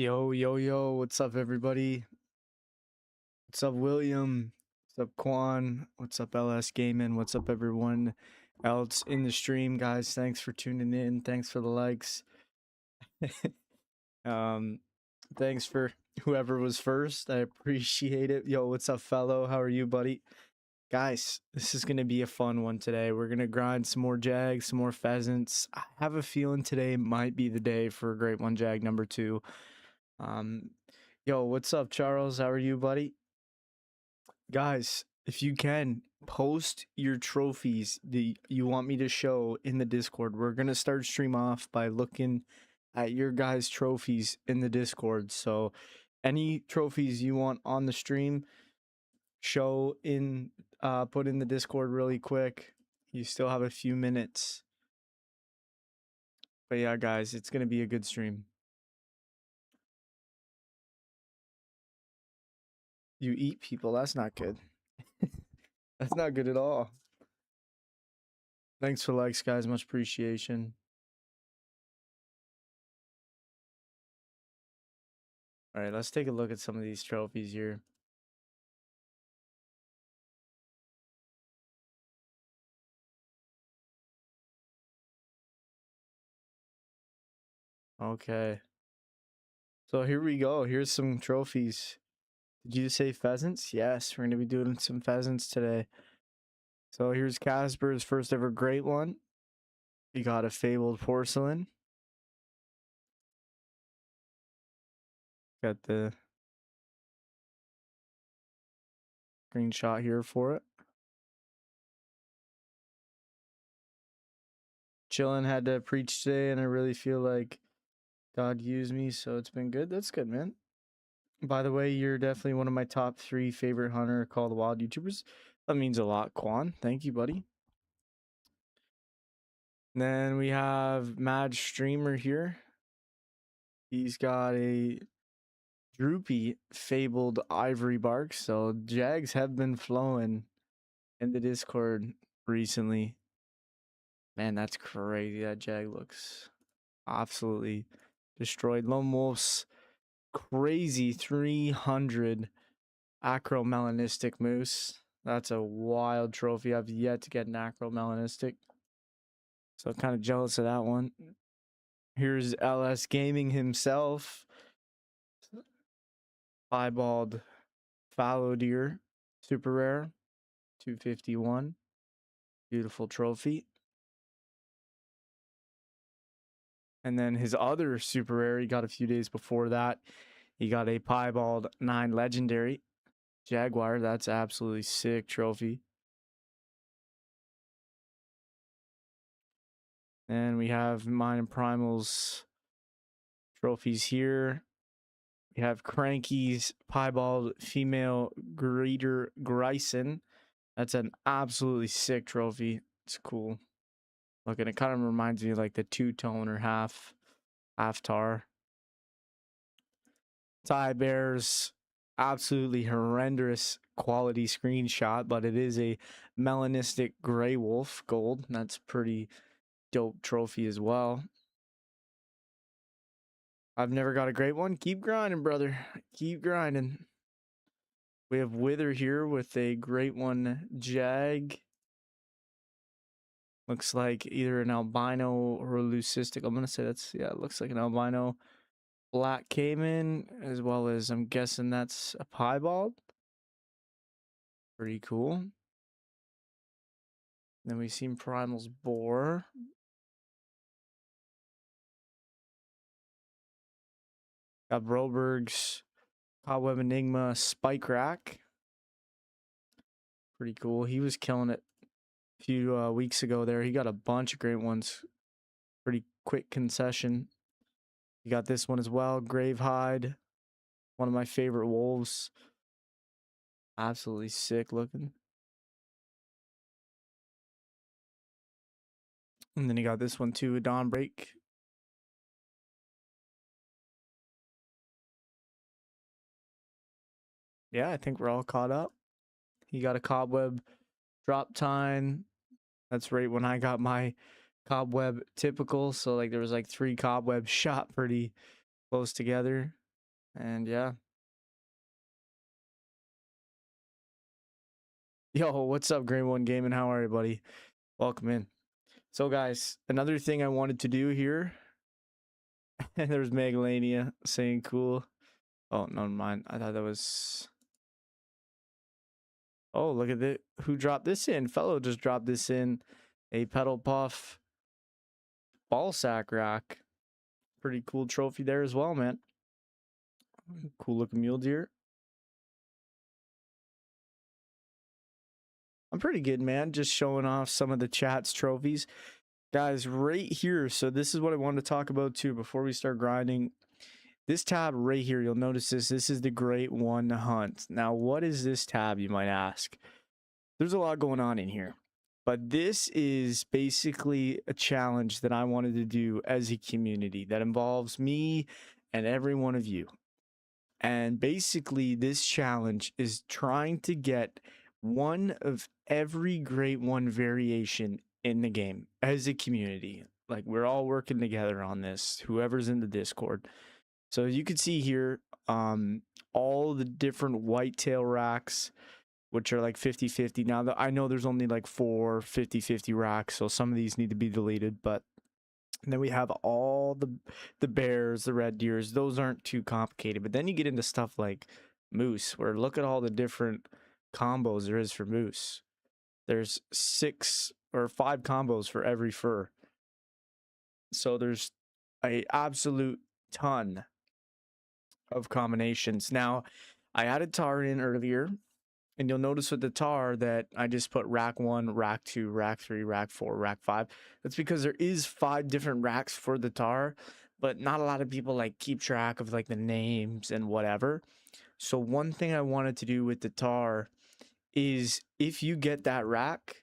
Yo, yo, yo, what's up, everybody? What's up, William? What's up, Quan? What's up, LS Gaming? What's up, everyone else in the stream, guys? Thanks for tuning in. Thanks for the likes. um, Thanks for whoever was first. I appreciate it. Yo, what's up, fellow? How are you, buddy? Guys, this is gonna be a fun one today. We're gonna grind some more jags, some more pheasants. I have a feeling today might be the day for a great one jag number 2. Um, Yo, what's up, Charles? How are you, buddy? Guys, if you can, post your trophies that you want me to show in the Discord. We're going to start stream off by looking at your guys' trophies in the Discord. So, any trophies you want on the stream, show in, put in the Discord really quick. You still have a few minutes. But yeah, guys, it's going to be a good stream. You eat people. That's not good. That's not good at all. Thanks for likes, guys. Much appreciation. All right, let's take a look at some of these trophies here. Okay. So here we go. Here's some trophies. Did you say pheasants? Yes, we're going to be doing some pheasants today. So here's Casper's first ever great one. We got a fabled porcelain. Got the screenshot here for it. Chillin' had to preach today, and I really feel like God used me, so it's been good. That's good, man. By the way, you're definitely one of my top 3 favorite Hunter Call of the Wild YouTubers. That means a lot, Quan. Thank you, buddy. And then we have Mad Streamer here. He's got a droopy fabled ivory bark. So jags have been flowing in the Discord recently. Man, that's crazy. That jag looks absolutely destroyed. Lone Wolf's crazy 300 acromelanistic moose. That's a wild trophy. I've yet to get an acromelanistic, so kind of jealous of that one. Here's LS Gaming himself. Piebald fallow deer, super rare, 251. Beautiful trophy. And then his other super rare, he got a few days before that. He got a Piebald 9 legendary Jaguar. That's absolutely sick trophy. And we have mine and Primal's trophies here. We have Cranky's Piebald female Greeter Grison. That's an absolutely sick trophy. It's cool. Look, and it kind of reminds me of like the two-tone or half tar. Ty Bear's absolutely horrendous quality screenshot, but it is a melanistic gray wolf gold. That's pretty dope trophy as well. I've never got a great one. Keep grinding, brother. Keep grinding. We have Wither here with a great one jag. Looks like either an albino or a leucistic. I'm going to say that's, yeah, it looks like an albino black caiman, as well as I'm guessing that's a piebald. Pretty cool. Then we see Primal's boar. Got Broberg's Cobweb Enigma Spike Rack. Pretty cool. He was killing it a few weeks ago there. He got a bunch of great ones. Pretty quick concession. You got this one as well. Gravehide. One of my favorite wolves. Absolutely sick looking. And then you got this one too, a Dawnbreak. Yeah, I think we're all caught up. He got a Cobweb drop time. That's right when I got my Cobweb typical. So like there was like 3 cobwebs shot pretty close together. And yeah. Yo, what's up, Grade One Gaming? How are you, buddy? Welcome in. So, guys, another thing I wanted to do here, and there's Megalania saying cool. Oh, never mind. I thought that was. Oh, look at it. Who dropped this in? Fellow just dropped this in. A pedal puff ball sack rack. Pretty cool trophy there as well, man. Cool looking mule deer. I'm pretty good, man. Just showing off some of the chat's trophies. Guys, right here. So this is what I wanted to talk about too before we start grinding. This tab right here, you'll notice this. This is the Great One Hunt. Now, what is this tab, you might ask? There's a lot going on in here. But this is basically a challenge that I wanted to do as a community that involves me and every one of you. And basically, this challenge is trying to get one of every Great One variation in the game as a community. Like, we're all working together on this, whoever's in the Discord. So you can see here all the different whitetail racks, which are like 50-50. Now, I know there's only like 4 50-50 racks, so some of these need to be deleted, but and then we have all the bears, the red deers. Those aren't too complicated. But then you get into stuff like moose, where look at all the different combos there is for moose. There's 6 or 5 combos for every fur. So there's a absolute ton of combinations. Now, I added tar in earlier, and you'll notice with the tar that I just put rack 1, rack 2, rack 3, rack 4, rack 5. That's because there is 5 different racks for the tar, but not a lot of people like keep track of like the names and whatever. So one thing I wanted to do with the tar is if you get that rack,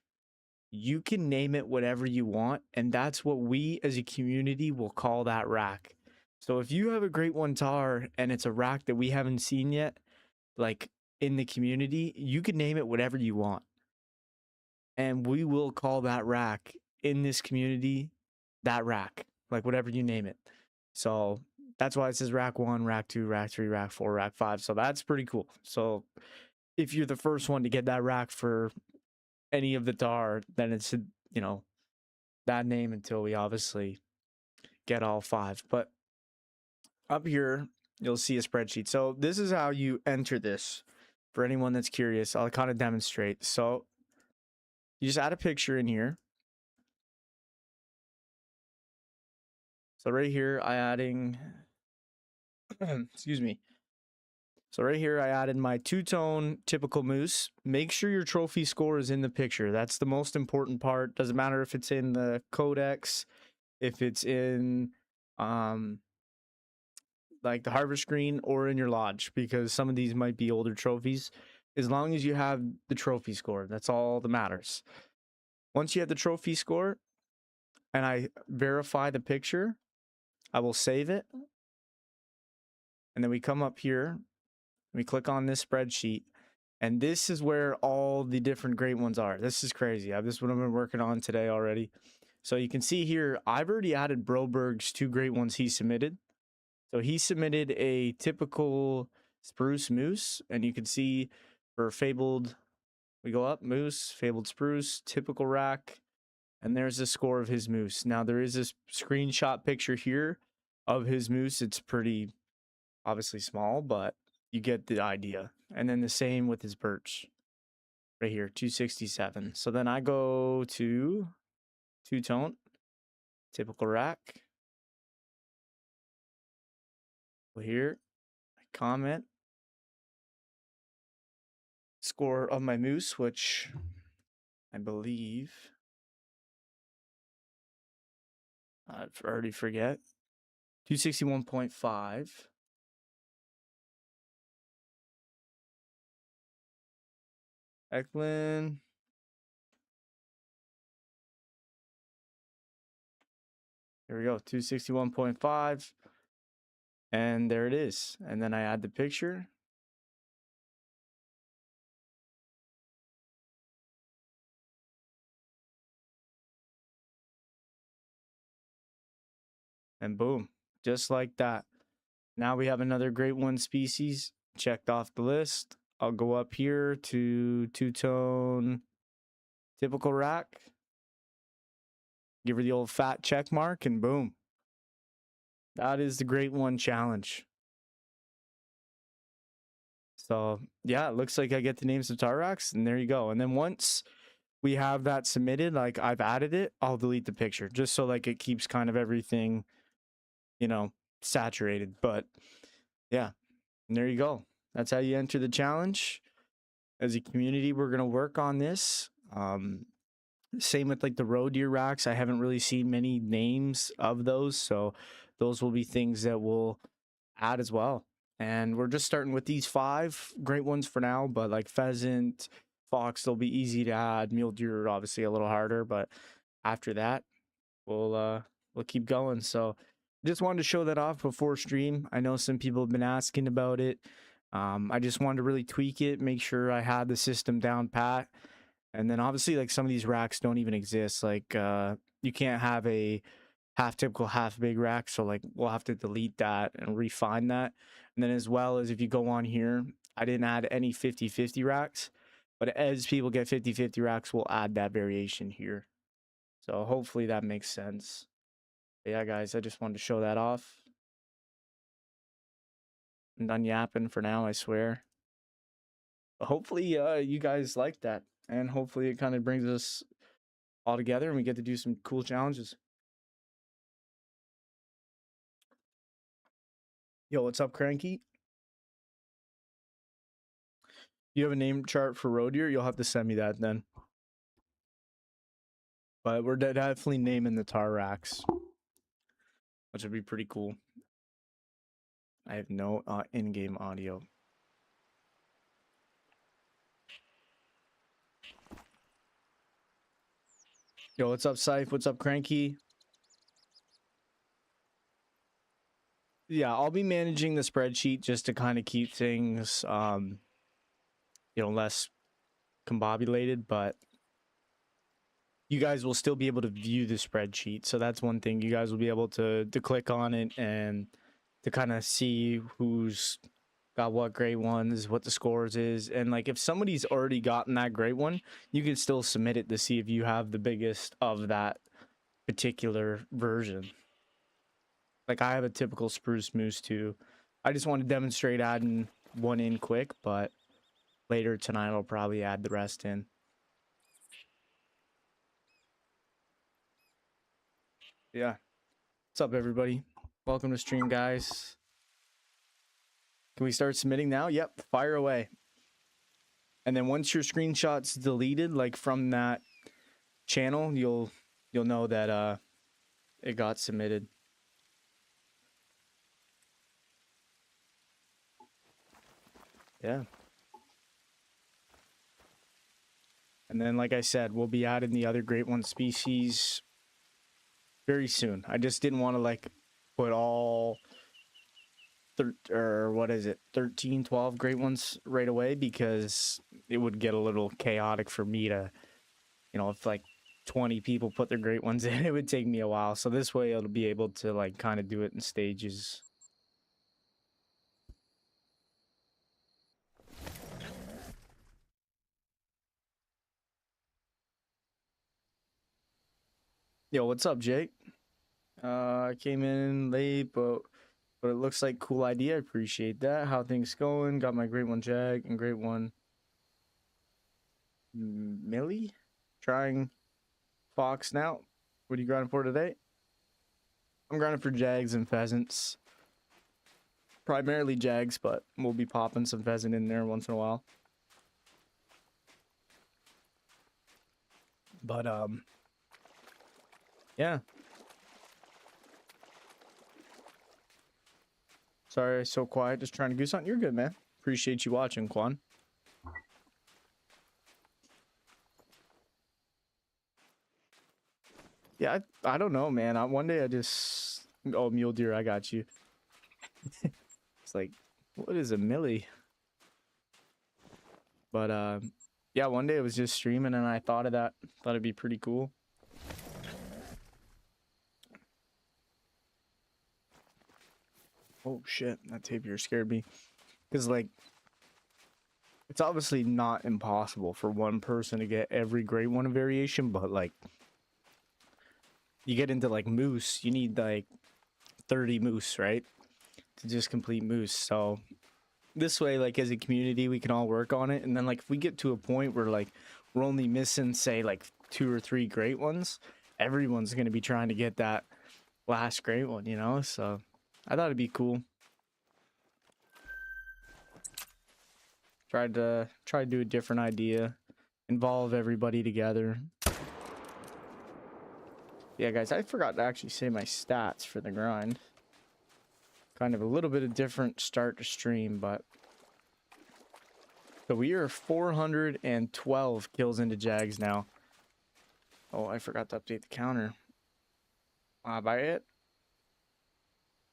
you can name it whatever you want, and that's what we as a community will call that rack. So if you have a Great One tar and it's a rack that we haven't seen yet, like in the community, you can name it whatever you want. And we will call that rack in this community that rack, like whatever you name it. So that's why it says rack 1, rack 2, rack 3, rack 4, rack 5. So that's pretty cool. So if you're the first one to get that rack for any of the tar, then it's, you know, that name until we obviously get all 5. But up here, you'll see a spreadsheet. So this is how you enter this for anyone that's curious. I'll kind of demonstrate. So you just add a picture in here. So right here, I adding, excuse me. So right here, I added my 2-tone typical moose. Make sure your trophy score is in the picture. That's the most important part. Doesn't matter if it's in the codex, if it's in like the harvest screen or in your lodge, because some of these might be older trophies. As long as you have the trophy score, that's all that matters. Once you have the trophy score and I verify the picture, I will save it. And then we come up here, we click on this spreadsheet, and this is where all the different Great Ones are. This is crazy. This is what I've been working on today already. So you can see here, I've already added Broberg's 2 Great Ones he submitted. So he submitted a typical spruce moose, and you can see for fabled, we go up, moose, fabled spruce, typical rack, and there's the score of his moose. Now there is this screenshot picture here of his moose. It's pretty obviously small, but you get the idea. And then the same with his birch right here, 267. So then I go to 2-tone, typical rack. Here, I comment score of my moose, which I believe I already forget. 261.5. Eklund. Here we go, 261.5. And there it is. And then I add the picture. And boom, just like that. Now we have another great one species checked off the list. I'll go up here to two-tone typical rack. Give her the old fat check mark, and boom. That is the great one challenge. So yeah, it looks like I get the names of tar racks, and there you go. And then once we have that submitted, like I've added it, I'll delete the picture just so like it keeps kind of everything, you know, saturated. But yeah, and there you go. That's how you enter the challenge. As a community, we're gonna work on this. Same with like the roe deer racks. I haven't really seen many names of those, so those will be things that we'll add as well. And we're just starting with these 5 great ones for now, but like pheasant, fox, they'll be easy to add. Mule deer obviously a little harder, but after that, we'll keep going. So just wanted to show that off before stream. I know some people have been asking about it. I just wanted to really tweak it, make sure I had the system down pat. And then obviously like some of these racks don't even exist. Like you can't have a half typical, half big rack. So like we'll have to delete that and refine that. And then as well as if you go on here, I didn't add any 50-50 racks, but as people get 50-50 racks, we'll add that variation here. So hopefully that makes sense. But yeah, guys, I just wanted to show that off. I'm done yapping for now, I swear. But hopefully you guys like that. And hopefully it kind of brings us all together and we get to do some cool challenges. Yo, what's up, Cranky? You have a name chart for roe deer? You'll have to send me that then. But we're definitely naming the tar racks, which would be pretty cool. I have no in-game audio. Yo, what's up, Syph? What's up, Cranky? Yeah, I'll be managing the spreadsheet just to kind of keep things, you know, less combobulated, but you guys will still be able to view the spreadsheet. So that's one thing. You guys will be able to click on it and to kind of see who's got what great ones, what the scores is. And like if somebody's already gotten that great one, you can still submit it to see if you have the biggest of that particular version. Like I have a typical spruce moose too. I just want to demonstrate adding one in quick, but later tonight I'll probably add the rest in. Yeah. What's up, everybody? Welcome to stream, guys. Can we start submitting now? Yep, fire away. And then once your screenshot's deleted, like from that channel, you'll know that it got submitted. Yeah. And then, like I said, we'll be adding the other great one species very soon. I just didn't want to like put all 13, 12 great ones right away because it would get a little chaotic for me to, you know, if like 20 people put their great ones in, it would take me a while. So this way it'll be able to like kind of do it in stages. Yo, what's up, Jake? I came in late, but it looks like cool idea. I appreciate that. How things going? Got my great one Jag and great one Millie. Trying fox now. What are you grinding for today? I'm grinding for jags and pheasants. Primarily jags, but we'll be popping some pheasant in there once in a while. But yeah. Sorry, so quiet. Just trying to goose hunt. You're good, man. Appreciate you watching, Quan. Yeah, I don't know, man. One day I just... Oh, mule deer, I got you. It's like, what is a millie? But yeah, one day I was just streaming and I thought of that. Thought it'd be pretty cool. Oh shit, that tapir scared me. Because, like, it's obviously not impossible for one person to get every great one variation, but, like, you get into, like, moose, you need, like, 30 moose, right? To just complete moose. So, this way, like, as a community, we can all work on it. And then, like, if we get to a point where, like, we're only missing, say, like, 2 or 3 great ones, everyone's going to be trying to get that last great one, you know? So, I thought it'd be cool. Try to do a different idea, involve everybody together. Yeah, guys, I forgot to actually say my stats for the grind. Kind of a little bit of different start to stream, but so we are 412 kills into Jags now. Oh, I forgot to update the counter. By it.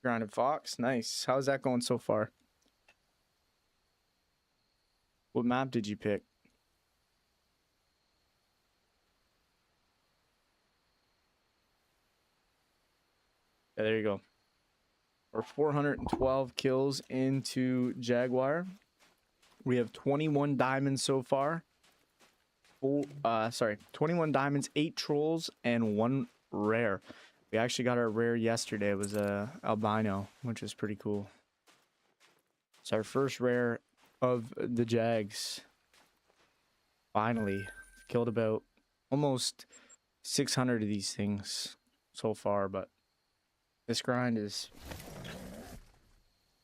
Grounded Fox, nice. How's that going so far? What map did you pick? Yeah, there you go. We're 412 kills into Jaguar. We have 21 diamonds so far. 21 diamonds, 8 trolls, and 1 rare. We actually got our rare yesterday. It was a albino, which is pretty cool. It's our first rare of the Jags. Finally, killed about almost 600 of these things so far, but this grind is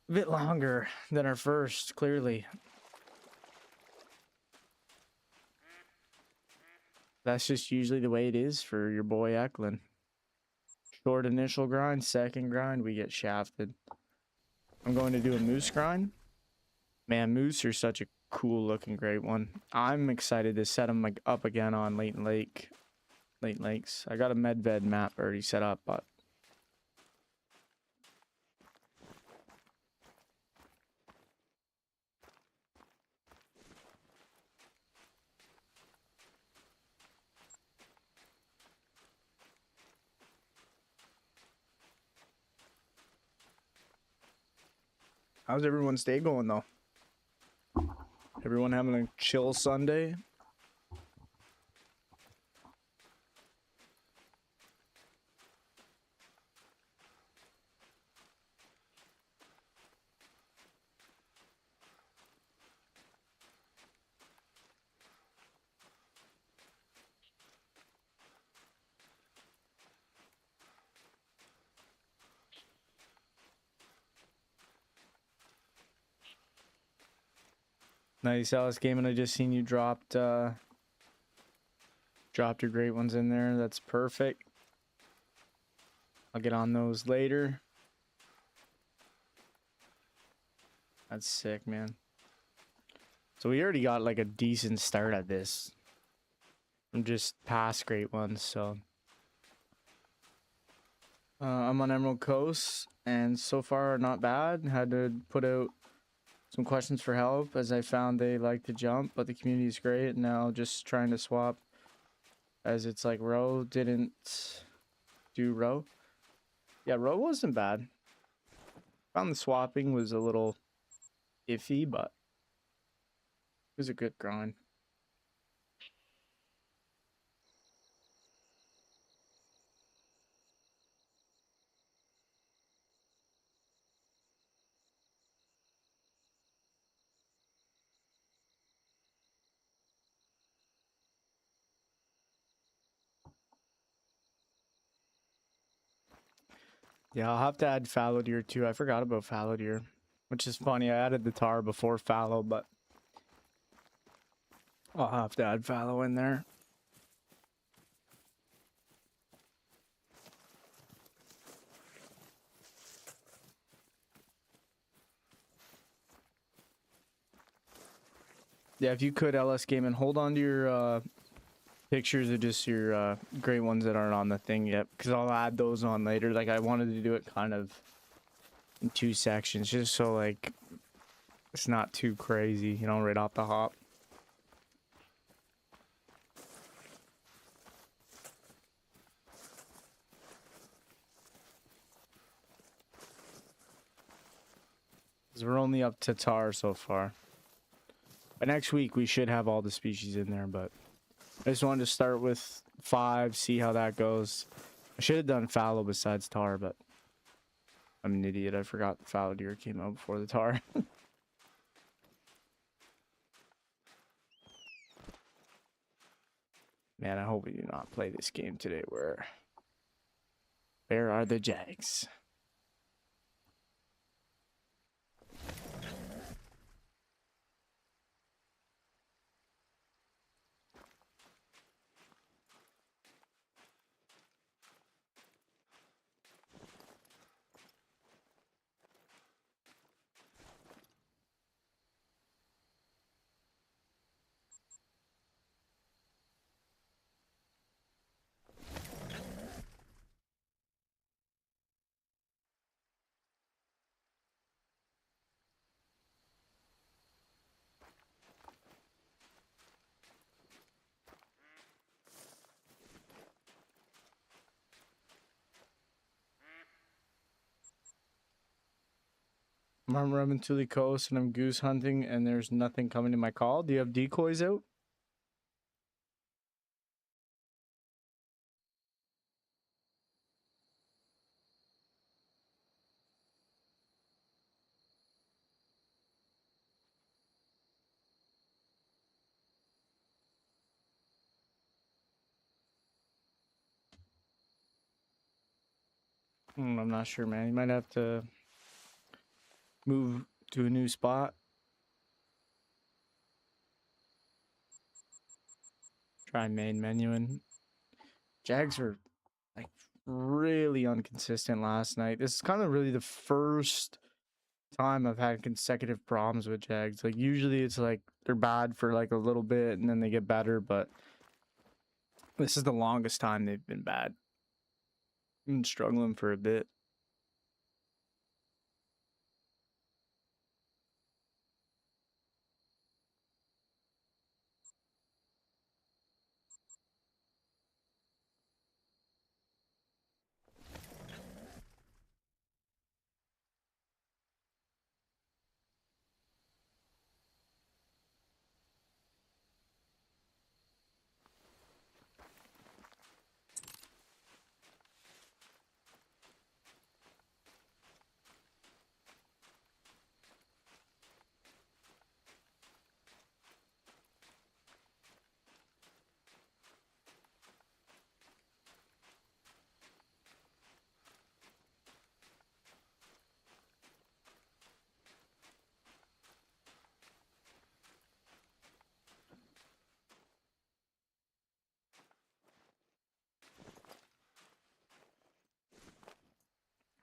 a bit longer than our first, clearly. That's just usually the way it is for your boy Eklund. Short initial grind, second grind, we get shafted. I'm going to do a moose grind. Man, moose are such a cool looking great one. I'm excited to set them like up again on Late Lakes. I got a medved map already set up, but how's everyone's day going though? Everyone having a chill Sunday? Nice, Alice Gaming. I just seen you dropped your great ones in there. That's perfect. I'll get on those later. That's sick, man. So we already got like a decent start at this. I'm just past great ones, so I'm on Emerald Coast, and so far not bad. Had to put out some questions for help as I found they like to jump, but the community is great. Now just trying to swap as it's like row didn't do row. Yeah, row wasn't bad. Found the swapping was a little iffy, but it was a good grind. Yeah, I'll have to add fallow deer too. I forgot about fallow deer, which is funny. I added the tar before fallow, but I'll have to add fallow in there. Yeah, if you could, LS Gaming, hold on to your pictures of just your great ones that aren't on the thing yet, because I'll add those on later. Like, I wanted to do it kind of in 2 sections, just so, like, it's not too crazy, you know, right off the hop. 'Cause we're only up to tar so far. But next week we should have all the species in there, but I just wanted to start with 5, see how that goes. I should have done fallow besides tar, but I'm an idiot. I forgot the fallow deer came out before the tar. Man, I hope we do not play this game today where are the jags? I'm running to the coast and I'm goose hunting and there's nothing coming to my call. Do you have decoys out? I'm not sure, man. You might have to move to a new spot. Try main menu and jags are like really inconsistent last night. This is kind of really the first time I've had consecutive problems with jags. Like usually it's like they're bad for like a little bit and then they get better, but this is the longest time they've been bad. I've been struggling for a bit.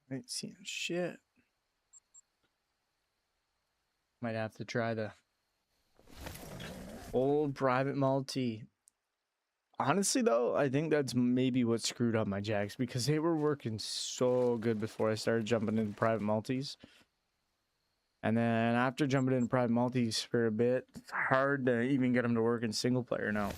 I ain't seeing shit. Might have to try the old private multi. Honestly, though, I think that's maybe what screwed up my jags because they were working so good before I started jumping into private multis. And then after jumping into private multis for a bit, it's hard to even get them to work in single player now.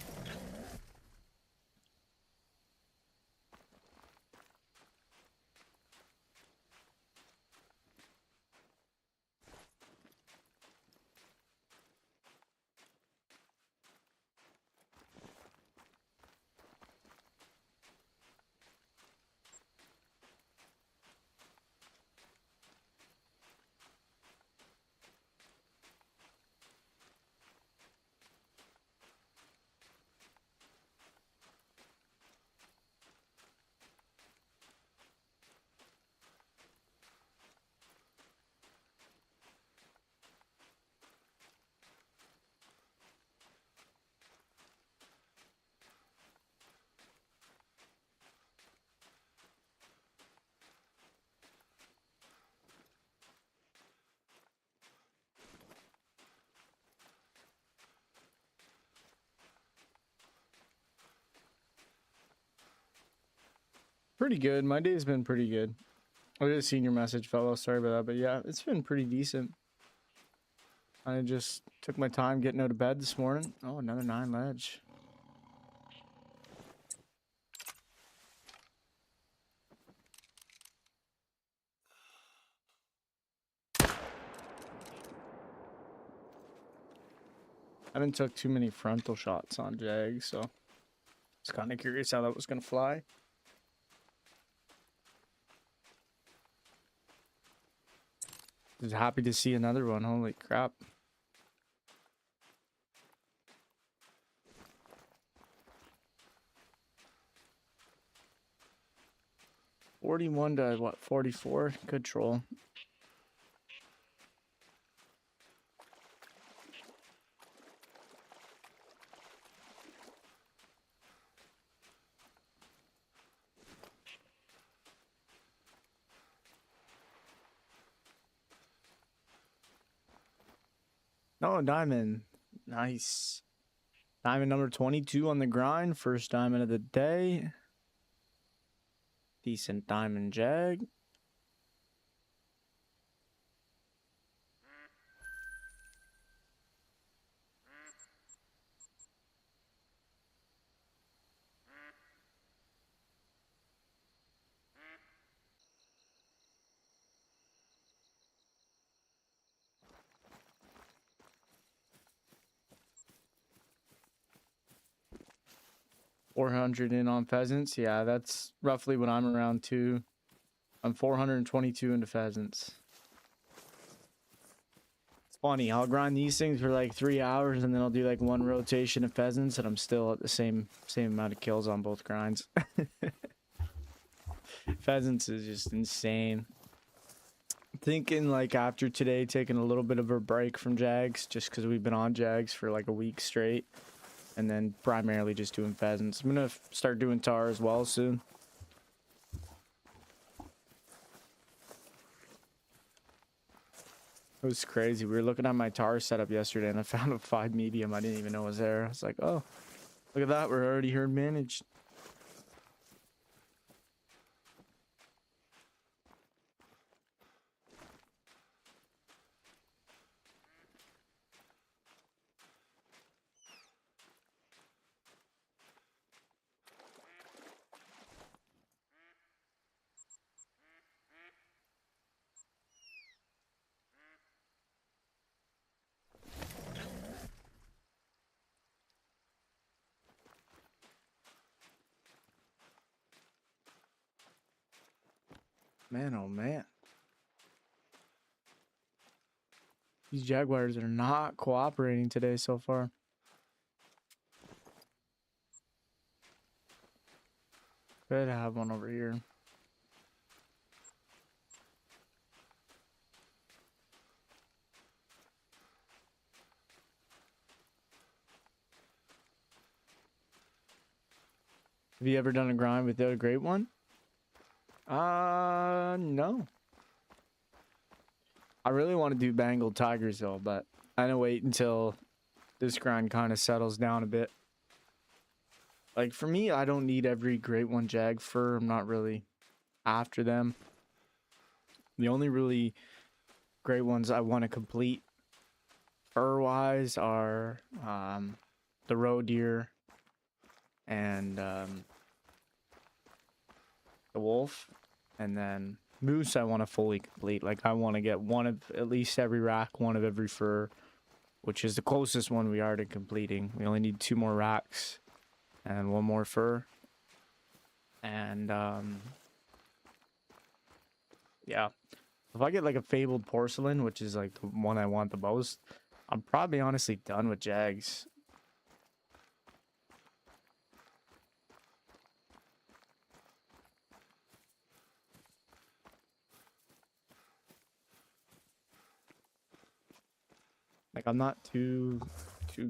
Pretty good. My day's been pretty good. I just seen your message, fellow. Sorry about that, but yeah, it's been pretty decent. I just took my time getting out of bed this morning. Oh, another 9 ledge. I haven't took too many frontal shots on Jag, so I was kind of curious how that was gonna fly. Just happy to see another one. Holy crap. $41 to what, 44? Good troll. Oh, diamond. Nice. Diamond number 22 on the grind. First diamond of the day. Decent diamond Jag. $400 in on pheasants. Yeah, that's roughly what I'm around too. I'm 422 into pheasants. It's funny, I'll grind these things for like 3 hours and then I'll do like one rotation of pheasants and I'm still at the same amount of kills on both grinds. Pheasants is just insane. Thinking like after today taking a little bit of a break from Jags just because we've been on Jags for like a week straight. And then primarily just doing pheasants. I'm gonna start doing tar as well soon. It was crazy. We were looking at my tar setup yesterday and I found a 5 medium I didn't even know was there. I was like, oh, look at that. We're already herd managed. Man, oh man. These jaguars are not cooperating today so far. Could have one over here. Have you ever done a grind without a great one? No. I really want to do Bengal tigers though, but I'm gonna wait until this grind kind of settles down a bit. Like for me, I don't need every great one jag fur. I'm not really after them. The only really great ones I want to complete fur wise are the roe deer and the wolf, and then moose I want to fully complete. Like I want to get one of at least every rack, one of every fur, which is the closest one we are to completing. We only need 2 more racks and 1 more fur. And yeah, if I get like a fabled porcelain, which is like the one I want the most, I'm probably honestly done with jags. Like I'm not too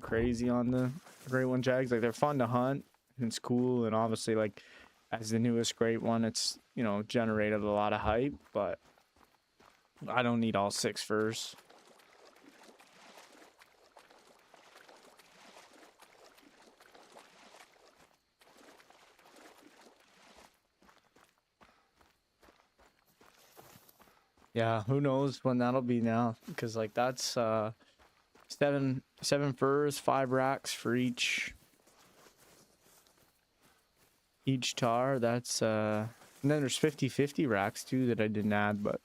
crazy on the great one jags. Like they're fun to hunt and it's cool, and obviously like as the newest great one, it's, you know, generated a lot of hype, but I don't need all 6 furs. Yeah, who knows when that'll be now, because like that's 7 furs, 5 racks for each tar. That's and then there's 50-50 racks too that I didn't add, but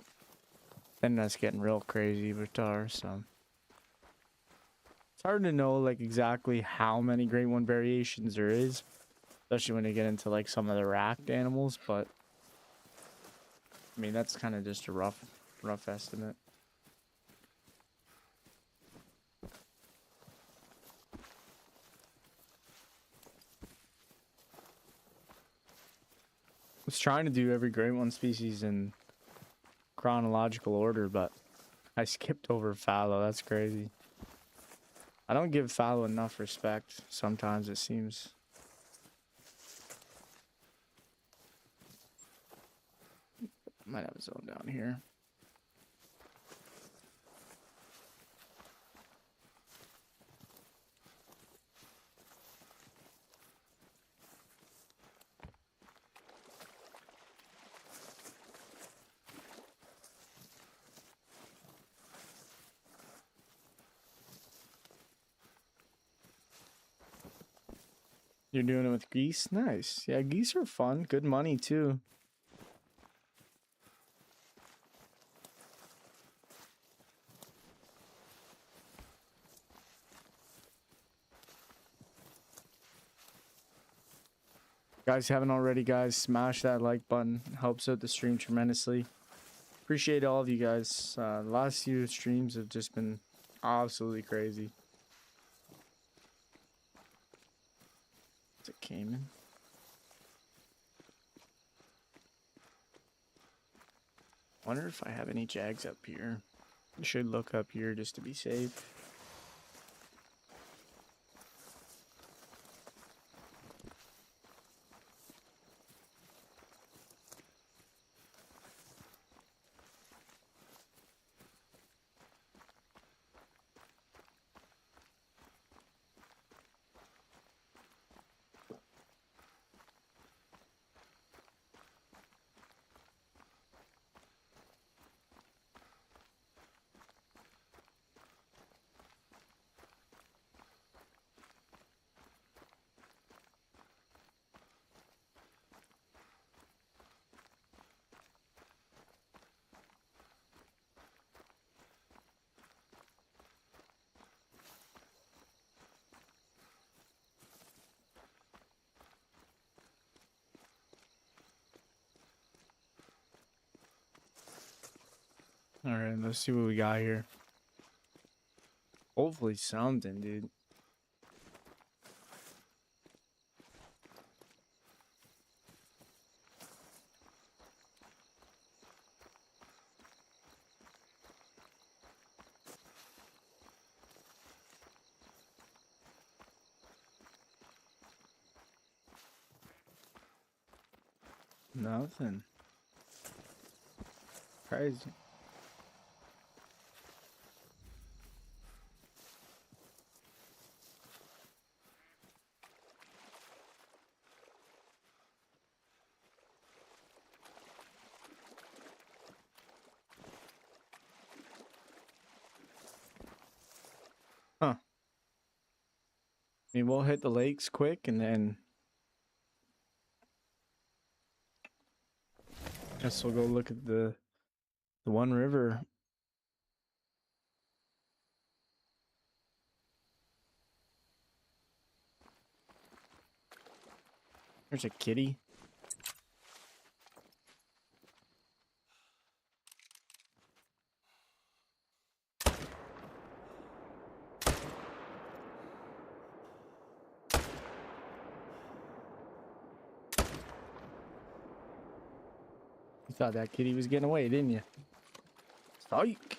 then that's getting real crazy with tar. So hard to know like exactly how many grade 1 variations there is, especially when you get into like some of the racked animals, but I mean that's kind of just a rough estimate. I was trying to do every grade 1 species in chronological order, but I skipped over fallow. That's crazy. I don't give fallow enough respect sometimes, it seems. Might have a zone down here. You're doing it with geese? Nice. Yeah, geese are fun. Good money, too. Guys, haven't already, guys, smash that like button. It helps out the stream tremendously. Appreciate all of you guys. The last few streams have just been absolutely crazy. It's a caiman. Wonder if I have any jags up here. I should look up here just to be safe. Alright, let's see what we got here. Hopefully something, dude. Nothing. Crazy. Huh. I mean, we'll hit the lakes quick and then guess we'll go look at the one river. There's a kitty. You thought that kitty was getting away, didn't you? Psych.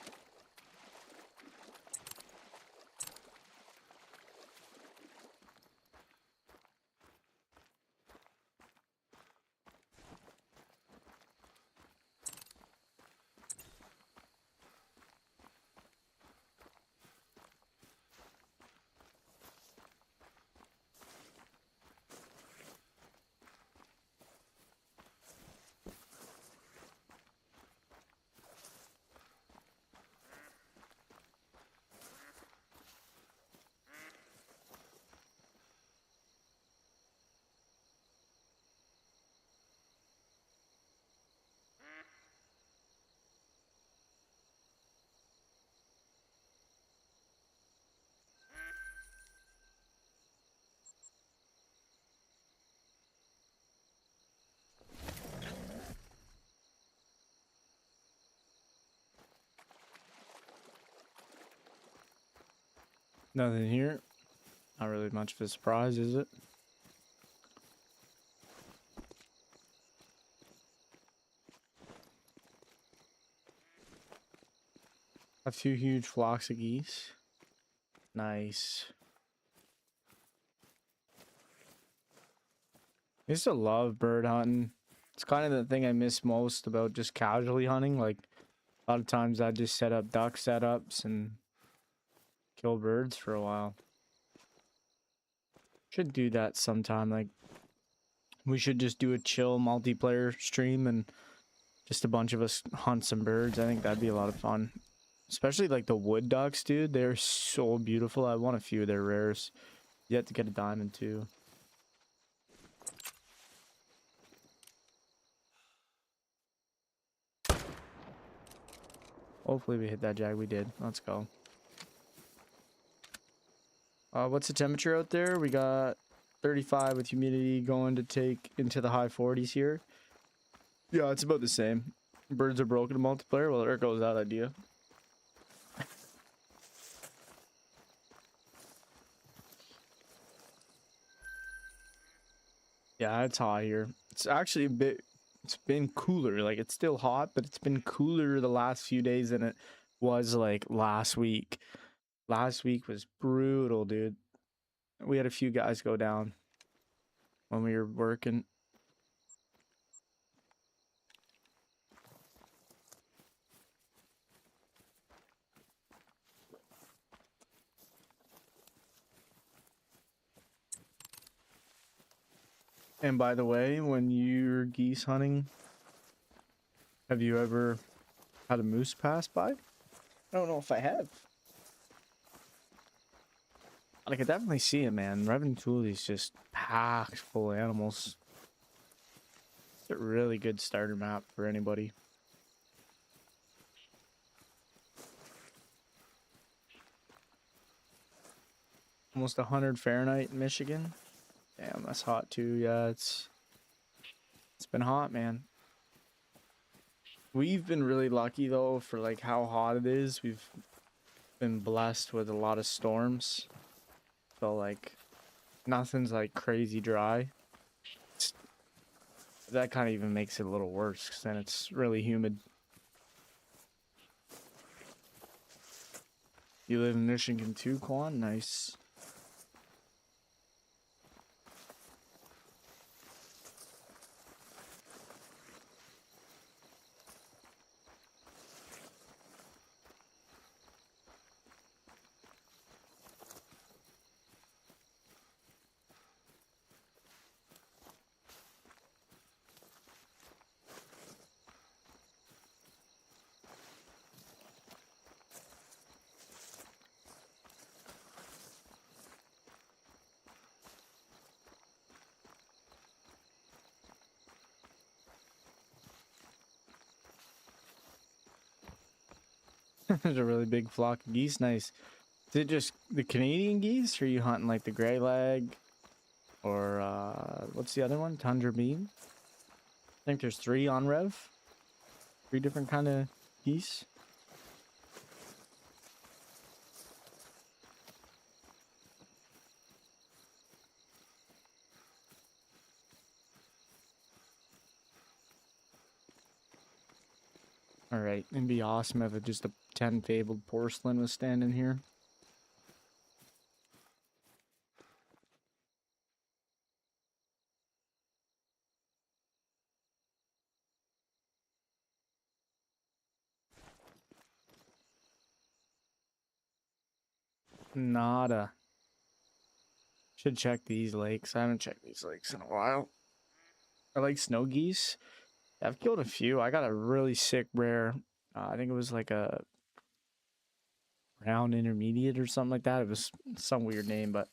Nothing here. Not really much of a surprise, is it? A few huge flocks of geese. Nice. I used to love bird hunting. It's kind of the thing I miss most about just casually hunting. Like, a lot of times I just set up duck setups and kill birds for a while. Should do that sometime. Like, we should just do a chill multiplayer stream and just a bunch of us hunt some birds. I think that'd be a lot of fun. Especially like the wood ducks, dude. They're so beautiful. I want a few of their rares. You have to get a diamond too. Hopefully we hit that jag. We did. Let's go. What's the temperature out there? We got 35 with humidity going to take into the high 40s here. Yeah, it's about the same. Birds are broken in multiplayer. Well, there goes that idea. Yeah, it's hot here. It's actually a bit, it's been cooler. Like, it's still hot, but it's been cooler the last few days than it was like last week. Last week was brutal, dude. We had a few guys go down when we were working. And by the way, when you're geese hunting, have you ever had a moose pass by? I don't know if I have. Like, I definitely see it, man. Revenue Tooley's just packed full of animals. It's a really good starter map for anybody. Almost 100 Fahrenheit in Michigan. Damn, that's hot too. Yeah, it's been hot, man. We've been really lucky though for like how hot it is. We've been blessed with a lot of storms. So like nothing's like crazy dry. That kind of even makes it a little worse because then it's really humid. You live in Michigan too, Quan? Nice. There's a really big flock of geese. Nice. Is it just the Canadian geese, or are you hunting like the gray leg? Or what's the other one? Tundra bean? I think there's 3 on Rev. 3 different kind of geese. Alright, it'd be awesome if just a 10 fabled porcelain was standing here. Nada. Should check these lakes. I haven't checked these lakes in a while. I like snow geese. I've killed a few. I got a really sick rare. I think it was like a round intermediate or something like that. It was some weird name, but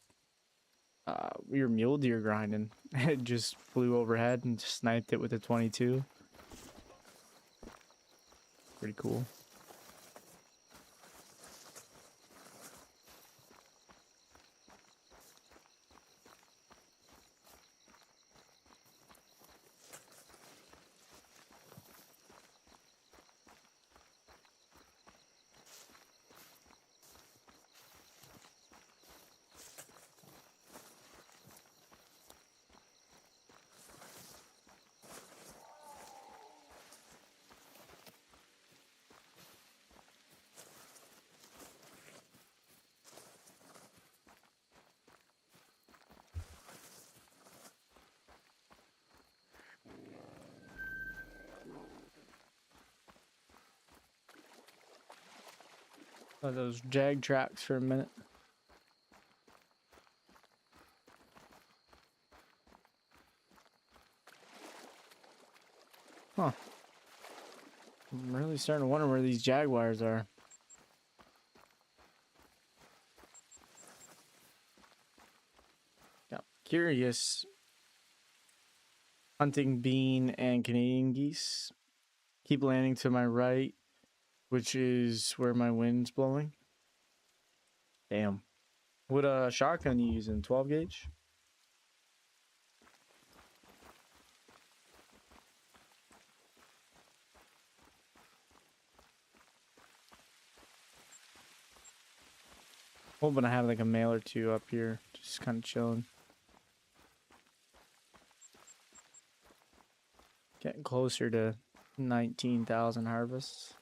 we were mule deer grinding. It just flew overhead and sniped it with a 22. Pretty cool. those jag tracks for a minute. Huh. I'm really starting to wonder where these jaguars are. Yeah, curious. Hunting bean and Canadian geese. Keep landing to my right, which is where my wind's blowing. Damn. What shotgun you using? 12 gauge? Hoping I have like a male or two up here, just kind of chilling. Getting closer to 19,000 harvests.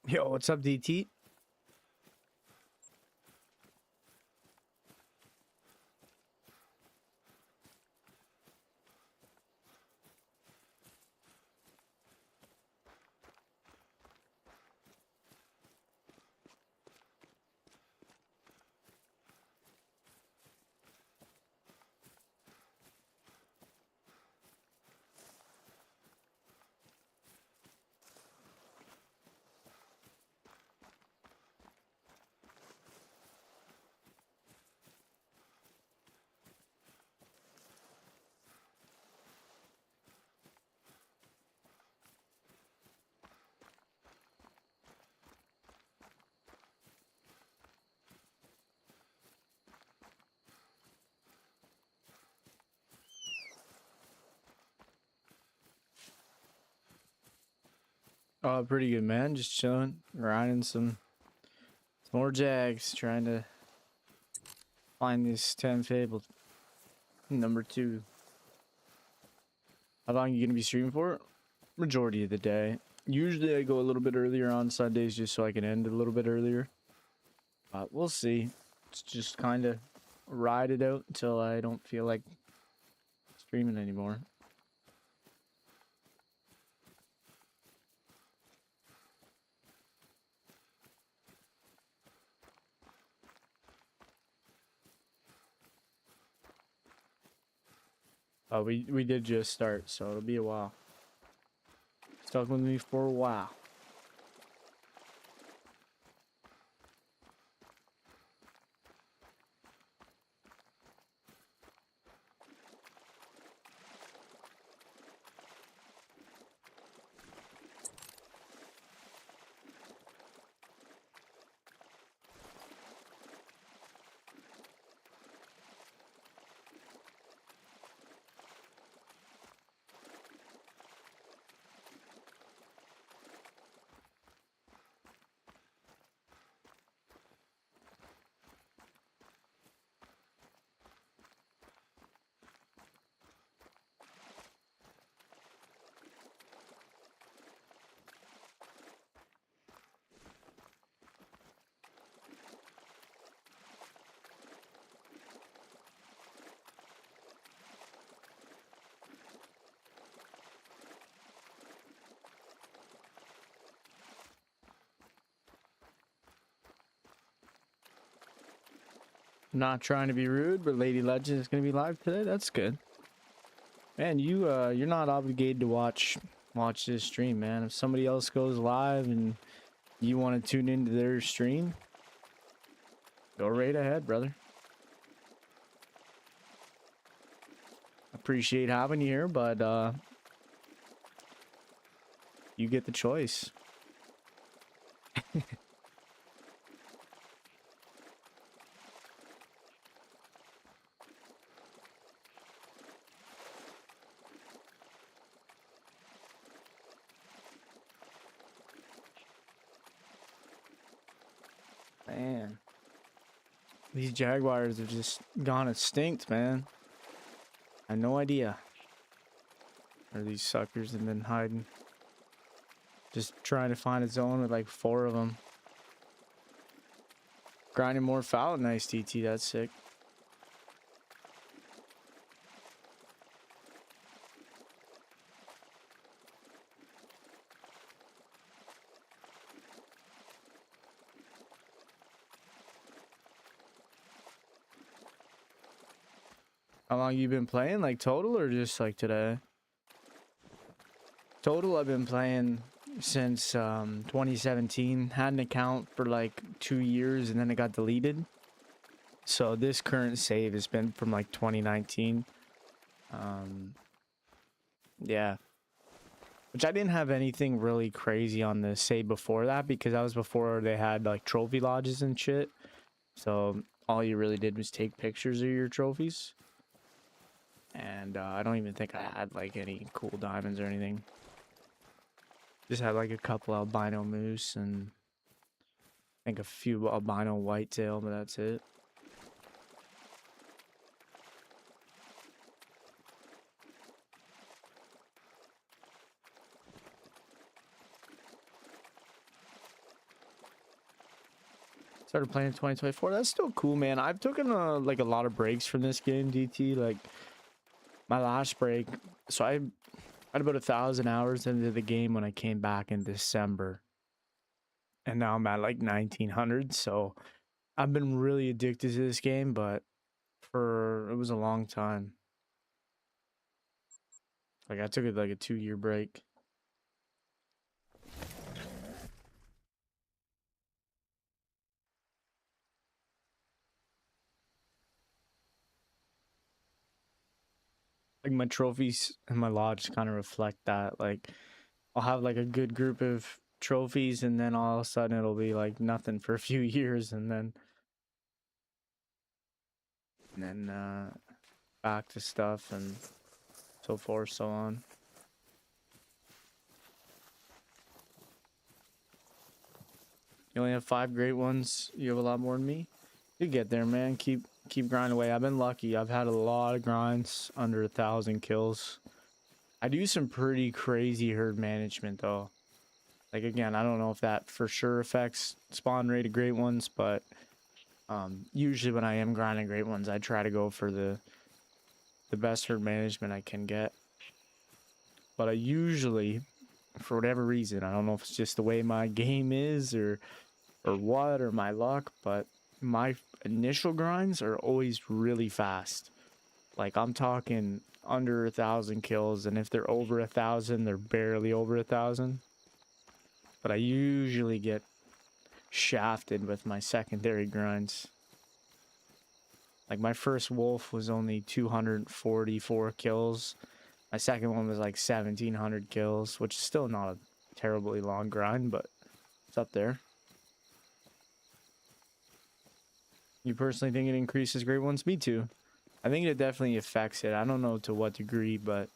Yo, what's up, DT? Oh, pretty good, man. Just chilling, grinding some more jags, trying to find this 10 fabled number 2. How long are you gonna be streaming for? Majority of the day. Usually I go a little bit earlier on Sundays just so I can end a little bit earlier. We'll see. It's just kind of ride it out until I don't feel like streaming anymore. We did just start, so it'll be a while. Stuck with me for a while. Not trying to be rude, but Lady Legend is gonna be live today. That's good. Man, you're not obligated to watch this stream, man. If somebody else goes live and you want to tune into their stream, go right ahead, brother. Appreciate having you here, but you get the choice. These jaguars have just gone extinct, man. I had no idea where these suckers have been hiding. Just trying to find a zone with like 4 of them. Grinding more foul. Nice DT, that's sick. How long you been playing? Like total or just like today? Total, I've been playing since 2017. Had an account for like 2 years and then it got deleted. So this current save has been from like 2019. Yeah. Which I didn't have anything really crazy on the save before that because that was before they had like trophy lodges and shit. So all you really did was take pictures of your trophies. And I don't even think I had like any cool diamonds or anything. Just had like a couple albino moose and I think a few albino whitetail, but that's it. Started playing in 2024. That's still cool, man. I've taken like a lot of breaks from this game, DT. Like my last break, so I had about 1,000 hours into the game when I came back in December, and now I'm at like 1,900. So I've been really addicted to this game, but it was a long time. Like I took it like a 2-year break. Like my trophies and my lodge kind of reflect that. Like I'll have like a good group of trophies and then all of a sudden it'll be like nothing for a few years and then back to stuff and so forth, so on. You only have 5 great ones. You have a lot more than me. You get there, man. Keep grinding away. I've been lucky. I've had a lot of grinds under 1,000 kills. I do some pretty crazy herd management though. Like again, I don't know if that for sure affects spawn rate of great ones, but usually when I am grinding great ones, I try to go for the best herd management I can get. But I usually, for whatever reason, I don't know if it's just the way my game is or what or my luck, but my initial grinds are always really fast. Like I'm talking under 1,000 kills, and if they're over 1,000, they're barely over 1,000. But I usually get shafted with my secondary grinds. Like my first wolf was only 244 kills. My second one was like 1,700 kills, which is still not a terribly long grind, but it's up there. You personally think it increases great ones? Me too. I think it definitely affects it. I don't know to what degree, but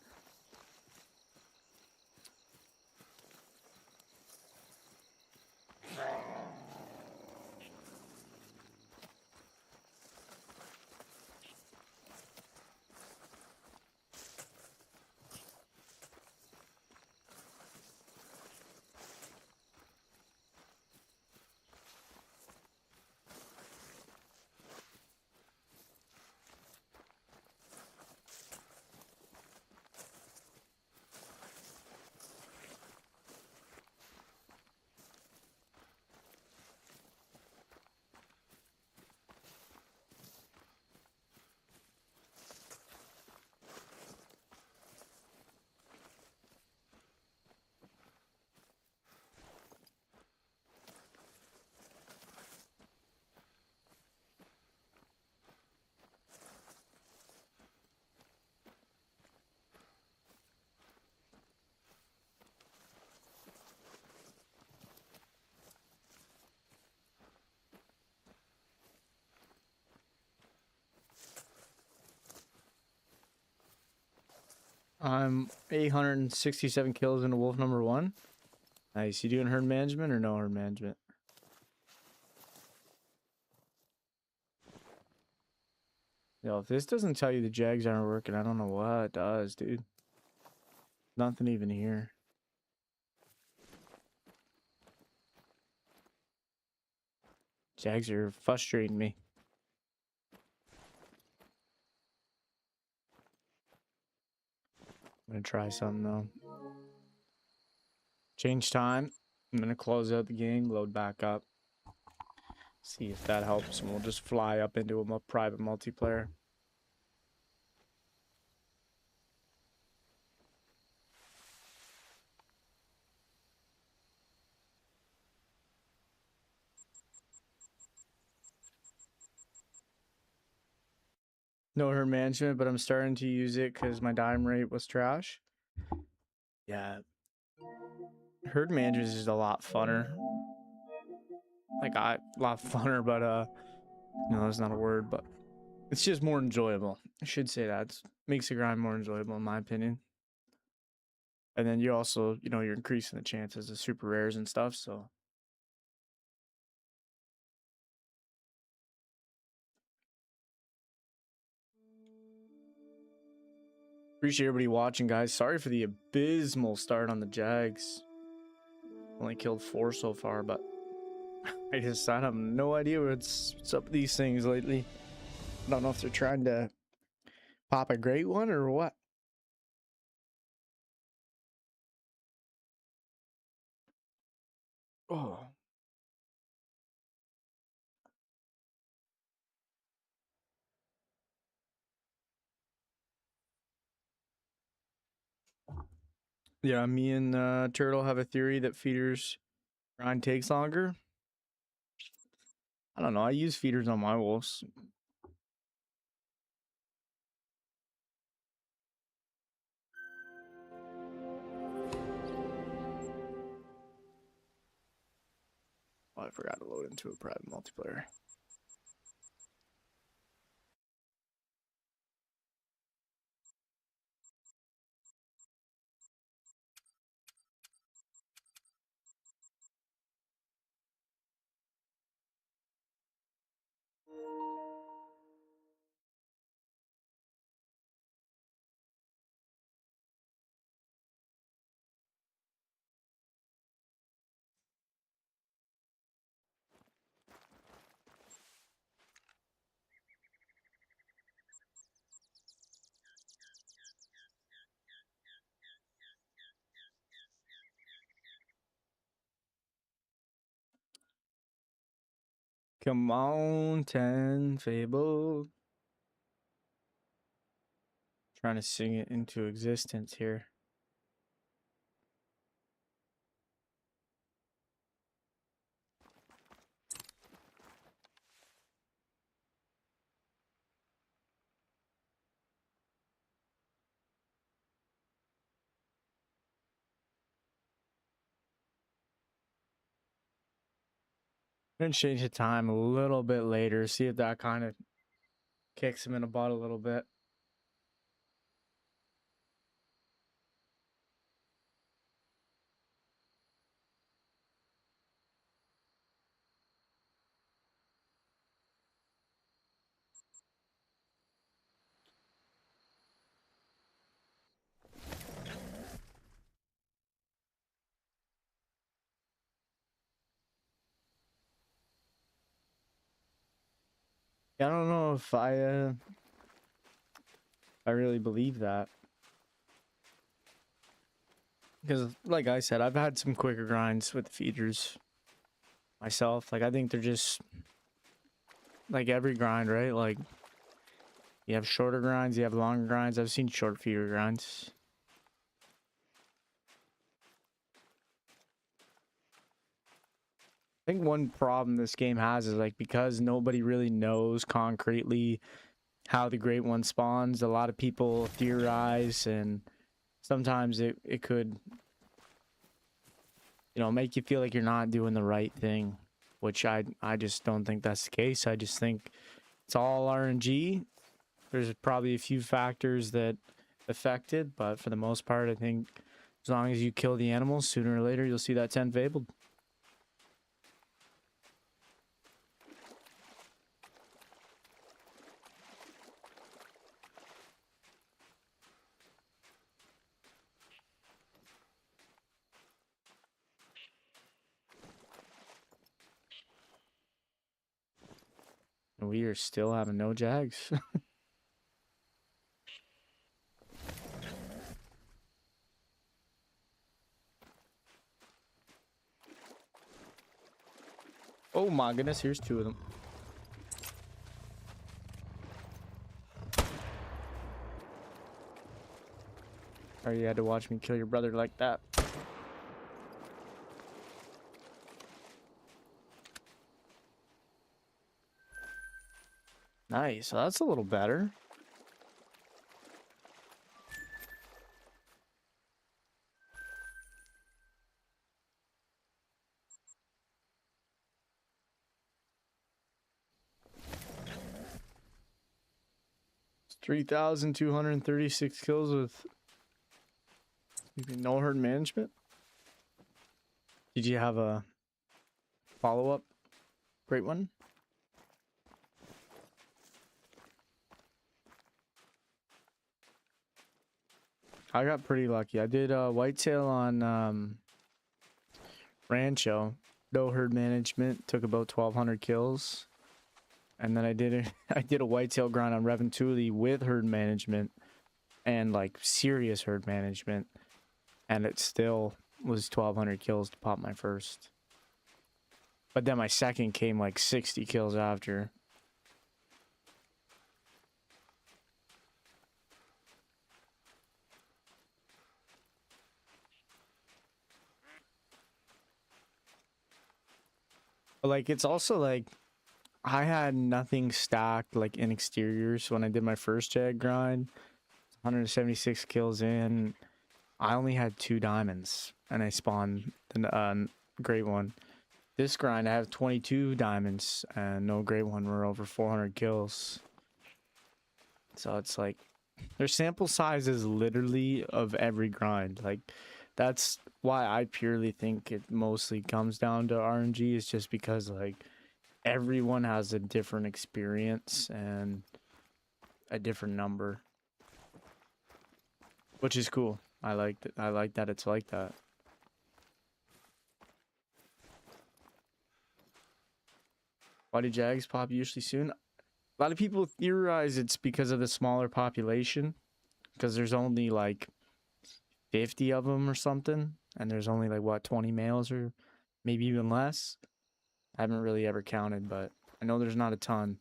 I'm 867 kills into wolf number 1. Nice. You doing herd management or no herd management? Yo, if this doesn't tell you the jags aren't working, I don't know what does, dude. Nothing even here. Jags are frustrating me. I'm gonna try something though. Change time. I'm gonna close out the game, load back up. See if that helps, and we'll just fly up into a private multiplayer. No herd management, but I'm starting to use it because my dime rate was trash. Yeah. Herd management is a lot funner. Like, a lot funner, but, no, that's not a word, but it's just more enjoyable. I should say that. It makes the grind more enjoyable, in my opinion. And then you also, you know, you're increasing the chances of super rares and stuff, so. Appreciate everybody watching, guys. Sorry for the abysmal start on the Jags. Only killed 4 so far, but I have no idea what's up with these things lately. I don't know if they're trying to pop a great one or what. Oh. Yeah, me and Turtle have a theory that feeders grind takes longer. I don't know. I use feeders on my wolves. Oh, I forgot to load into a private multiplayer. Come on, 10 Fable. Trying to sing it into existence here. I'm gonna change the time a little bit later, see if that kind of kicks him in the butt a little bit. I don't know if I really believe that. Because, like I said, I've had some quicker grinds with feeders myself. Like, I think they're just like every grind, right? Like, you have shorter grinds, you have longer grinds. I've seen short feeder grinds. I think one problem this game has is like because nobody really knows concretely how the Great One spawns, a lot of people theorize, and sometimes it could, you know, make you feel like you're not doing the right thing, which I just don't think that's the case. I just think it's all RNG. There's probably a few factors that affect it, but for the most part, I think as long as you kill the animals, sooner or later you'll see that 10 fabled. We are still having no jags. Oh my goodness, here's two of them. Sorry you had to watch me kill your brother like that. Nice, so that's a little better. It's 3,236 kills with no herd management. Did you have a follow-up great one? I got pretty lucky. I did whitetail on Rancho, no herd management, took about 1,200 kills, and then I did a whitetail grind on Reventuli with herd management and like serious herd management, and it still was 1,200 kills to pop my first. But then my second came like 60 kills after. But like it's also like I had nothing stacked like in exteriors when I did my first jag grind. 176 kills in. I only had 2 diamonds and I spawned the great one. This grind I have 22 diamonds and no great one. We're over 400 kills. So it's like their sample size is literally of every grind. Like that's why I purely think it mostly comes down to RNG, is just because like everyone has a different experience and a different number, which is cool. I like that it's like that. Why do jags pop usually soon? A lot of people theorize it's because of the smaller population, because there's only like 50 of them or something, and there's only like what, 20 males or maybe even less. I haven't really ever counted, but I know there's not a ton.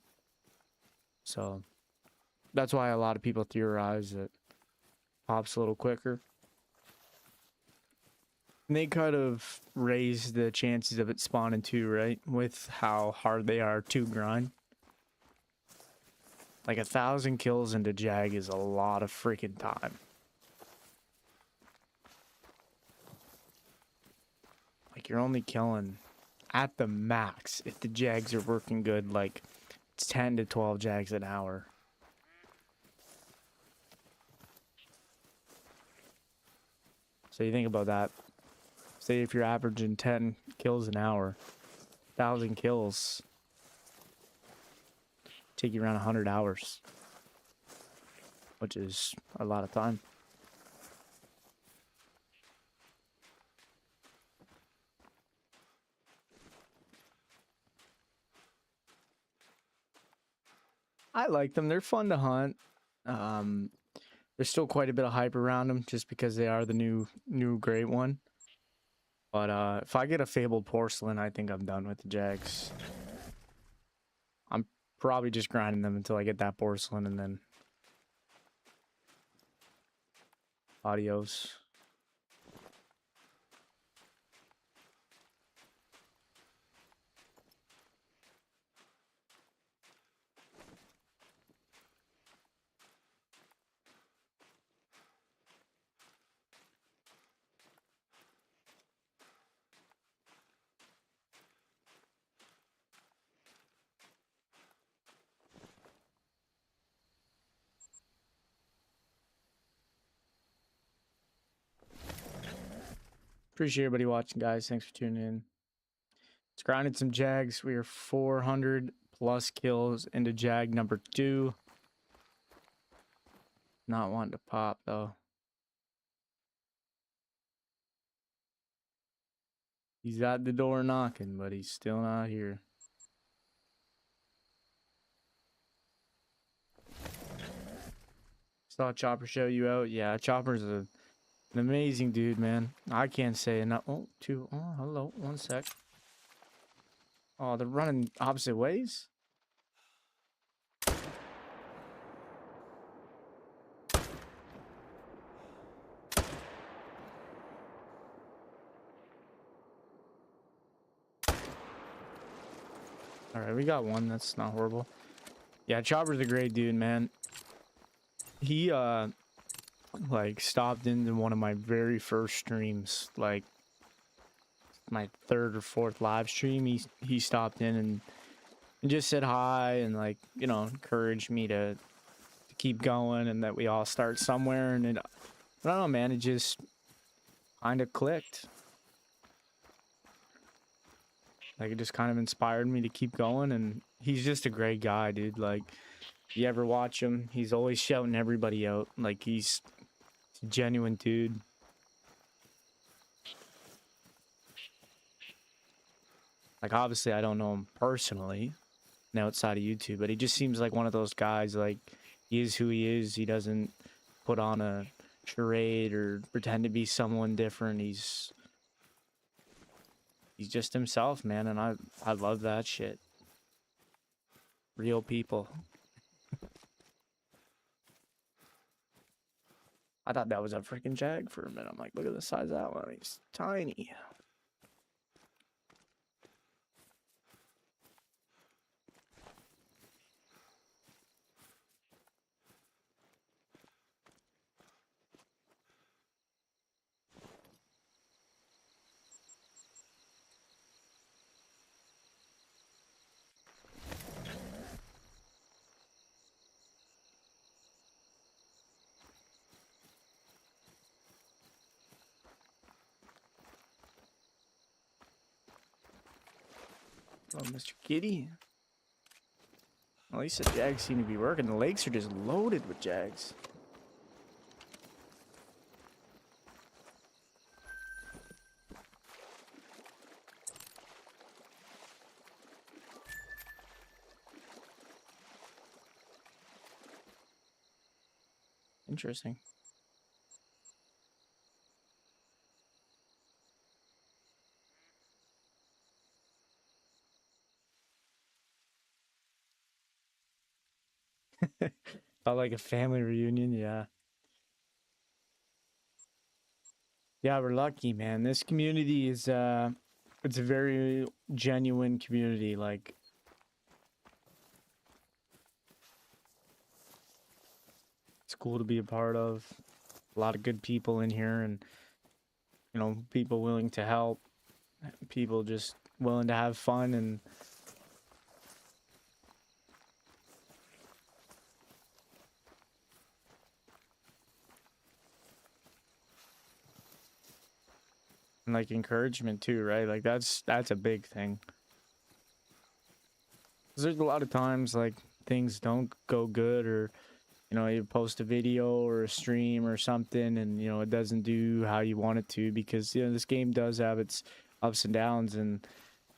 So that's why a lot of people theorize that pops a little quicker. And they kind of raise the chances of it spawning too, right? With how hard they are to grind. Like 1,000 kills into jag is a lot of freaking time. Like you're only killing at the max, if the jags are working good, like it's 10 to 12 jags an hour. So you think about that. Say if you're averaging 10 kills an hour, 1,000 kills take you around 100 hours, which is a lot of time. I like them. They're fun to hunt. There's still quite a bit of hype around them just because they are the new great one. But if I get a fabled porcelain, I think I'm done with the jags. I'm probably just grinding them until I get that porcelain, and then adios. Appreciate everybody watching, guys. Thanks for tuning in. Let's grind some jags. We are 400 plus kills into jag number 2. Not wanting to pop though. He's at the door knocking, but he's still not here. Saw Chopper show you out. Yeah, Chopper's an amazing dude, man. I can't say enough. Oh, two. Oh, hello. One sec. Oh, they're running opposite ways? Alright, we got one. That's not horrible. Yeah, Chopper's a great dude, man. He, like, stopped into one of my very first streams. Like, my third or fourth live stream. He stopped in and just said hi and, like, you know, encouraged me to keep going and that we all start somewhere. And it, I don't know, man, it just kind of clicked. Like, it just kind of inspired me to keep going. And he's just a great guy, dude. Like, you ever watch him, he's always shouting everybody out. Like, he's a genuine dude. Like, obviously, I don't know him personally outside of YouTube, but he just seems like one of those guys. Like, he is who he is. He doesn't put on a charade or pretend to be someone different. He's just himself, man, and I love that shit. Real people. I thought that was a freaking jag for a minute. I'm like, look at the size of that one. He's tiny. Oh, Mr. Kitty. At least the jags seem to be working. The lakes are just loaded with jags. Interesting. Felt like a family reunion, yeah. Yeah, we're lucky, man. This community is it's a very genuine community. Like, it's cool to be a part of. A lot of good people in here, and you know, people willing to help, people just willing to have fun, and like encouragement too, right? Like that's a big thing. 'Cause there's a lot of times like things don't go good, or you know, you post a video or a stream or something and you know it doesn't do how you want it to, because you know this game does have its ups and downs and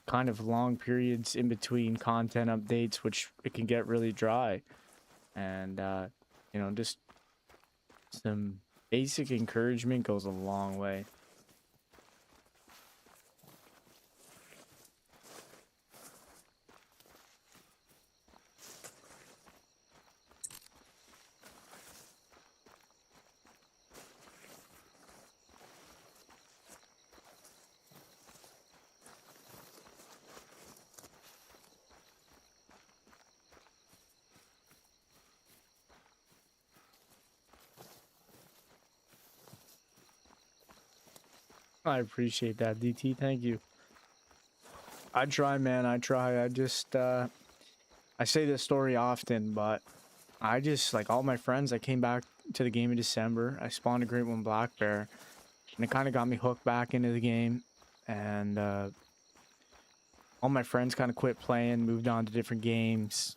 kind of long periods in between content updates, which it can get really dry. And you know, just some basic encouragement goes a long way. I appreciate that, DT. Thank you. I try, man. I try. I just, I say this story often, but I just, like all my friends, I came back to the game in December. I spawned a Great One Black Bear, and it kind of got me hooked back into the game. And all my friends kind of quit playing, moved on to different games,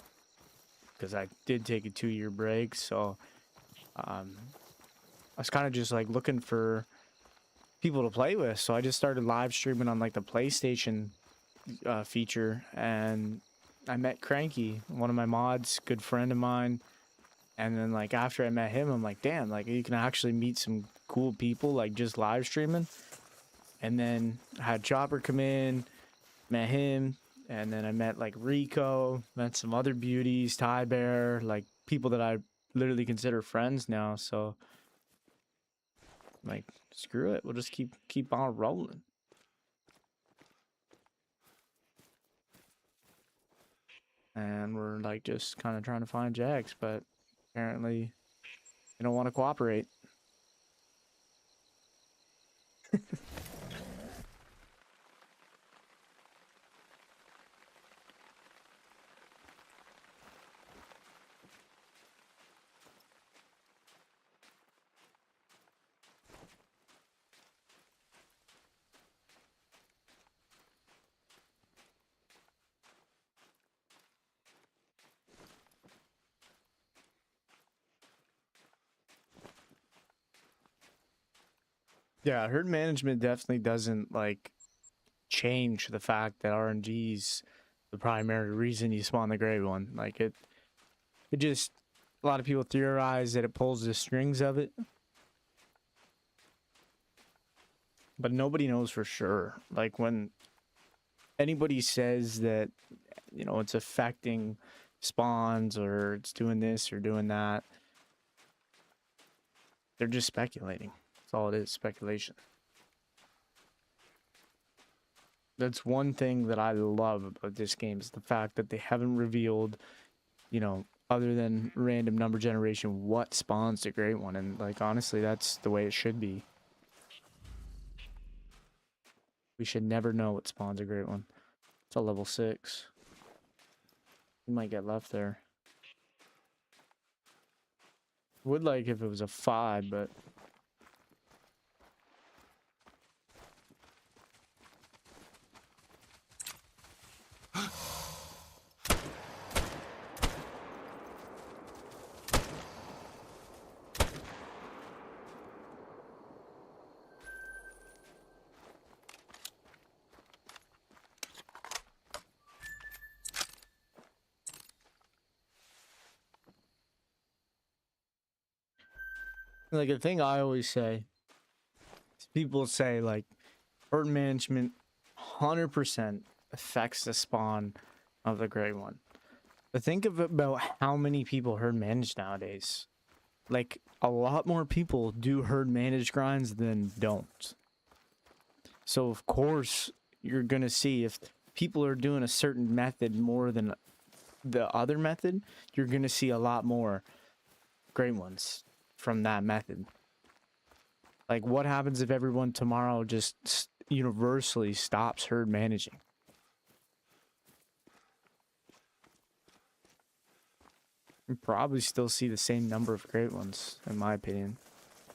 because I did take a 2-year break. So I was kind of just like looking for people to play with. So I just started live streaming on like the PlayStation feature, and I met Cranky, one of my mods, good friend of mine, And then like after I met him, I'm like, damn, like you can actually meet some cool people like just live streaming. And then I had Chopper come in, met him, and then I met like Rico, met some other beauties, Ty Bear, like people that I literally consider friends now. So like screw it, we'll just keep on rolling. And we're like just kind of trying to find Jags, but apparently they don't want to cooperate. Yeah, herd management definitely doesn't like change the fact that RNG's the primary reason you spawn the gray one. Like it just, a lot of people theorize that it pulls the strings of it, but nobody knows for sure. Like when anybody says that, you know, it's affecting spawns or it's doing this or doing that, they're just speculating. That's all it is, speculation. That's one thing that I love about this game is the fact that they haven't revealed, you know, other than random number generation, what spawns the great one. And like honestly, that's the way it should be. We should never know what spawns a great one. It's a level 6. You might get left there. Would like if it was a 5, but like the thing I always say is people say like herd management 100% affects the spawn of the gray one. But think of about how many people herd manage nowadays. Like a lot more people do herd manage grinds than don't. So of course you're gonna see if people are doing a certain method more than the other method, you're gonna see a lot more great ones from that method. Like what happens if everyone tomorrow just universally stops herd managing? You probably still see the same number of great ones, in my opinion.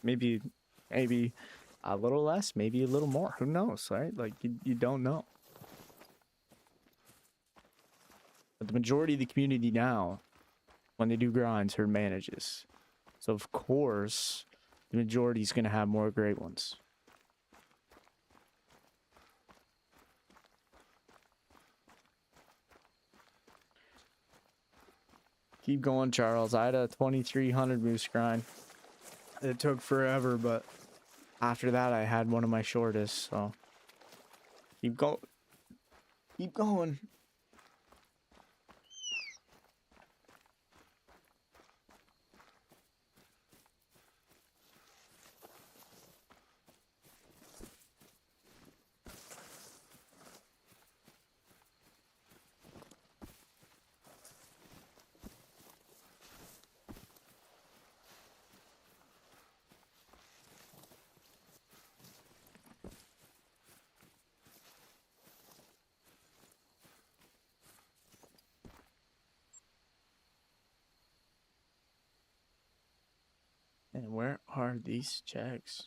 Maybe a little less, maybe a little more. Who knows, right? Like you don't know. But the majority of the community now, when they do grinds, herd manages. So of course, the majority is gonna have more great ones. Keep going, Charles. I had a 2300 moose grind. It took forever, but after that, I had one of my shortest. So keep going. Keep going. And where are these checks?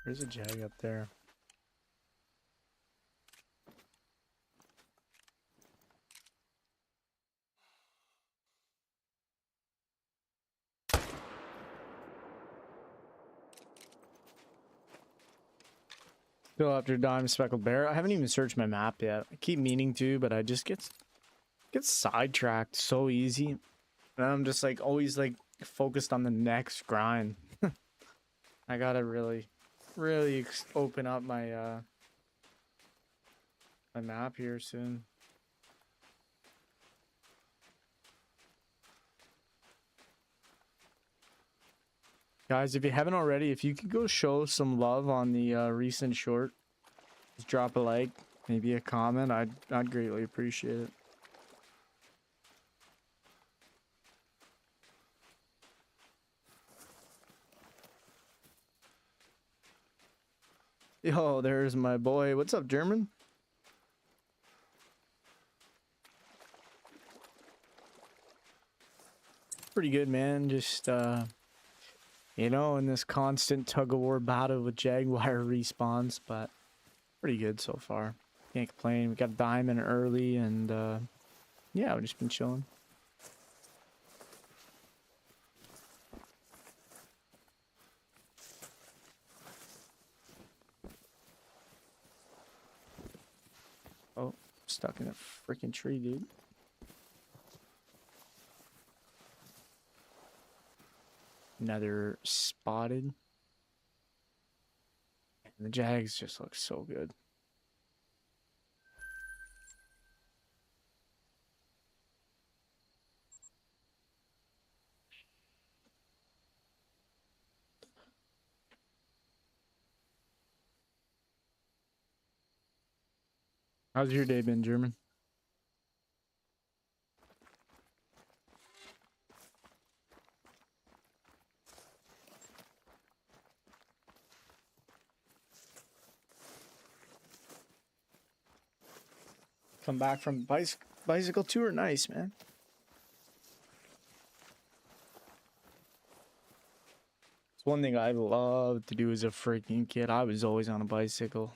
There's a jag up there. Still after Dime Speckled Bear. I haven't even searched my map yet. I keep meaning to, but I just get sidetracked so easy. And I'm just like always like focused on the next grind. I gotta really open up my my map here soon. Guys, if you haven't already, if you could go show some love on the recent short, just drop a like, maybe a comment. I'd greatly appreciate it. Yo, there's my boy. What's up, German? Pretty good, man. Just you know, in this constant tug-of-war battle with Jaguar respawns, but pretty good so far. Can't complain. We got Diamond early, and yeah, we've just been chilling. Oh, stuck in a freaking tree, dude. Another spotted. And the Jags just look so good. How's your day been, German? Come back from bicycle tour? Nice, man. It's one thing I loved to do as a freaking kid. I was always on a bicycle.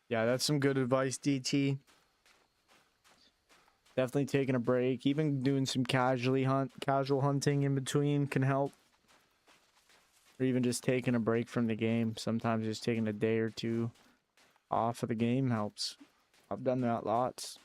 Yeah, that's some good advice, DT. Definitely taking a break. Even doing some casual hunting in between can help. Or even just taking a break from the game. Sometimes just taking a day or two off of the game helps. I've done that lots.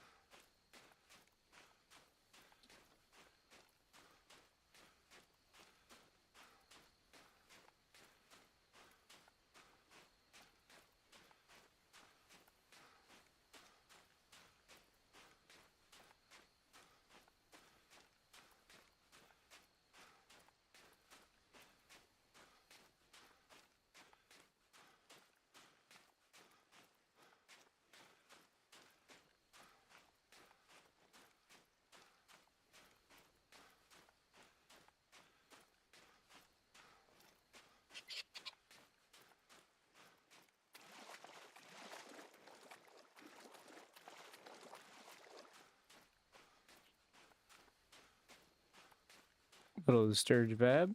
Little sturge vab.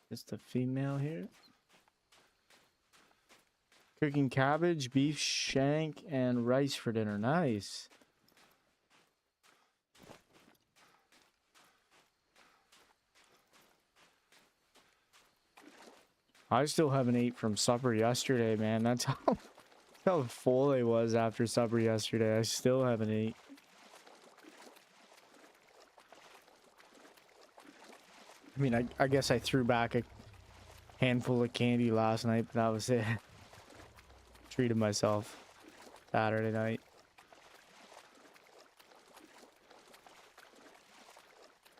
Just a female here. Cooking cabbage, beef shank, and rice for dinner. Nice. I still haven't ate from supper yesterday, man. That's how full I was after supper yesterday. I still haven't ate. I mean, I guess I threw back a handful of candy last night, but that was it. Treated myself Saturday night.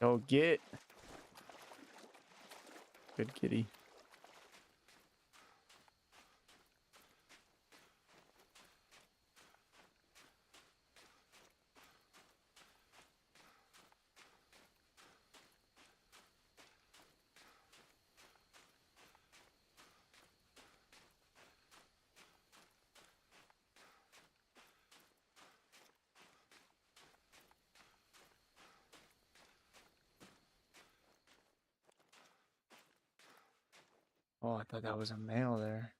Go get. Good kitty. Oh, I thought that was a male there.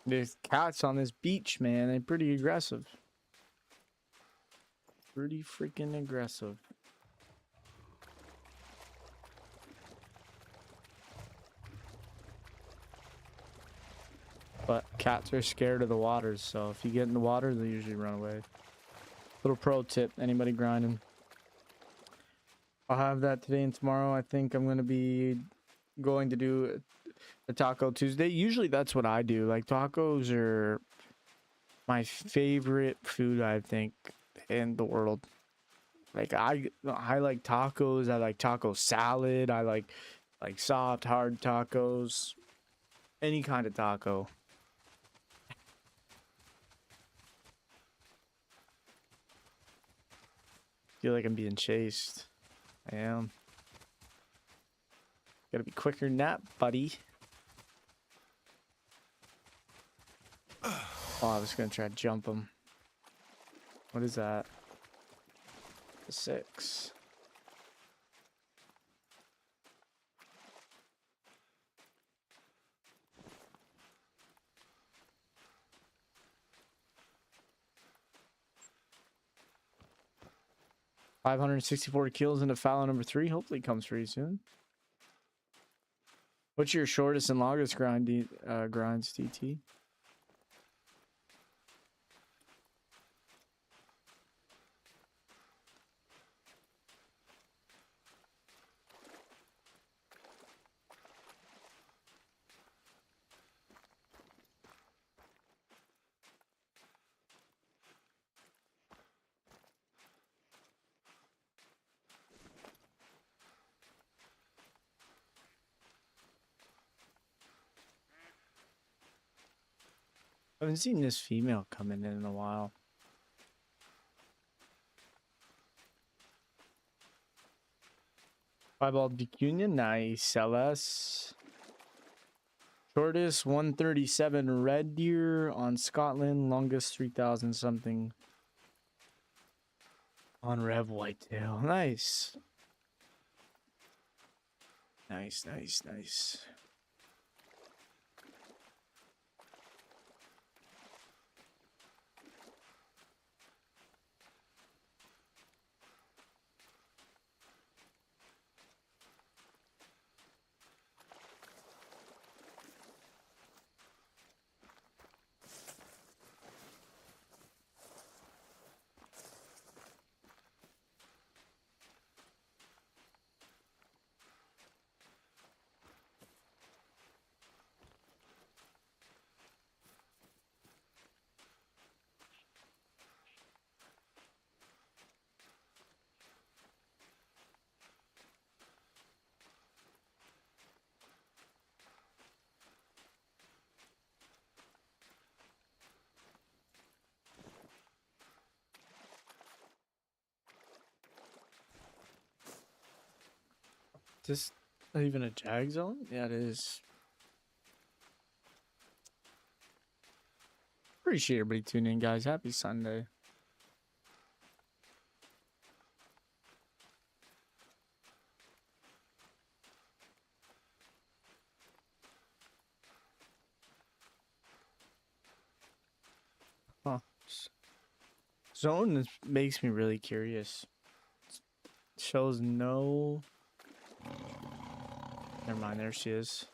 There's cats on this beach, man. They're pretty aggressive. Pretty freaking aggressive. But cats are scared of the waters, so if you get in the water, they usually run away. Little pro tip, anybody grinding. I'll have that today and tomorrow. I think I'm going to be going to do a Taco Tuesday. Usually that's what I do. Like, tacos are my favorite food, I think, in the world. Like, I like tacos. I like taco salad. I like soft, hard tacos. Any kind of taco. Feel like I'm being chased. I am. Gotta be quicker than that, buddy. Oh, I was gonna try to jump him. What is that? A 6. $564 kills into foul number 3. Hopefully comes pretty soon. What's your shortest and longest grinds, TT? I haven't seen this female coming in a while. Five-ball Union, nice. LS. Shortest 137 red deer on Scotland. Longest 3,000 something on Rev Whitetail. Nice. Nice, nice, nice. Is this even a jag zone? Yeah, it is. Appreciate everybody tuning in, guys. Happy Sunday. Huh. Zone makes me really curious. Shows no... Never mind, there she is.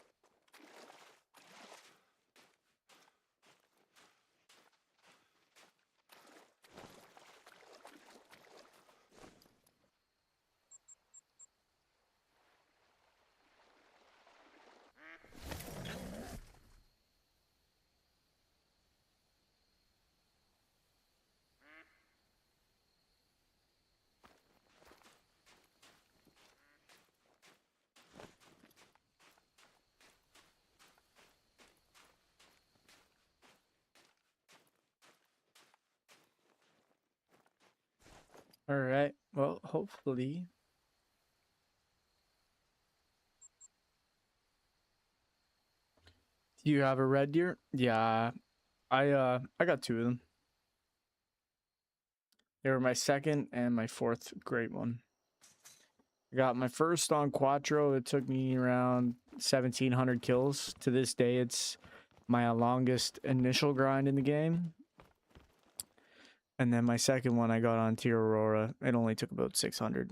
All right. Well, hopefully. Do you have a red deer? Yeah. I got 2 of them. They were my second and my fourth great one. I got my first on Quattro. It took me around 1,700 kills. To this day, it's my longest initial grind in the game. And then my second one I got on Tier Aurora. It only took about 600.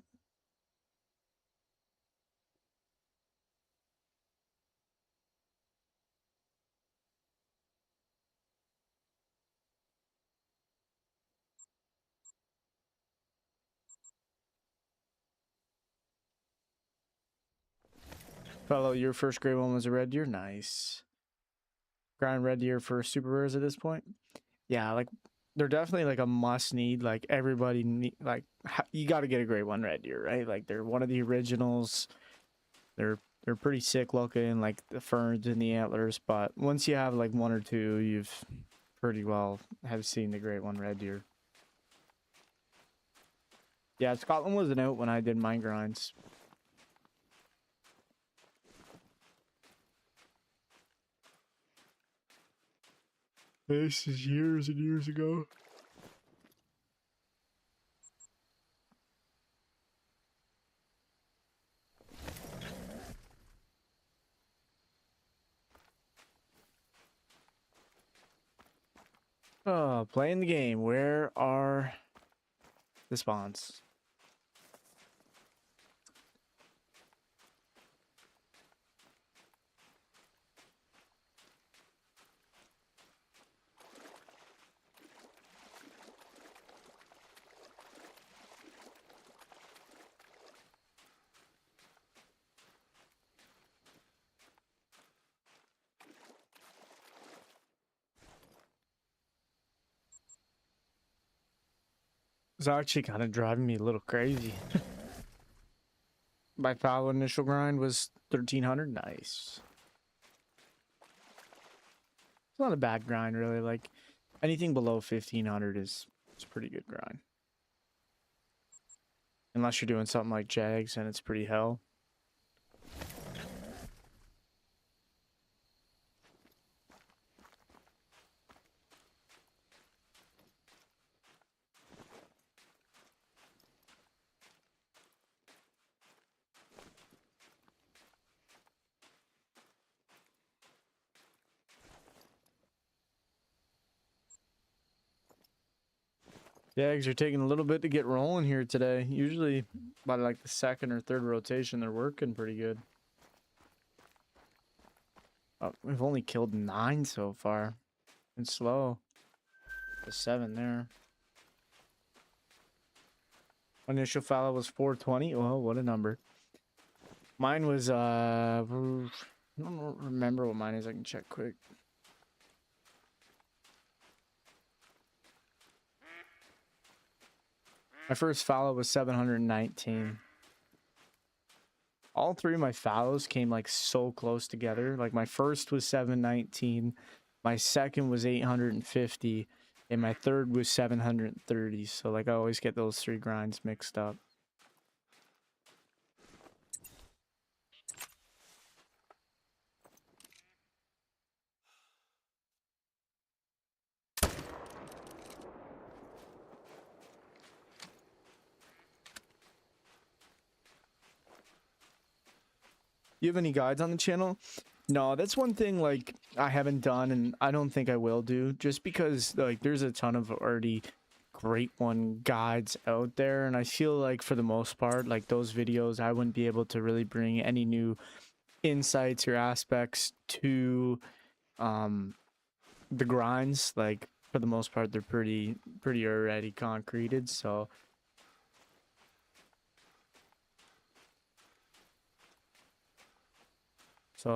Fellow, your first great one was a red deer? Nice. Grind red deer for super rares at this point? Yeah, like they're definitely like a must need. Like everybody need, like you got to get a great one red deer, right? Like they're one of the originals. They're pretty sick looking, like the ferns and the antlers. But once you have like one or two, you've pretty well have seen the great one red deer. Yeah, Scotland wasn't out when I did my grinds. This is years and years ago. Oh, playing the game. Where are the spawns? It's actually kind of driving me a little crazy. My foul initial grind was 1,300. Nice. It's not a bad grind, really. Like anything below 1,500 is pretty good grind. Unless you're doing something like Jags, and it's pretty hell. Jags are taking a little bit to get rolling here today. Usually by like the second or third rotation, they're working pretty good. Oh, we've only killed 9 so far. It's slow. The 7 there. Initial foul was 420. Oh, what a number. Mine was I don't remember what mine is. I can check quick. My first follow was 719. All 3 of my follows came like so close together. Like my first was 719, my second was 850, and my third was 730. So like I always get those 3 grinds mixed up. You have any guides on the channel? No, that's one thing like I haven't done, and I don't think I will do, just because like there's a ton of already great one guides out there, and I feel like for the most part, like those videos, I wouldn't be able to really bring any new insights or aspects to the grinds. Like for the most part, they're pretty already concreted, so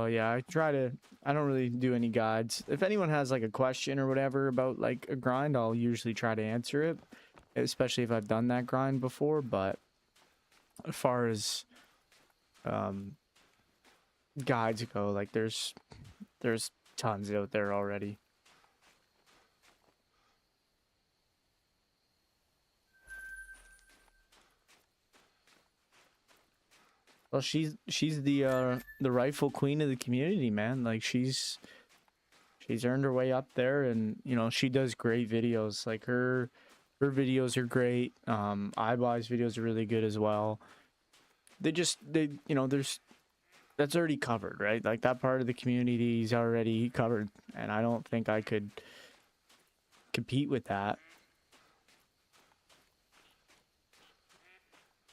yeah, I don't really do any guides. If anyone has like a question or whatever about like a grind, I'll usually try to answer it, especially if I've done that grind before. But as far as guides go, like there's tons out there already. Well, she's the rightful queen of the community, man. Like she's earned her way up there, and you know she does great videos. Like her Her videos are great. iBuy's videos are really good as well. They you know, that's already covered, right? Like that part of the community is already covered, and I don't think I could compete with that.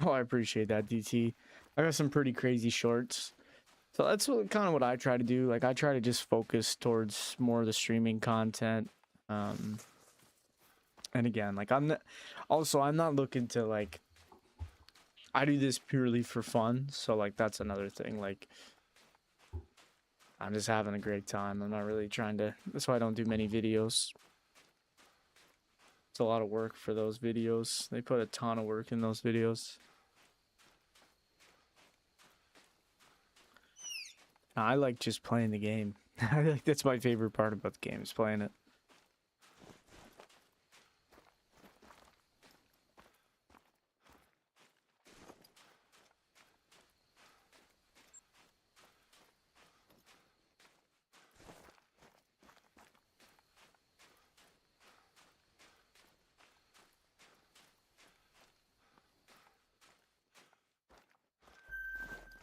Oh, I appreciate that, DT. I got some pretty crazy shorts. So that's kind of what I try to do. Like I try to just focus towards more of the streaming content. And again, like I'm not looking to like, I do this purely for fun. So like that's another thing. Like I'm just having a great time. I'm not really trying to, that's why I don't do many videos. It's a lot of work for those videos. They put a ton of work in those videos. I like just playing the game. I think that's my favorite part about the game, is playing it.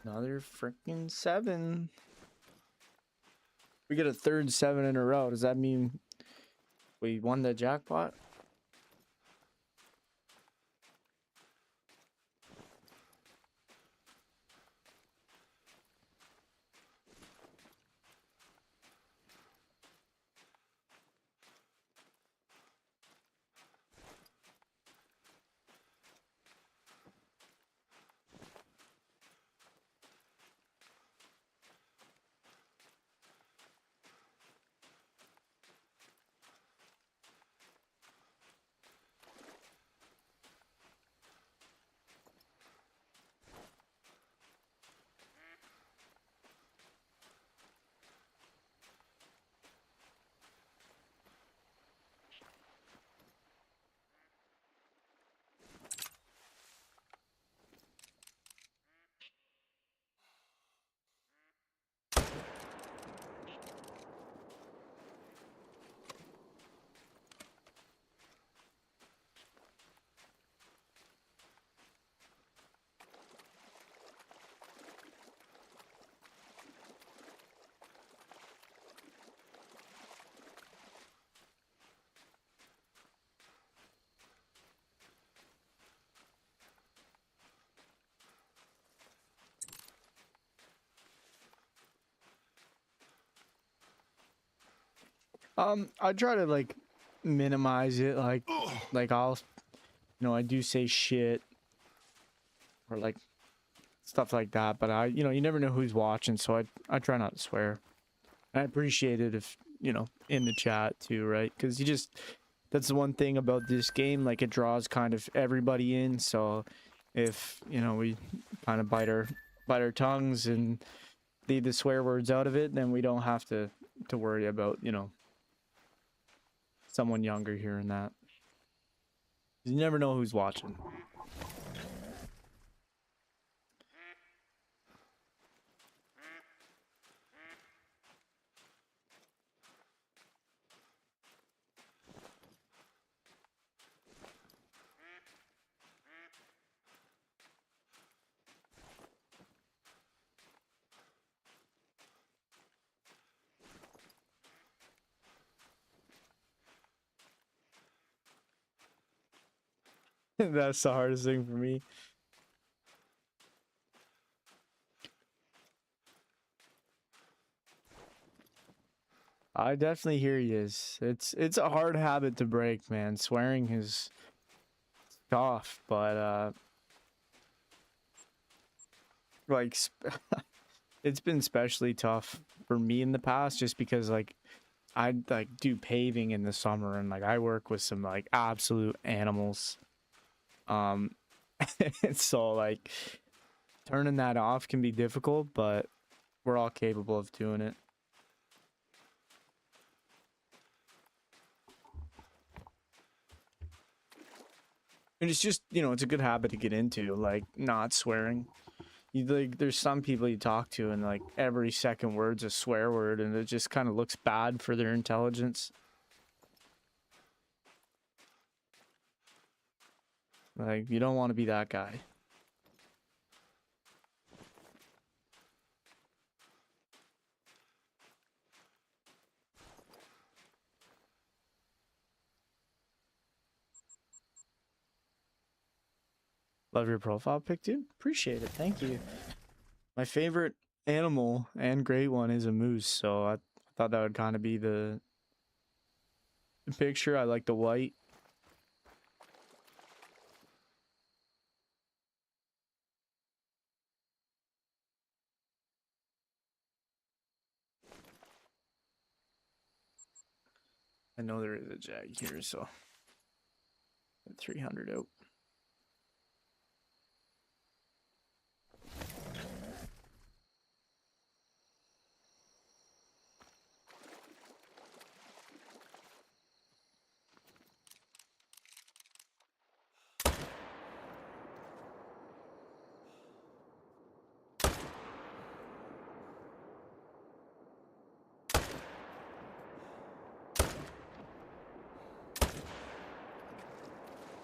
Another freaking 7. We get a third 7 in a row. Does that mean we won the jackpot? I try to like minimize it, like I'll, I do say shit or like stuff like that, but you never know who's watching, so I try not to swear. I appreciate it if, in the chat too, right? Because that's the one thing about this game, like it draws kind of everybody in, so if, we kind of bite our tongues and leave the swear words out of it, then we don't have to worry about, someone younger hearing that. You never know who's watching. That's the hardest thing for me. I definitely hear you. It's a hard habit to break, man. Swearing is tough, but like it's been especially tough for me in the past, just because like I like do paving in the summer, and like I work with some like absolute animals. Um, so like turning that off can be difficult, but we're all capable of doing it. And it's just, it's a good habit to get into, like not swearing. Like, there's some people you talk to and like every second word's a swear word, and it just kind of looks bad for their intelligence. Like, you don't want to be that guy. Love your profile pic, dude. Appreciate it. Thank you. My favorite animal and great one is a moose, so I thought that would kind of be the picture. I like the white. I know there is a jag here, so 300 out.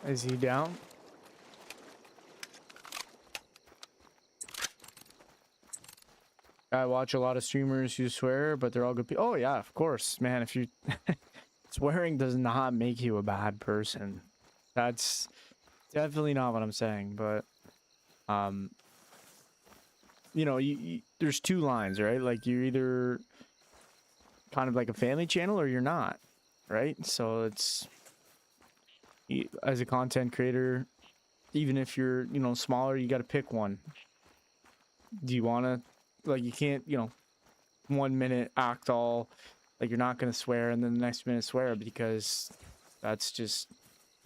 Is he down? I watch a lot of streamers who swear, but they're all good people. Oh yeah, of course, man. If you swearing does not make you a bad person. That's definitely not what I'm saying. But you know, there's two lines, right? Like you're either kind of like a family channel or you're not, right? So it's as a content creator, even if you're, you know, smaller, you got to pick one. Do you want to, like, you can't, you know, 1 minute act all like you're not going to swear and then the next minute swear, because that's just,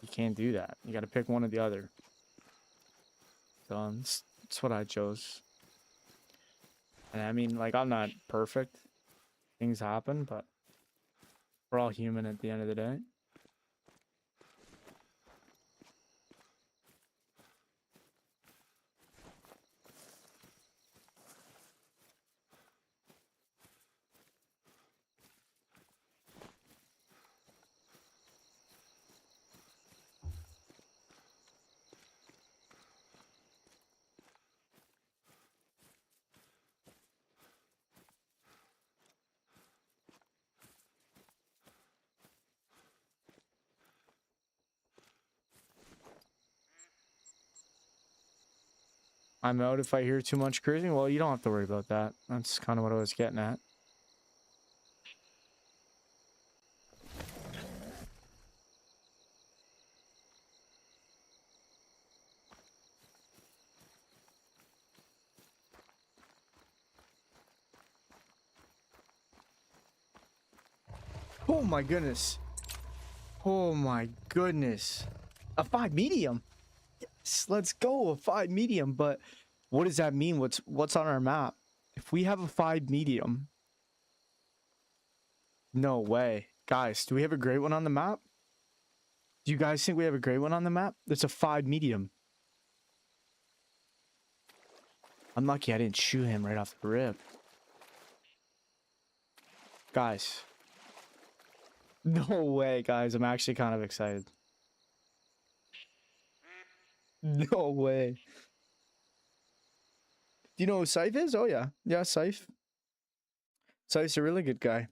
you can't do that. You got to pick one or the other. So that's what I chose. And I mean, like, I'm not perfect. Things happen, but we're all human at the end of the day. I'm out if I hear too much cruising. Well, you don't have to worry about that. That's kind of what I was getting at. Oh my goodness. Oh my goodness. A 5 medium. Yes, let's go. A 5 medium. But what does that mean? What's on our map? If we have a 5 medium. No way. Guys, do we have a great one on the map? Do you guys think we have a great one on the map? It's a 5 medium. I'm lucky I didn't shoot him right off the rip. Guys. No way, guys. I'm actually kind of excited. No way. Do you know who Scythe is? Oh, yeah. Yeah, Scythe. Scythe's a really good guy.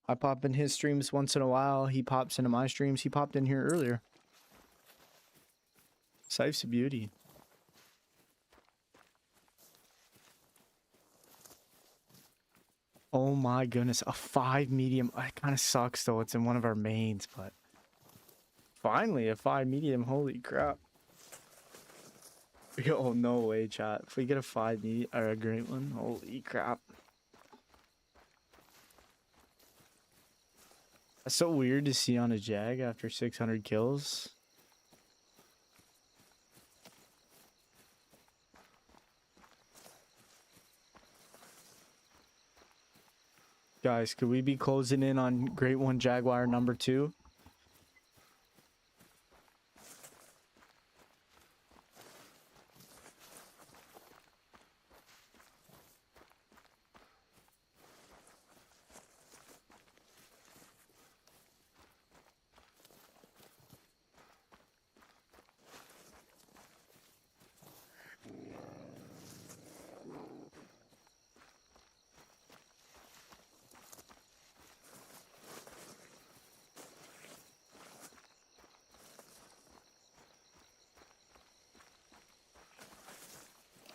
I pop in his streams once in a while. He pops into my streams. He popped in here earlier. Scythe's a beauty. Oh my goodness. A 5 medium. It kind of sucks, though. It's in one of our mains, but... Finally, a 5 medium. Holy crap. Yo, no way, chat. If we get a 5 medium, or a great one, holy crap. That's so weird to see on a Jag after 600 kills. Guys, could we be closing in on Great One Jaguar number 2?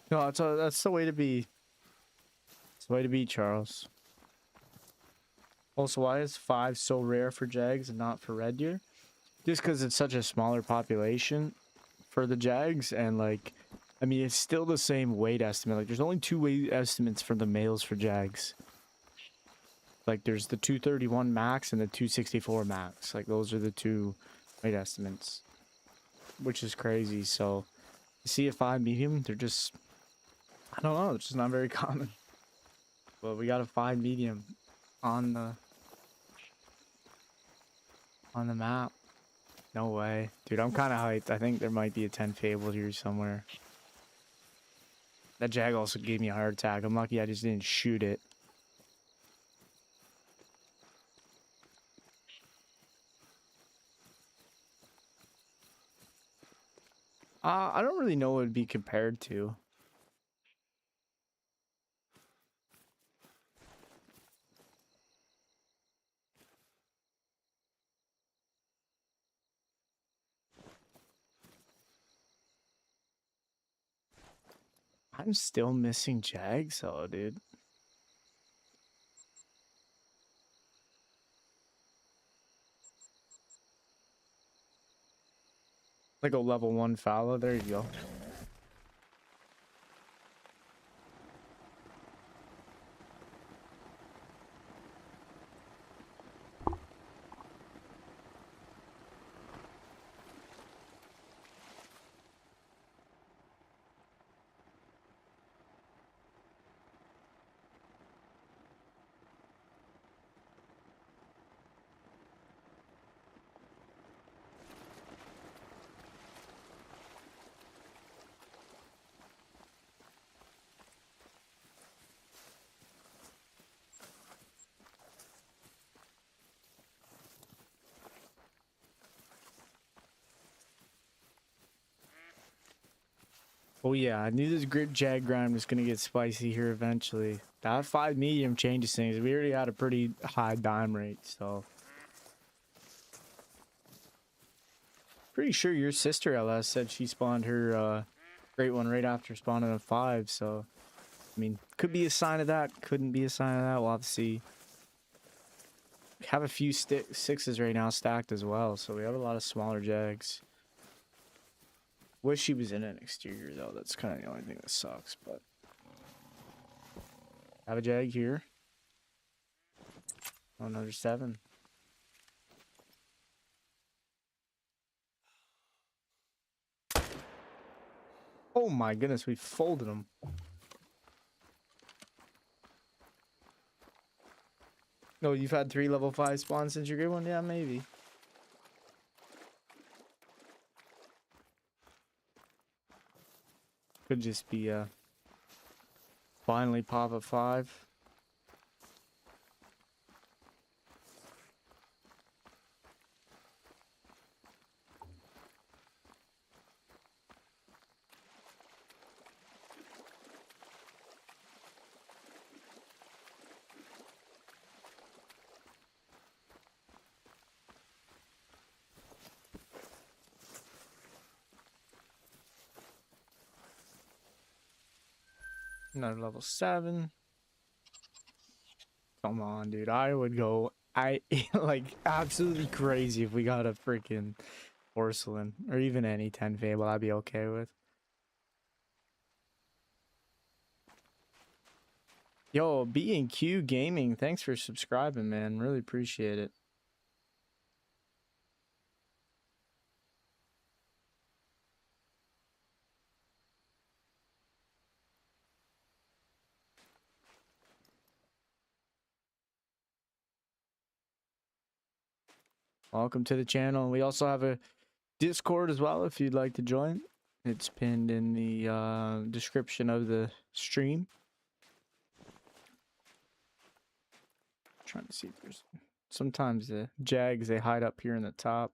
No, that's the way to be. It's the way to be, Charles. Also, why is 5 so rare for Jags and not for red deer? Just because it's such a smaller population for the Jags, and like, I mean, it's still the same weight estimate. Like, there's only 2 weight estimates for the males for Jags. Like, there's the 231 max and the 264 max. Like, those are the 2 weight estimates, which is crazy. So, you see a 5 medium, they're just, I don't know, it's just not very common. But we got a 5 medium on the map. No way. Dude, I'm kind of hyped. I think there might be a 10 fabled here somewhere. That Jag also gave me a heart attack. I'm lucky I just didn't shoot it. I don't really know what it'd be compared to. I'm still missing Jags, though, dude. Like a level 1 fallow. There you go. Oh yeah, I knew this grid Jag grind was gonna get spicy here eventually. That 5 medium changes things. We already had a pretty high dime rate, so pretty sure your sister LS said she spawned her great one right after spawning a 5, so I mean, could be a sign of that, couldn't be a sign of that. We'll have to see. We have a few 6s right now stacked as well, so we have a lot of smaller Jags. Wish she was in an exterior though. That's kind of the only thing that sucks, but have a Jag here. Oh, another 7. Oh my goodness, we folded them. No, you've had 3 level 5 spawns since your good one? Yeah, maybe. Could just be finally pop a 5. Another level 7. Come on, dude. I would go like absolutely crazy if we got a freaking porcelain or even any 10 fable. I'd be okay with. Yo, B&Q Gaming, thanks for subscribing, man. Really appreciate it. Welcome to the channel. We also have a Discord as well if you'd like to join. It's pinned in the description of the stream. Trying to see if there's sometimes the Jags, they hide up here in the top.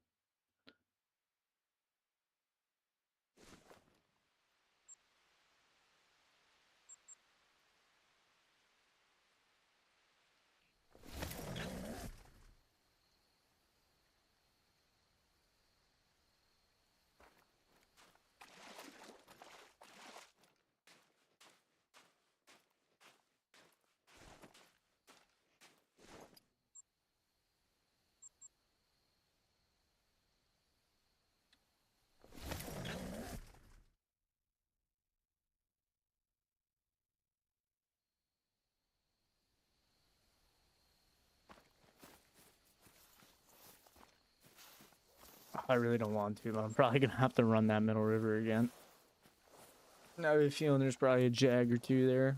I really don't want to, but I'm probably gonna have to run that middle river again. I have a feeling there's probably a jag or two there.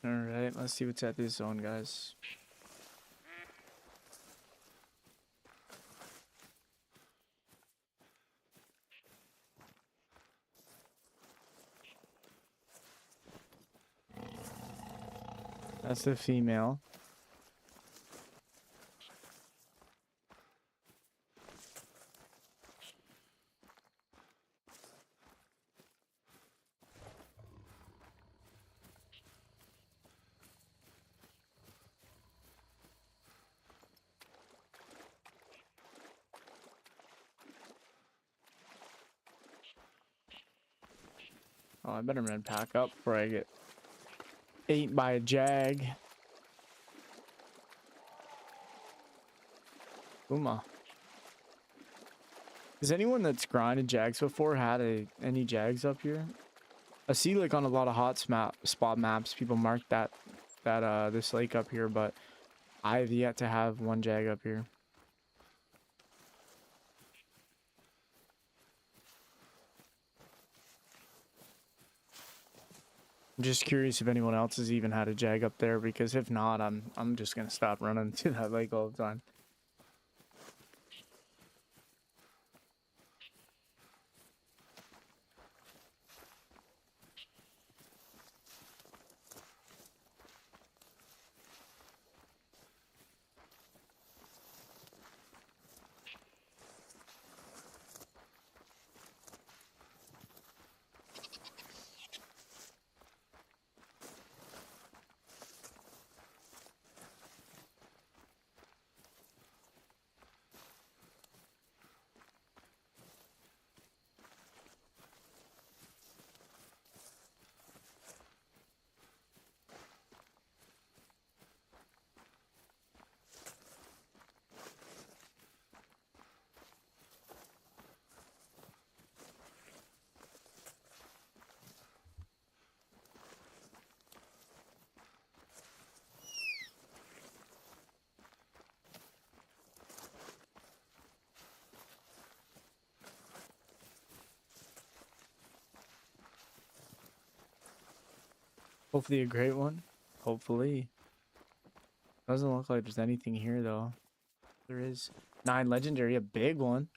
Alright, let's see what's at this zone, guys. That's the female. Oh, I better run pack up before I get ate by a jag. Uma. Has anyone that's grinded jags before had any jags up here? I see like on a lot of spot maps, people mark that this lake up here, but I've yet to have one jag up here. I'm just curious if anyone else has even had a jag up there, because if not, I'm just gonna stop running to that lake all the time. Hopefully a great one. Hopefully. Doesn't look like there's anything here though. There is 9 legendary, a big one.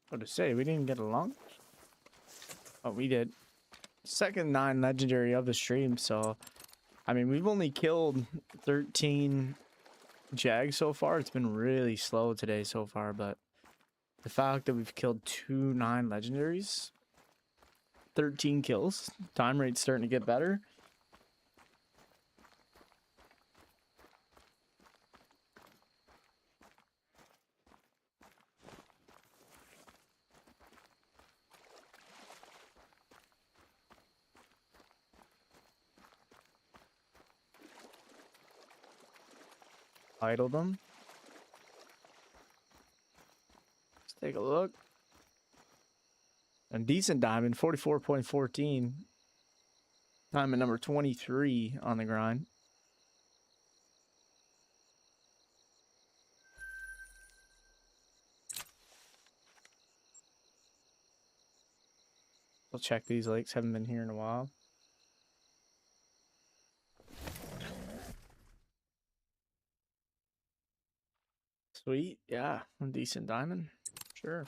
What to say? We didn't get along? Oh, we did. Second 9 legendary of the stream, so I mean we've only killed 13 jags so far. It's been really slow today so far, but the fact that we've killed 2 9 legendaries, 13 kills, time rate's starting to get better. Idle them. Let's take a look. A decent diamond, 44.14. Diamond number 23 on the grind. We'll check these lakes. Haven't been here in a while. Sweet. Yeah. A decent diamond. Sure.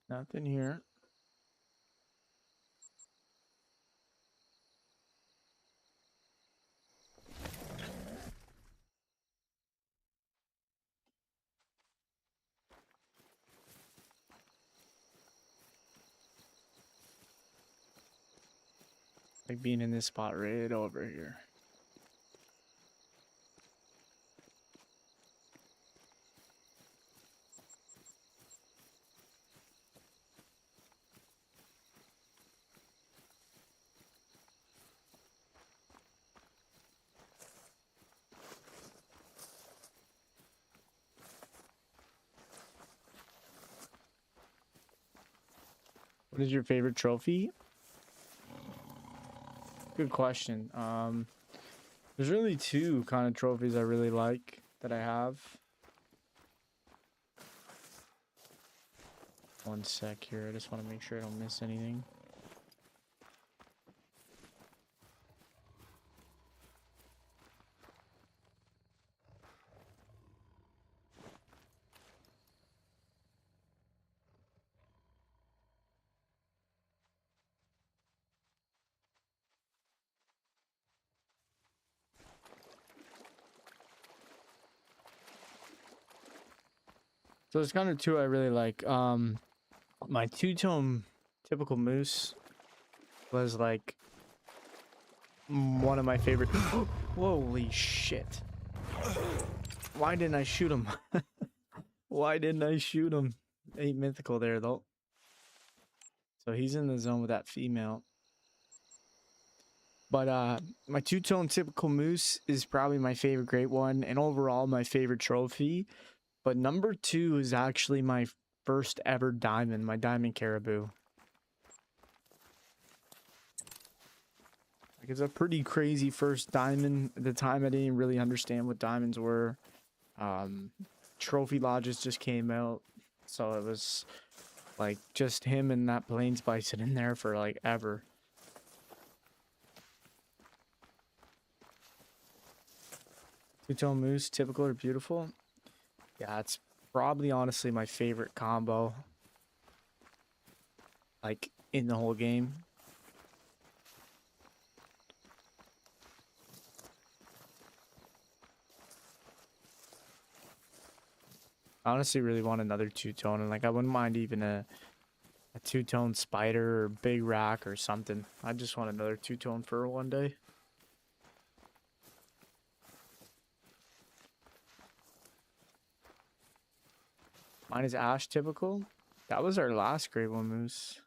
Nothing here. Like being in this spot right over here. What is your favorite trophy? Good question. There's really two kind of trophies I really like that I have. One sec here. I just want to make sure I don't miss anything. So there's kind of two I really like. My two-tone typical moose was like one of my favorite. Holy shit! Why didn't I shoot him? Why didn't I shoot him? 8 mythical there though. So he's in the zone with that female. But my two-tone typical moose is probably my favorite great one, and overall my favorite trophy. But number two is actually my first ever diamond, my diamond caribou. Like, it's a pretty crazy first diamond. At the time, I didn't really understand what diamonds were. Trophy lodges just came out, so it was like just him and that plains bison in there for like ever. Two-tone moose, typical or beautiful? Yeah, it's probably honestly my favorite combo, like in the whole game. I honestly really want another two-tone, and like I wouldn't mind even a two-tone spider or big rack or something. I just want another two-tone for one day. Mine is ash typical. That was our last Grade 1 moose.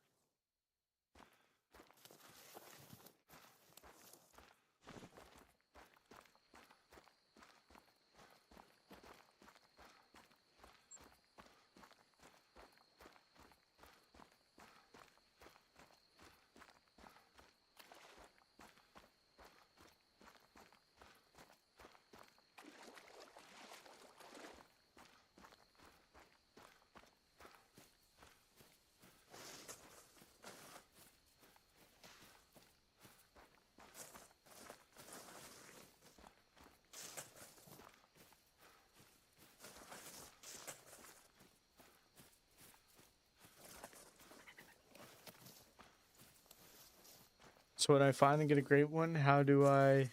So when I finally get a great one, how do I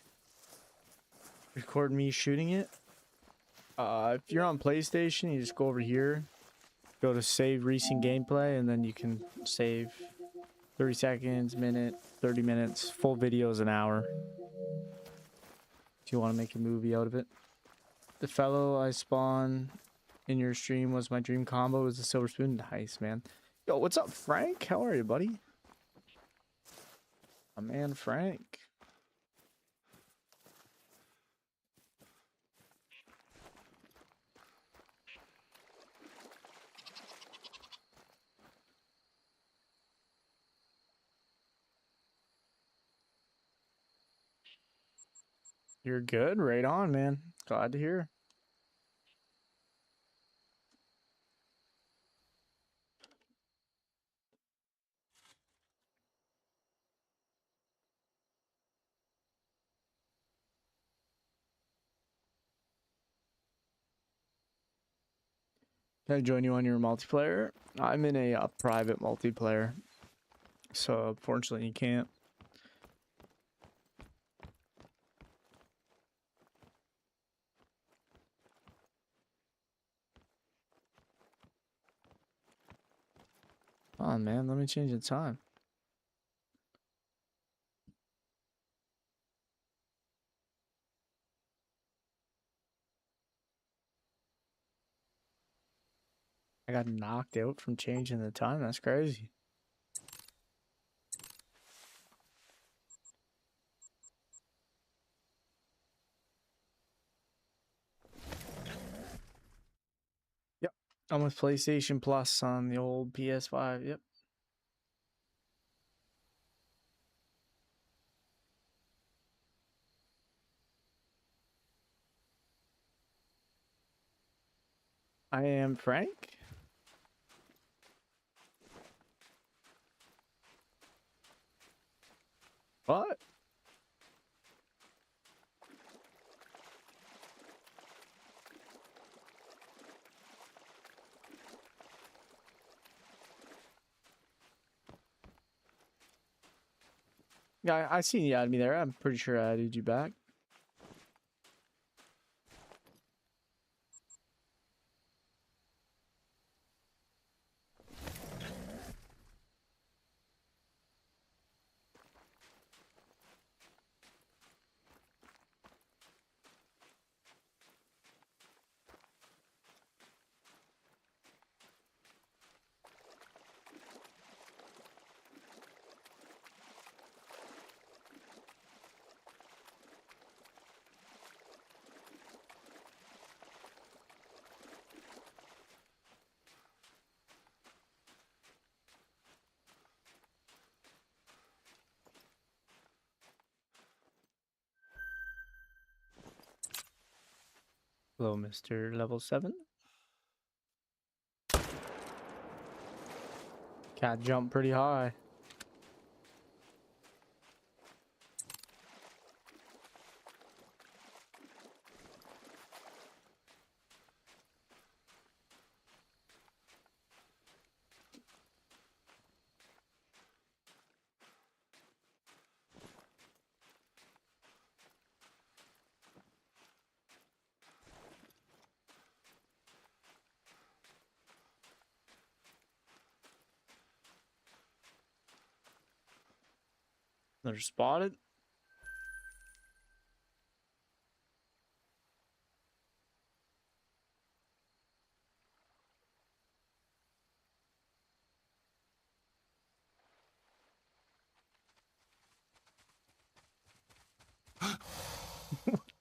record me shooting it? If you're on PlayStation, you just go over here, go to save recent gameplay, and then you can save 30 seconds, minute, 30 minutes, full video is an hour. If you want to make a movie out of it. The fellow I spawned in your stream was my dream combo, was the silver spoon. Nice, man. Yo, what's up, Frank? How are you, buddy? My man, Frank. You're good. Right on, man. Glad to hear. Can I join you on your multiplayer? I'm in a private multiplayer, so unfortunately you can't. Oh man, let me change the time. I got knocked out from changing the time. That's crazy. Yep. I'm with PlayStation Plus on the old PS5. Yep. I am Frank. What? Yeah, I seen you add me there. I'm pretty sure I added you back. Hello, Mr. Level 7. Cat jumped pretty high. They're spotted.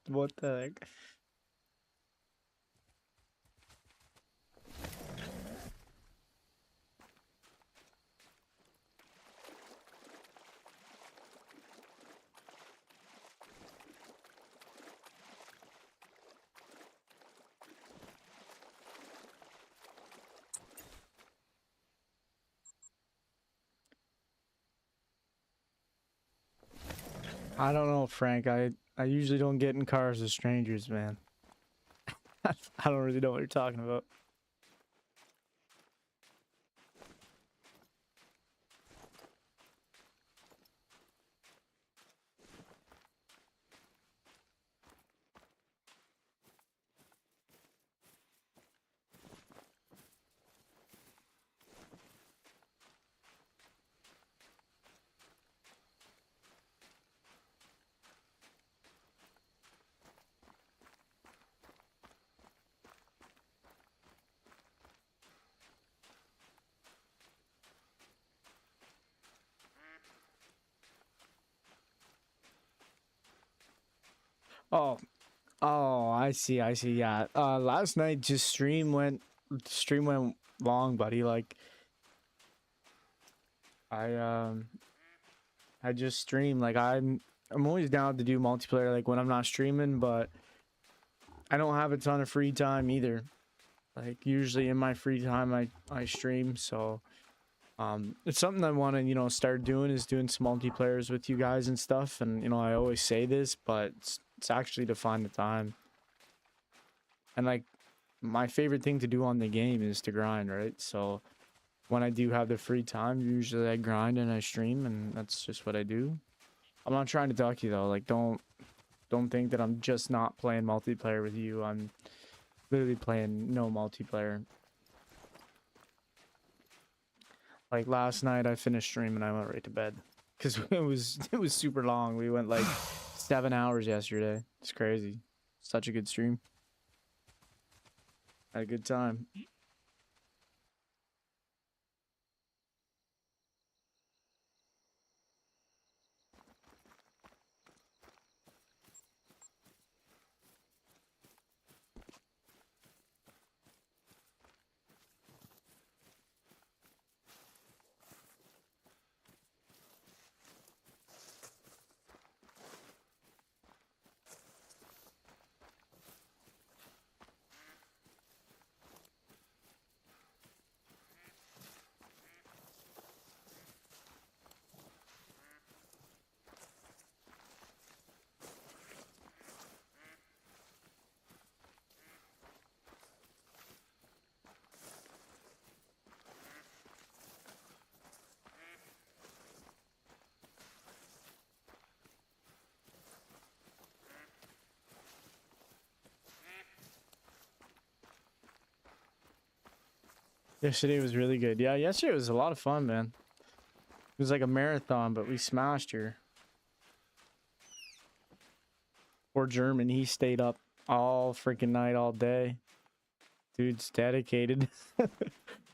What the heck? I don't know, Frank. I usually don't get in cars with strangers, man. I don't really know what you're talking about. Oh, oh, I see, I see. Yeah. Last night just stream went long, buddy. Like I I just streamed like I'm always down to do multiplayer like when I'm not streaming, but I don't have a ton of free time either. Like usually in my free time I stream, so it's something I want to, you know, start doing, is doing some multiplayers with you guys and stuff. And you know, I always say this, but it's actually to find the time. And like my favorite thing to do on the game is to grind, right? So when I do have the free time, usually I grind and I stream, and that's just what I do. I'm not trying to duck you though. Like don't think that I'm just not playing multiplayer with you. I'm literally playing no multiplayer. Like last night I finished streaming and I went right to bed because it was super long. We went like 7 hours yesterday. It's crazy. Such a good stream. Had a good time. Yesterday was really good. Yeah, yesterday was a lot of fun, man. It was like a marathon, but we smashed her. Poor German, he stayed up all freaking night, all day. Dude's dedicated.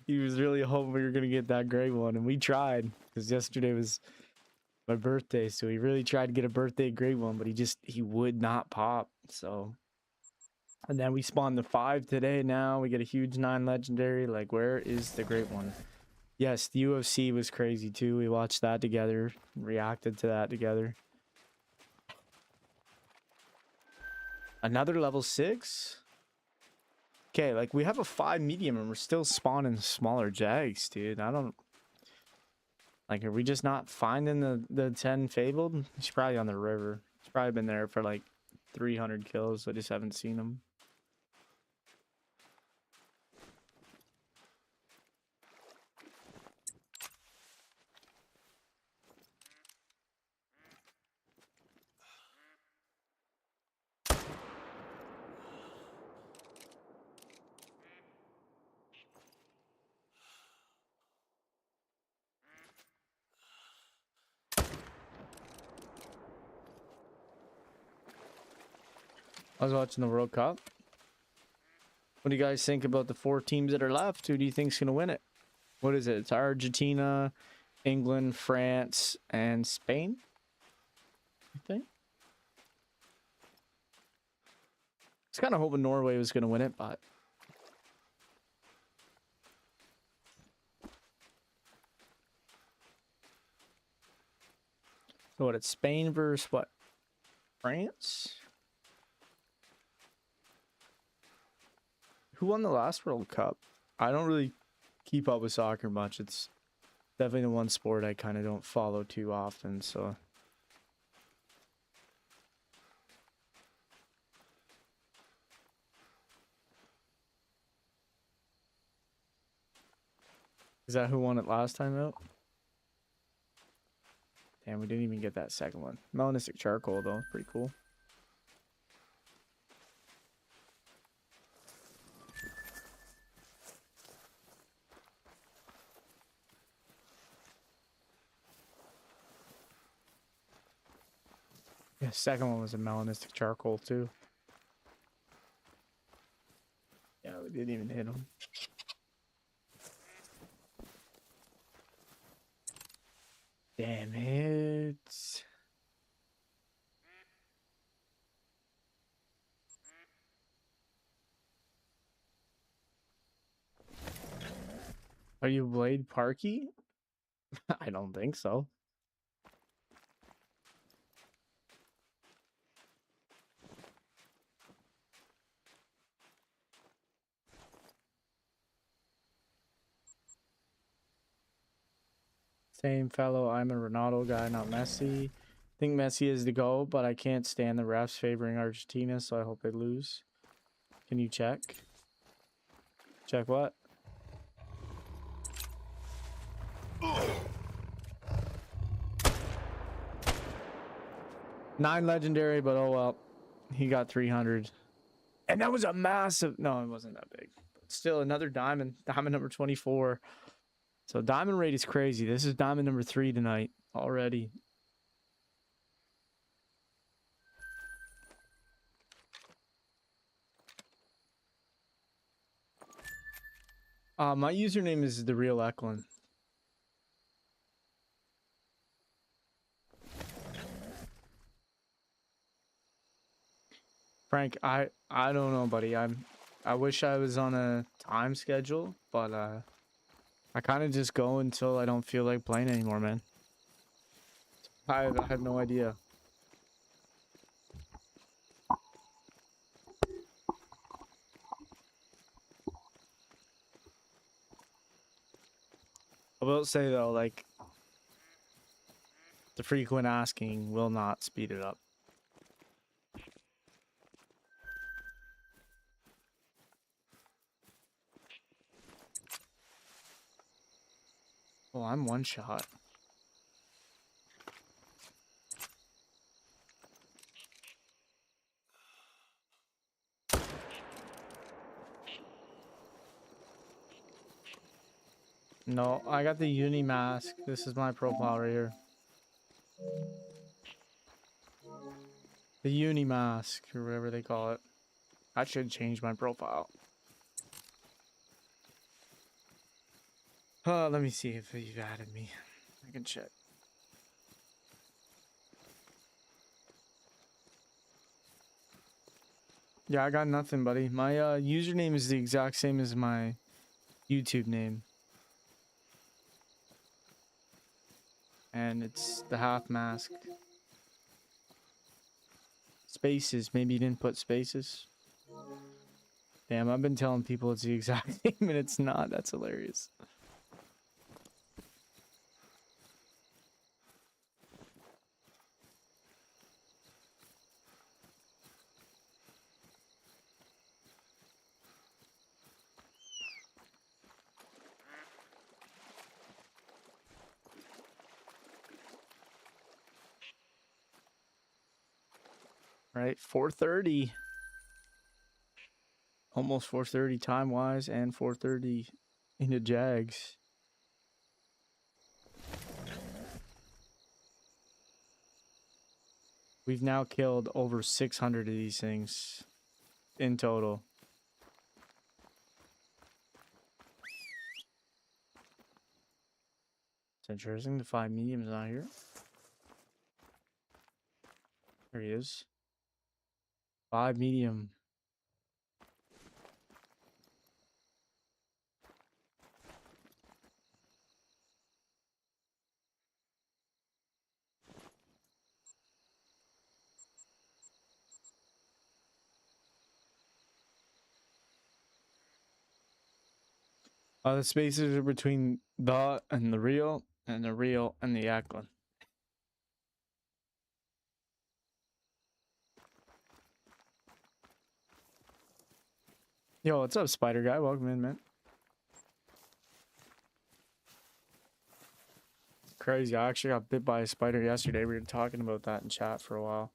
He was really hoping we were gonna get that great one, and we tried because yesterday was my birthday, so he really tried to get a birthday great one, but he would not pop. So, and then we spawned the 5 today. Now we get a huge 9 legendary. Like, where is the great one? Yes, the UFC was crazy too. We watched that together, reacted to that together. Another level 6. Okay, like we have a 5 medium and we're still spawning smaller jags, dude. I don't like, are we just not finding the 10 fabled? He's probably on the river. He's probably been there for like 300 kills. I just haven't seen him. I was watching the World Cup. What do you guys think about the 4 teams that are left? Who do you think's gonna win it? What is it? It's Argentina, England, France, and Spain, I think. I was kind of hoping Norway was gonna win it, but so what? It's Spain versus what? France? Who won the last World Cup? I don't really keep up with soccer much. It's definitely the one sport I kind of don't follow too often, so. Is that who won it last time out? Damn, we didn't even get that second one. Melanistic charcoal, though. Pretty cool. Yeah, second one was a melanistic charcoal, too. Yeah, we didn't even hit him. Damn it. Are you Blade Parky? I don't think so. Same fellow. I'm a Ronaldo guy, not Messi. I think Messi is the go, but I can't stand the refs favoring Argentina, so I hope they lose. Can you check? Check what? Nine legendary, but oh well. He got 300. And that was a massive... No, it wasn't that big. But still, another diamond. Diamond number 24. So diamond rate is crazy. This is diamond number 3 tonight already. My username is the real Eklund. Frank, I don't know, buddy. I wish I was on a time schedule, but I kind of just go until I don't feel like playing anymore, man. I have no idea. I will say though, like, the frequent asking will not speed it up. Oh, I'm one shot. No, I got the uni mask. This is my profile right here. The uni mask, or whatever they call it. I should change my profile. Let me see if you've added me. I can check. Yeah, I got nothing, buddy. My username is the exact same as my YouTube name. And it's the half mask. Spaces. Maybe you didn't put spaces. Damn, I've been telling people it's the exact name and it's not. That's hilarious. Right, 4:30. Almost 4:30 time-wise and 4:30 into Jags. We've now killed over 600 of these things in total. It's interesting. The 5 medium's not here. There he is. 5 medium. The spaces are between the and the real, and the real and the Eklund. Yo, what's up, Spider Guy? Welcome in, man. Crazy. I actually got bit by a spider yesterday. We were talking about that in chat for a while.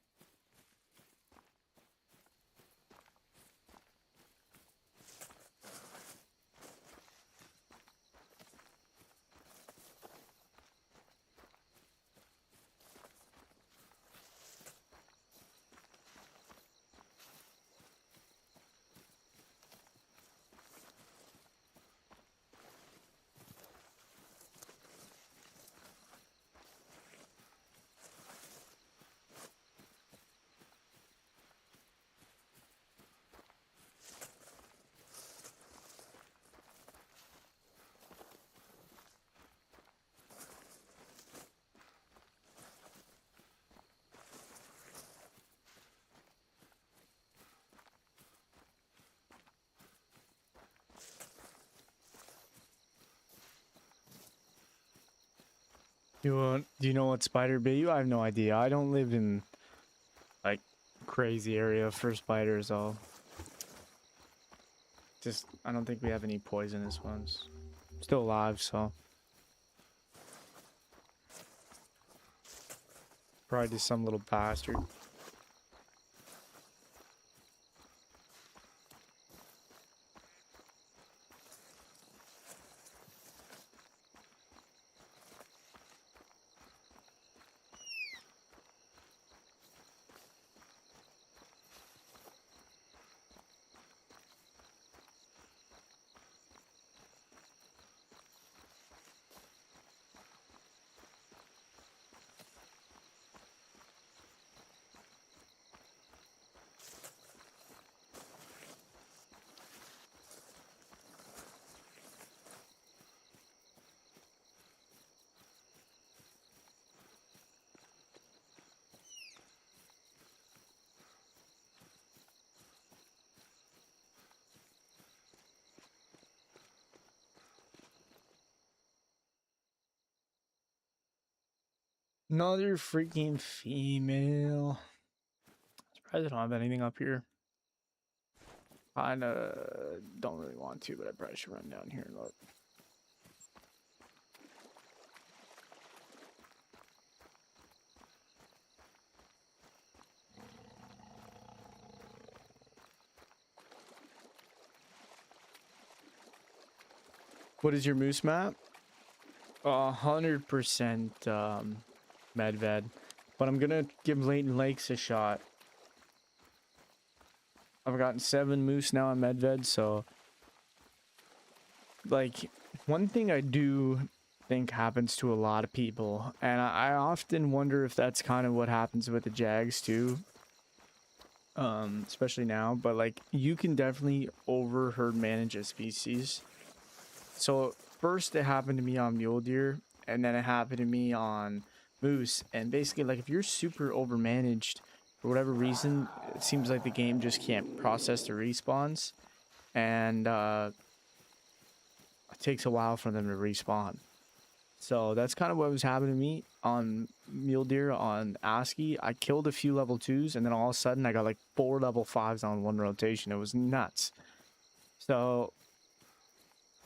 Do you know what spider bit you? I have no idea. I don't live in like crazy area for spiders. All just I don't think we have any poisonous ones. Still alive, so probably just some little bastard. Another freaking female. Surprised I don't have anything up here. Kinda don't really want to, but I probably should run down here and look. What is your moose map? 100% Medved, but I'm gonna give Leighton Lakes a shot. I've gotten 7 moose now on Medved, so like one thing I do think happens to a lot of people, and I often wonder if that's kind of what happens with the Jags too, especially now, but like you can definitely over herd manage a species. So first it happened to me on mule deer, and then it happened to me on moose, and basically like if you're super over managed for whatever reason, it seems like the game just can't process the respawns, and it takes a while for them to respawn. So that's kind of what was happening to me on mule deer on ASCII. I killed a few level 2s, and then all of a sudden I got like 4 level 5s on one rotation. It was nuts. So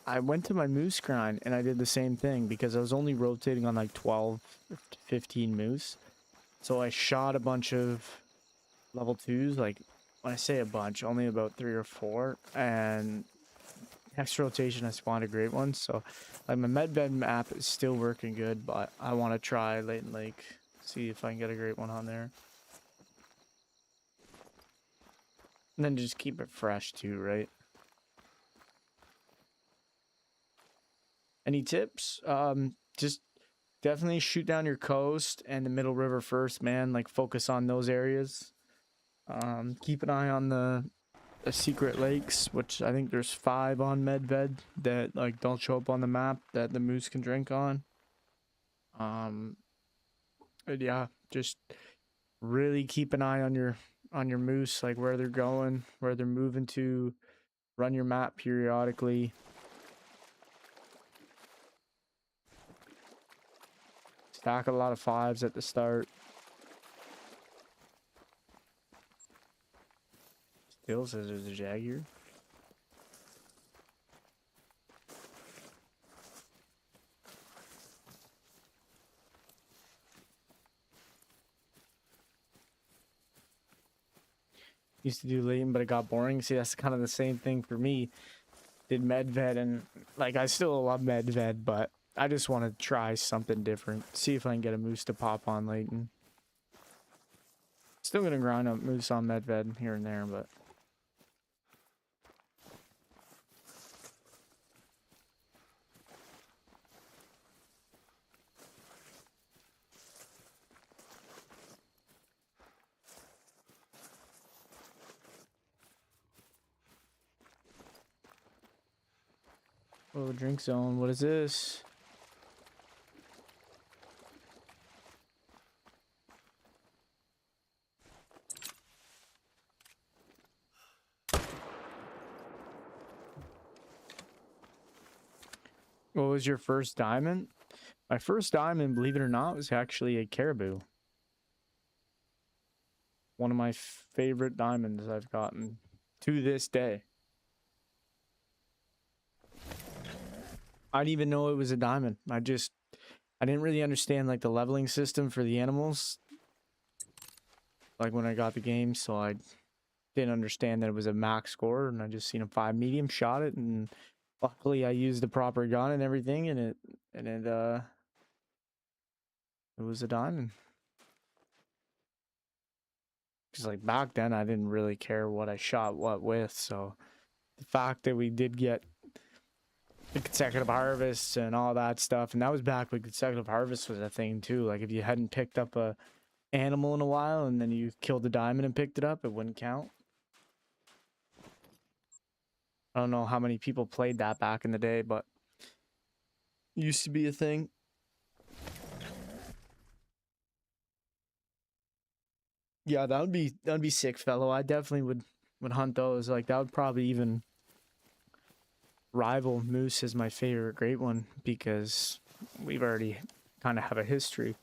I went to my moose grind and I did the same thing because I was only rotating on like 12 to 15 moose. So I shot a bunch of level 2s, like when I say a bunch, only about 3 or 4, and next rotation I spawned a great one. So like my medved map is still working good, but I want to try Leighton Lake, see if I can get a great one on there. And then just keep it fresh too, right? Any tips? Just definitely shoot down your coast and the middle river first, man. Like focus on those areas. Keep an eye on the secret lakes, which I think there's 5 on Medved that like don't show up on the map that the moose can drink on. But yeah, just really keep an eye on your moose, like where they're going, where they're moving to. Run your map periodically. Stack a lot of 5s at the start. Still says there's a jag here. Used to do Leighton, but it got boring. See, that's kind of the same thing for me. Did Medved, and like I still love Medved, but I just want to try something different. See if I can get a moose to pop on Leighton. Still gonna grind up moose on Medved here and there, but oh, drink zone. What is this? What was your first diamond? My first diamond, believe it or not, was actually a caribou. One of my favorite diamonds I've gotten to this day. I didn't even know it was a diamond. I didn't really understand like the leveling system for the animals. Like when I got the game, so I didn't understand that it was a max score, and I just seen a 5 medium, shot it, and luckily I used the proper gun and everything, and it was a diamond. Because like back then I didn't really care what I shot what with, so the fact that we did get the consecutive harvests and all that stuff, and that was back when consecutive harvest was a thing too. Like if you hadn't picked up a animal in a while and then you killed the diamond and picked it up, it wouldn't count. I don't know how many people played that back in the day, but it used to be a thing. Yeah, that'd be sick, fellow. I definitely would hunt those. Like that would probably even rival moose as my favorite great one, because we've already kind of have a history.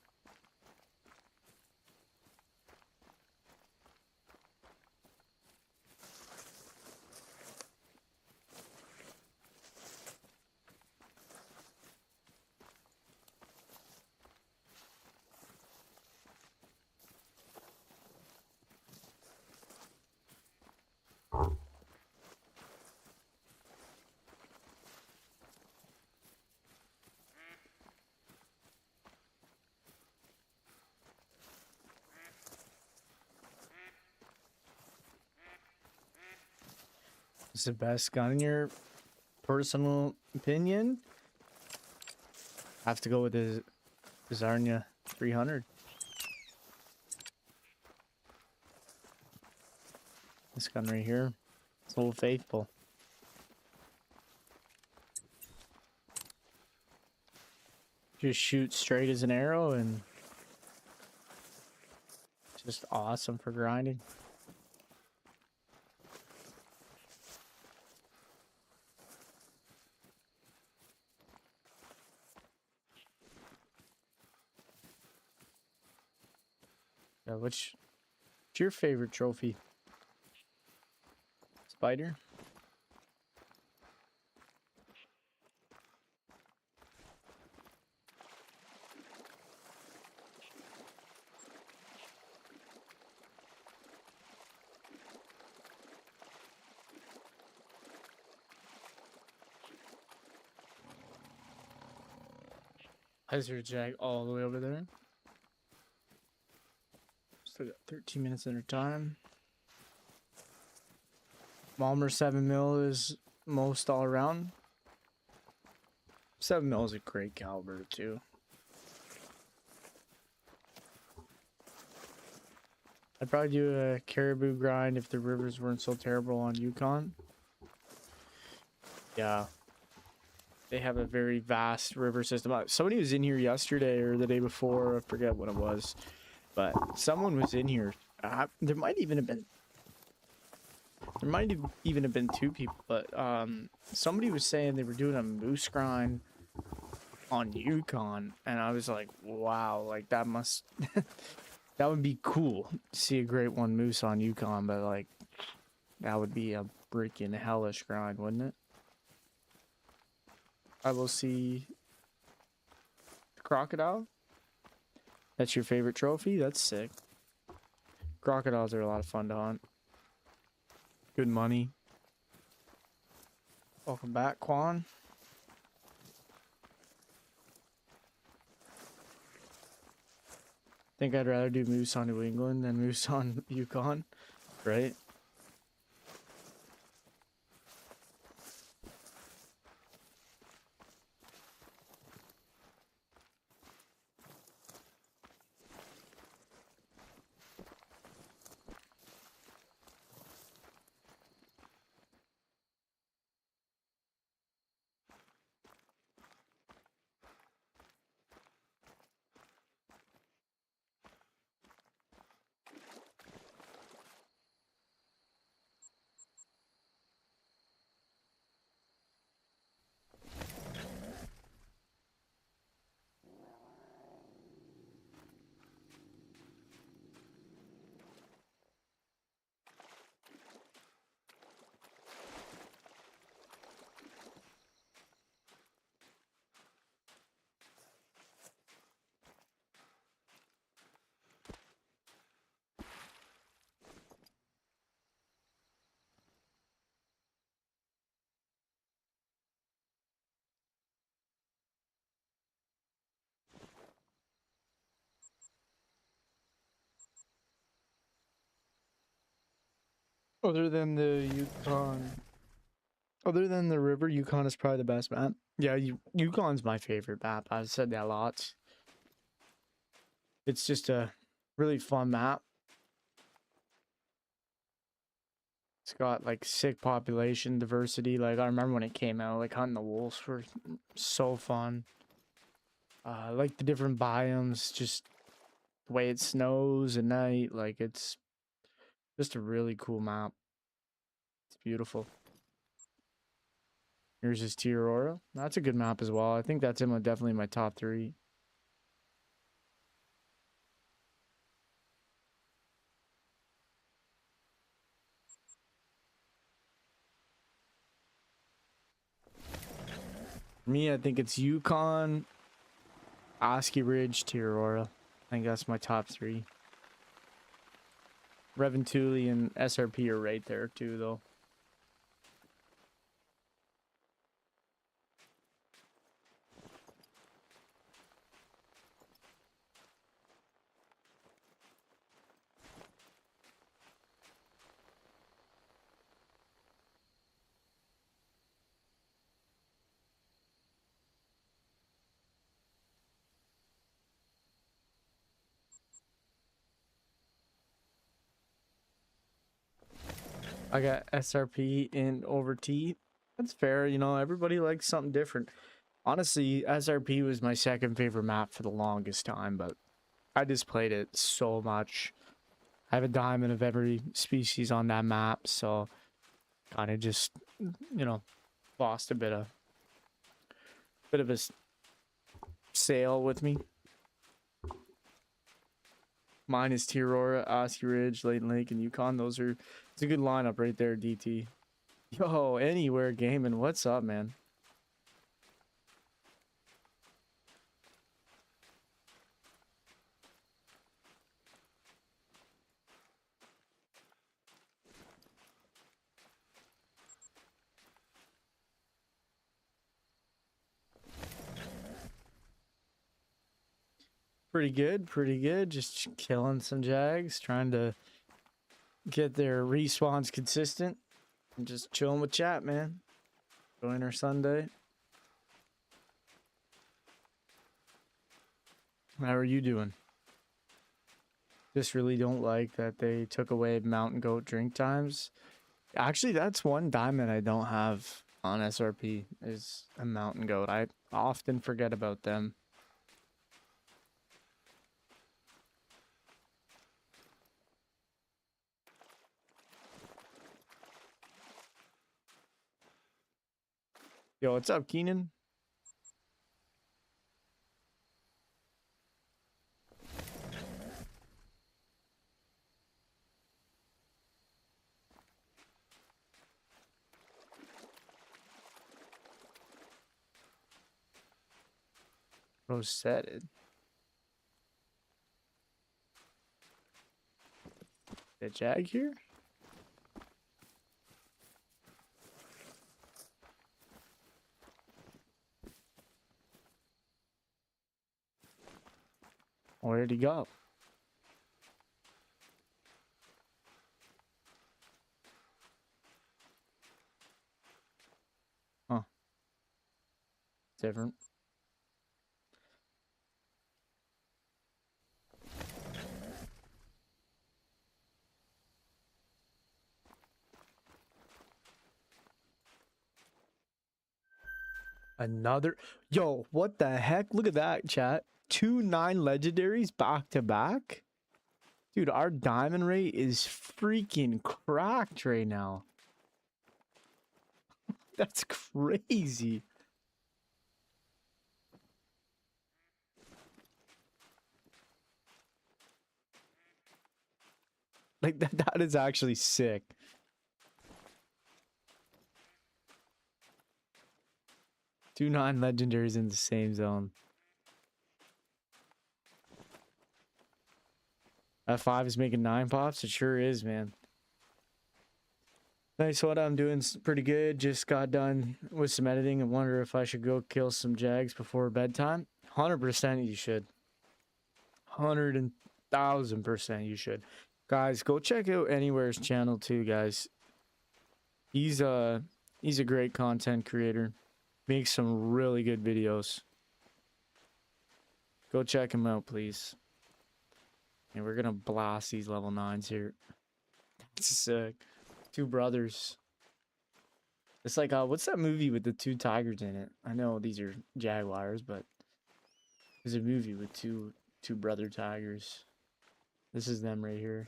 It's the best gun in your personal opinion. I have to go with the Zarnia 300. This gun right here. It's Old Faithful. Just shoot straight as an arrow, and just awesome for grinding. Yeah, what's your favorite trophy? Spider? Hazard Jag all the way over there. Still got 13 minutes under time. Malmer 7 mil is most all around. 7 mil is a great caliber too. I'd probably do a caribou grind if the rivers weren't so terrible on Yukon. Yeah. They have a very vast river system. Somebody was in here yesterday or the day before. I forget what it was. But someone was in here. There might even have been two people. But somebody was saying they were doing a moose grind on Yukon. And I was like, wow, like that must... that would be cool to see a great one moose on Yukon. But like, that would be a freaking hellish grind, wouldn't it? I will see the crocodile. That's your favorite trophy? That's sick. Crocodiles are a lot of fun to hunt. Good money. Welcome back, Quan. Think I'd rather do moose on New England than moose on Yukon, right? Other than the Yukon, other than the river, Yukon is probably the best map. Yeah, Yukon's my favorite map. I've said that lots. It's just a really fun map. It's got like sick population diversity. Like I remember when it came out, like hunting the wolves were so fun. Like the different biomes, just the way it snows at night. Like it's just a really cool map. It's beautiful. Here's his Aurora. That's a good map as well. I think that's in definitely my top 3. For me, I think it's Yukon, Oski Ridge, Aurora. I think that's my top 3. Reventuli and SRP are right there too, though. I got SRP in over T. That's fair, you know, everybody likes something different. Honestly, SRP was my second favorite map for the longest time, but I just played it so much. I have a diamond of every species on that map, so kind of just, you know, lost a bit of a sale with me. Mine is Aurora, Oski Ridge, Leighton Lake, and Yukon. It's a good lineup right there, DT. Yo, Anywhere Gaming, what's up, man? Pretty good, pretty good. Just killing some Jags, trying to get their respawns consistent, and just chilling with chat, man. Enjoying our Sunday. How are you doing? Just really don't like that they took away Mountain Goat drink times. Actually, that's one diamond I don't have on SRP is a Mountain Goat. I often forget about them. Yo, what's up, Keenan? Rosetted. The Jag here? Where'd he go? Huh. Different. Another. Yo, what the heck? Look at that, chat. 2 9 legendaries back to back. Dude, our diamond rate is freaking cracked right now. That's crazy. Like that is actually sick. Two 9 legendaries in the same zone. F5 is making 9 pops. It sure is, man. Nice. What I'm doing pretty good. Just got done with some editing and wonder if I should go kill some Jags before bedtime. 100% you should. 100,000% you should. Guys, go check out Anywhere's channel too, guys. He's a great content creator. Makes some really good videos. Go check him out, please. And we're gonna blast these level 9s here. That's sick. Two brothers. It's like what's that movie with the two tigers in it? I know these are jaguars, but there's a movie with two brother tigers. This is them right here.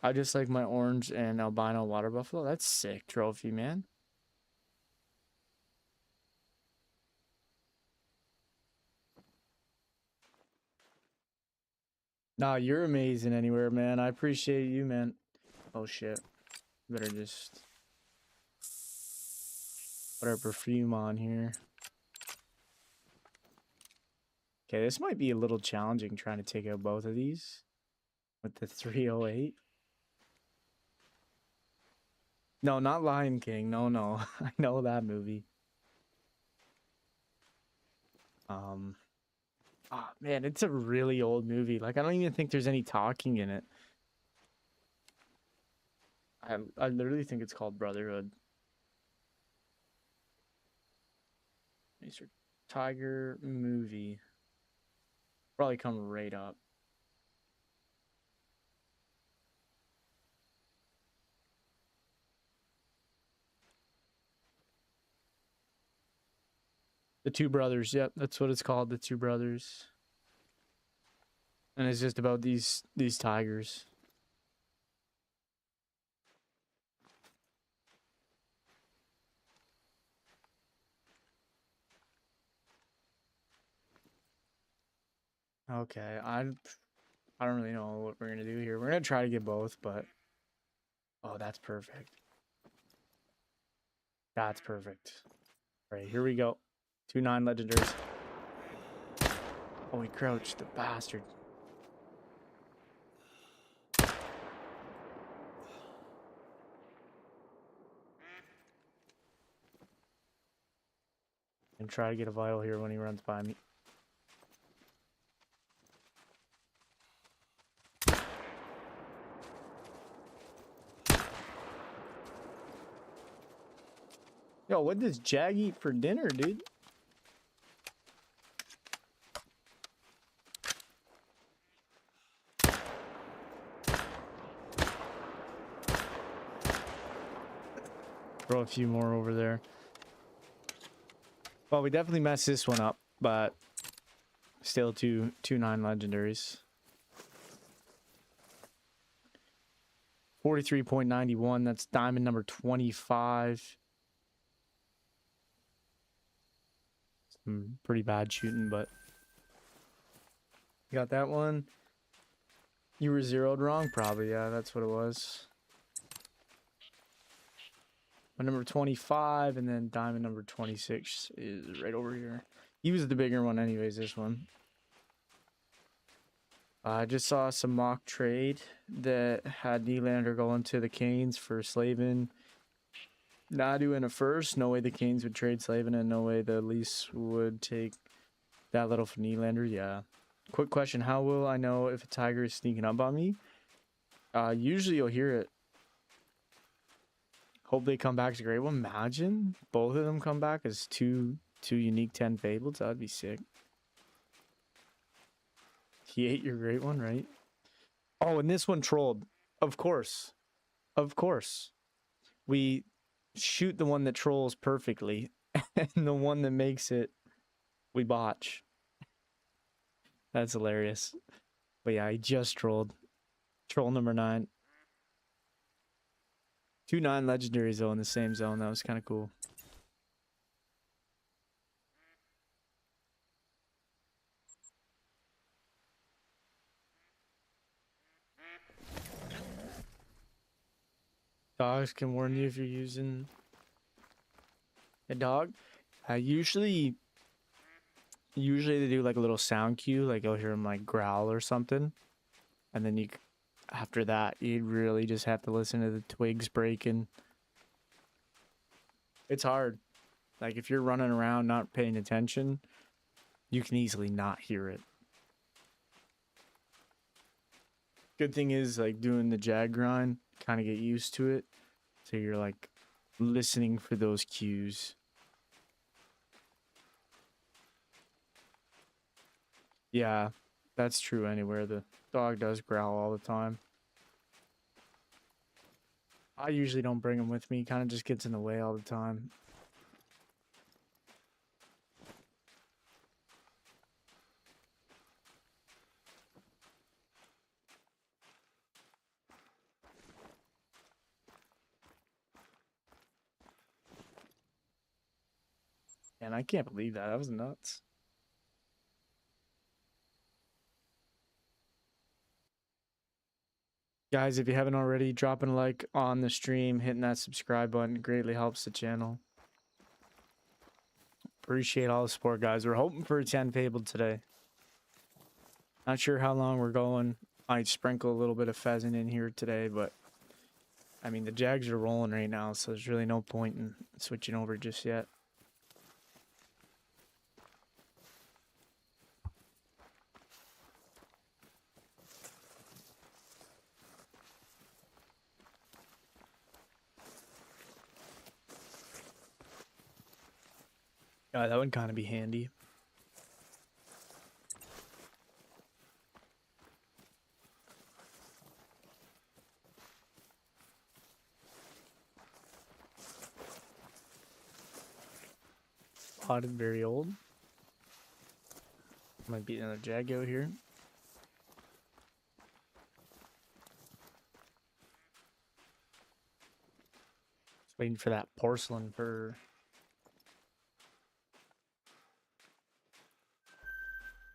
I just like my orange and albino water buffalo. That's sick trophy, man. Nah, you're amazing anywhere, man. I appreciate you, man. Oh shit. Better just put our perfume on here. Okay, this might be a little challenging trying to take out both of these with the 308. No, not Lion King. No, no. I know that movie. Oh, man, it's a really old movie. Like, I don't even think there's any talking in it. I literally think it's called Brotherhood. Mr. Tiger movie. Probably come right up. The Two Brothers. Yep, that's what it's called. The Two Brothers. And it's just about these tigers. Okay, I don't really know what we're gonna do here. We're gonna try to get both, but oh, that's perfect. That's perfect. All right, here we go. 2-9 legendaries. Oh, he crouched, the bastard. And try to get a vital here when he runs by me. Yo, what does Jag eat for dinner, dude? Throw a few more over there. Well, we definitely messed this one up, but still 2-9 legendaries. 43.91, that's diamond number 25. Some pretty bad shooting, but you got that one. You were zeroed wrong, probably. Yeah, that's what it was. My number 25, and then diamond number 26 is right over here. He was the bigger one anyways, this one. I just saw some mock trade that had Nylander going to the Canes for Slavin. Nadu in a first. No way the Canes would trade Slavin, and no way the Leafs would take that little for Nylander. Yeah. Quick question. How will I know if a tiger is sneaking up on me? Usually you'll hear it. Hope they come back as a great one. Imagine both of them come back as two unique 10 fables. That would be sick. He ate your great one, right? Oh, and this one trolled. Of course. Of course. We shoot the one that trolls perfectly, and the one that makes it, we botch. That's hilarious. But yeah, he just trolled. Troll number 9. 2-9 legendaries though in the same zone. That was kind of cool. Dogs can warn you if you're using a dog. Usually they do like a little sound cue, like you'll hear them like growl or something, and then after that you really just have to listen to the twigs breaking. It's hard. Like if you're running around not paying attention, you can easily not hear it. Good thing is like doing the jag grind, kind of get used to it. So you're like listening for those cues. Yeah, that's true anywhere. The dog does growl all the time. I usually don't bring him with me. Kind of just gets in the way all the time. And I can't believe that. That was nuts. Guys, if you haven't already, dropping a like on the stream, hitting that subscribe button greatly helps the channel. Appreciate all the support, guys. We're hoping for a 10 fabled today. Not sure how long we're going. Might sprinkle a little bit of pheasant in here today, but I mean, the Jags are rolling right now, so there's really no point in switching over just yet. That would kind of be handy. Potted, very old. Might be another Jag out here. Just waiting for that porcelain fur.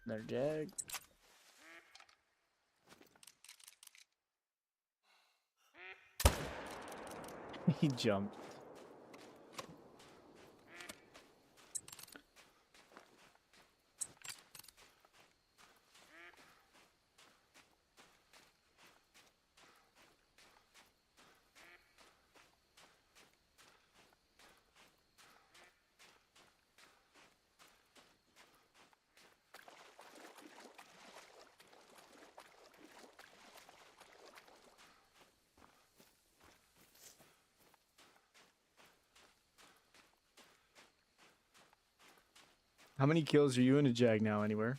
Another Jag. He jumped. How many kills are you in a Jag now, anywhere?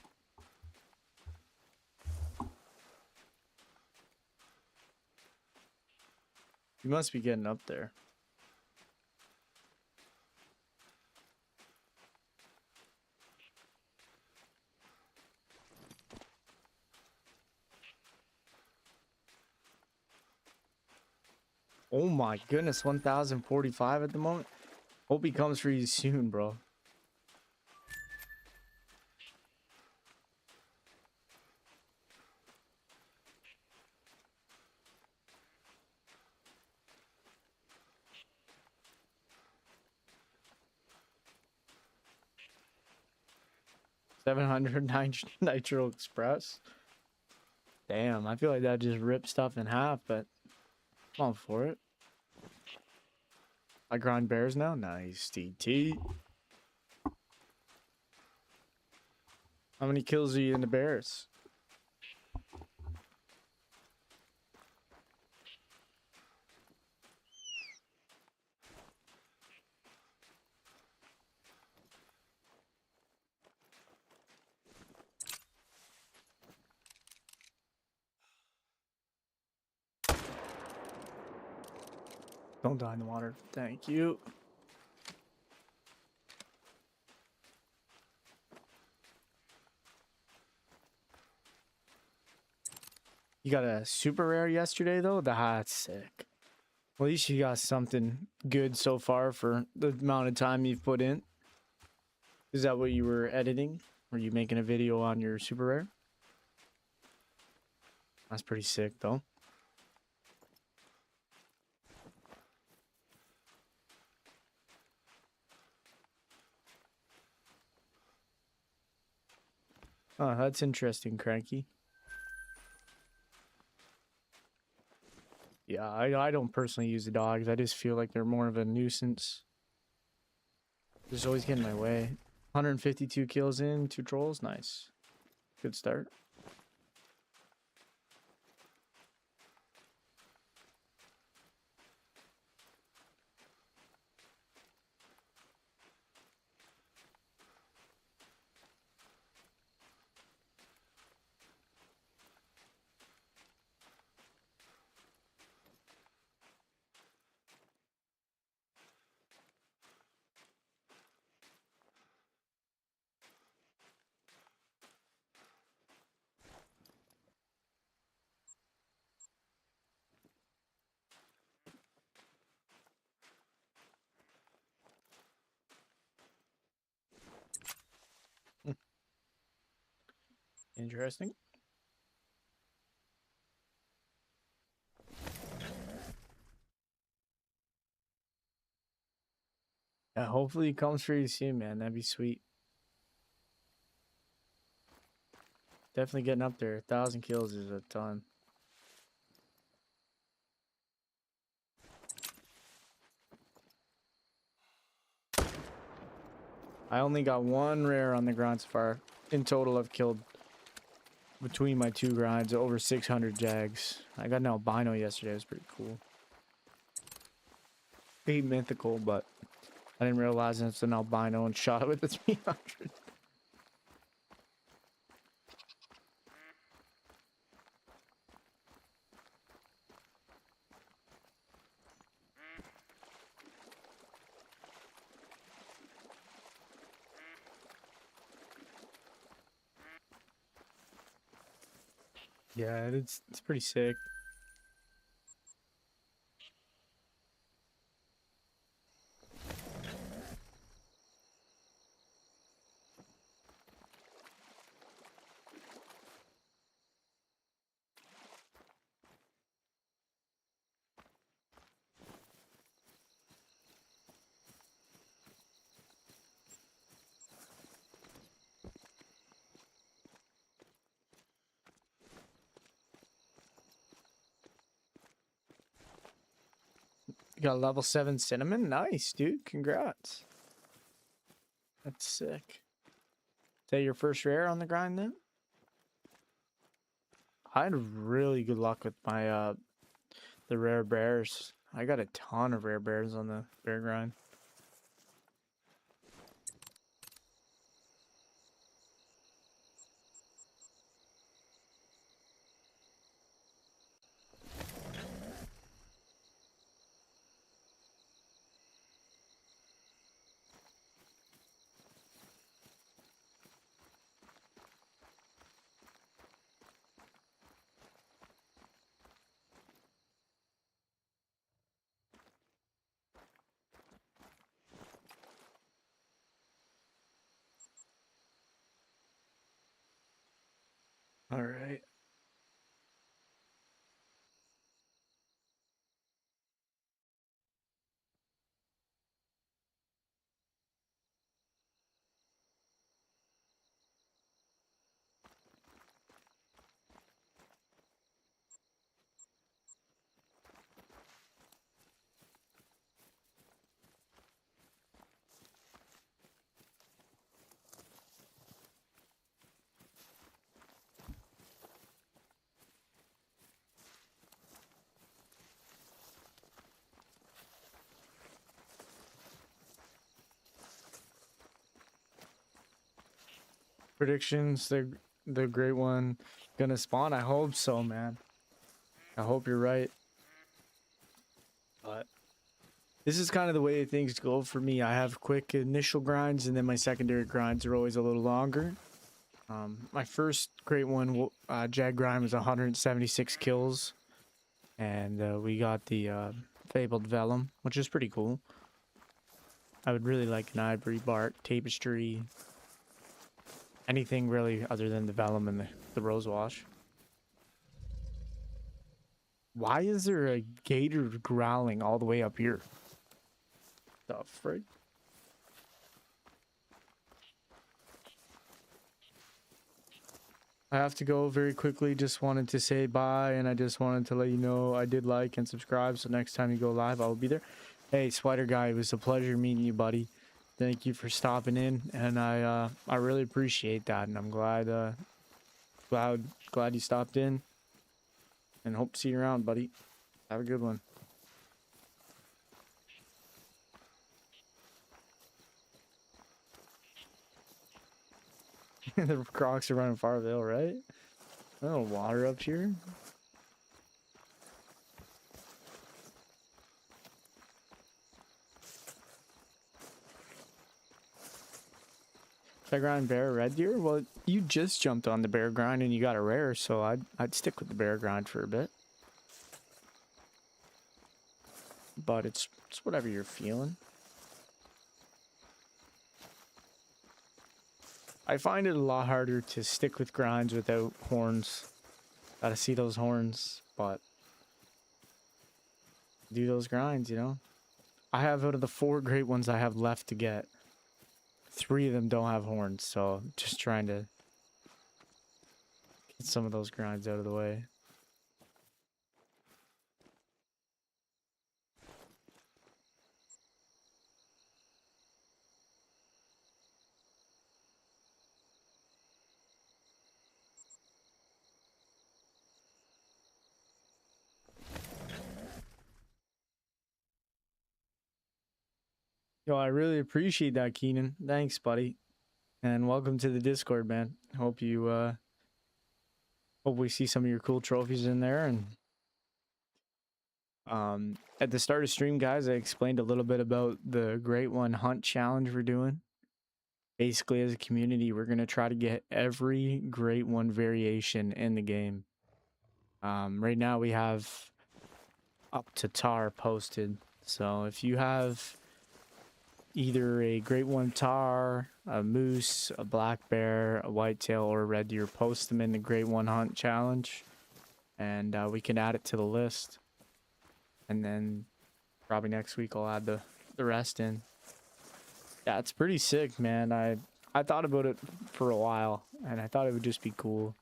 You must be getting up there. Oh my goodness, 1,045 at the moment. Hope he comes for you soon, bro. $700 Nitro Express. Damn, I feel like that just ripped stuff in half, but I'm on for it. I grind bears now? Nice, TT. How many kills are you in the bears? Don't die in the water. Thank you. You got a super rare yesterday, though? That's sick. Well, at least you got something good so far for the amount of time you've put in. Is that what you were editing? Were you making a video on your super rare? That's pretty sick, though. Oh, that's interesting, Cranky. Yeah, I don't personally use the dogs. I just feel like they're more of a nuisance. Just always get in my way. 152 kills in, 2 trolls. Nice. Good start. Interesting. Yeah, hopefully it comes for you soon, man. That'd be sweet. Definitely getting up there. 1,000 kills is a ton. I only got one rare on the grind so far. In total, I've killed, between my 2 grinds, over 600 jags. I got an albino yesterday. It was pretty cool. 8 mythical, but I didn't realize it's an albino and shot it with the 300. Yeah, it's pretty sick. You got a level 7 cinnamon? Nice, dude. Congrats. That's sick. Is that your first rare on the grind then? I had really good luck with my the rare bears. I got a ton of rare bears on the bear grind. All right. Predictions, the great one gonna spawn. I hope so, man. I hope you're right. But this is kind of the way things go for me. I have quick initial grinds, and then my secondary grinds are always a little longer. My first great one, Jag grind, was 176 kills, and we got the fabled vellum, which is pretty cool. I would really like an ivory bark, tapestry, anything really other than the vellum and the rose wash. Why is there a gator growling all the way up here? The frick? I have to go very quickly. Just wanted to say bye, and I just wanted to let you know I did like and subscribe, so next time you go live, I will be there. Hey, Spider Guy, it was a pleasure meeting you, buddy. Thank you for stopping in, and I really appreciate that, and I'm glad you stopped in, and hope to see you around, buddy. Have a good one. The crocs are running Farville, right? Oh, water up here. Should I grind bear red deer? Well, you just jumped on the bear grind and you got a rare, so I'd stick with the bear grind for a bit. But it's whatever you're feeling. I find it a lot harder to stick with grinds without horns. Gotta see those horns, but do those grinds, you know? I have, out of the 4 great ones I have left to get, 3 of them don't have horns, so just trying to get some of those grinds out of the way. Yo, I really appreciate that, Keenan. Thanks, buddy. And welcome to the Discord, man. Hope you hope we see some of your cool trophies in there. And at the start of stream, guys, I explained a little bit about the Great One Hunt challenge we're doing. Basically, as a community, we're gonna try to get every Great One variation in the game. Right now we have up to tar posted. So if you have either a Great One tar, a moose, a black bear, a whitetail, or a red deer, post them in the Great One Hunt challenge, and we can add it to the list. And then probably next week I'll add the rest in. Yeah, it's pretty sick, man. I thought about it for a while, and I thought it would just be cool.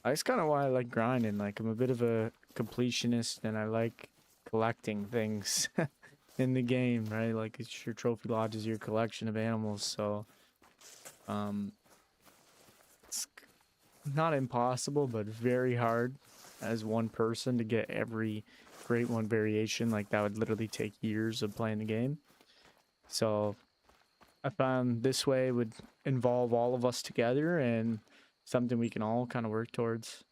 That's kind of why I like grinding. Like, I'm a bit of a completionist, and I like collecting things in the game, right? Like, it's your trophy lodge is your collection of animals, so it's not impossible, but very hard as one person to get every Great One variation. Like, that would literally take years of playing the game. So I found this way would involve all of us together and something we can all kind of work towards.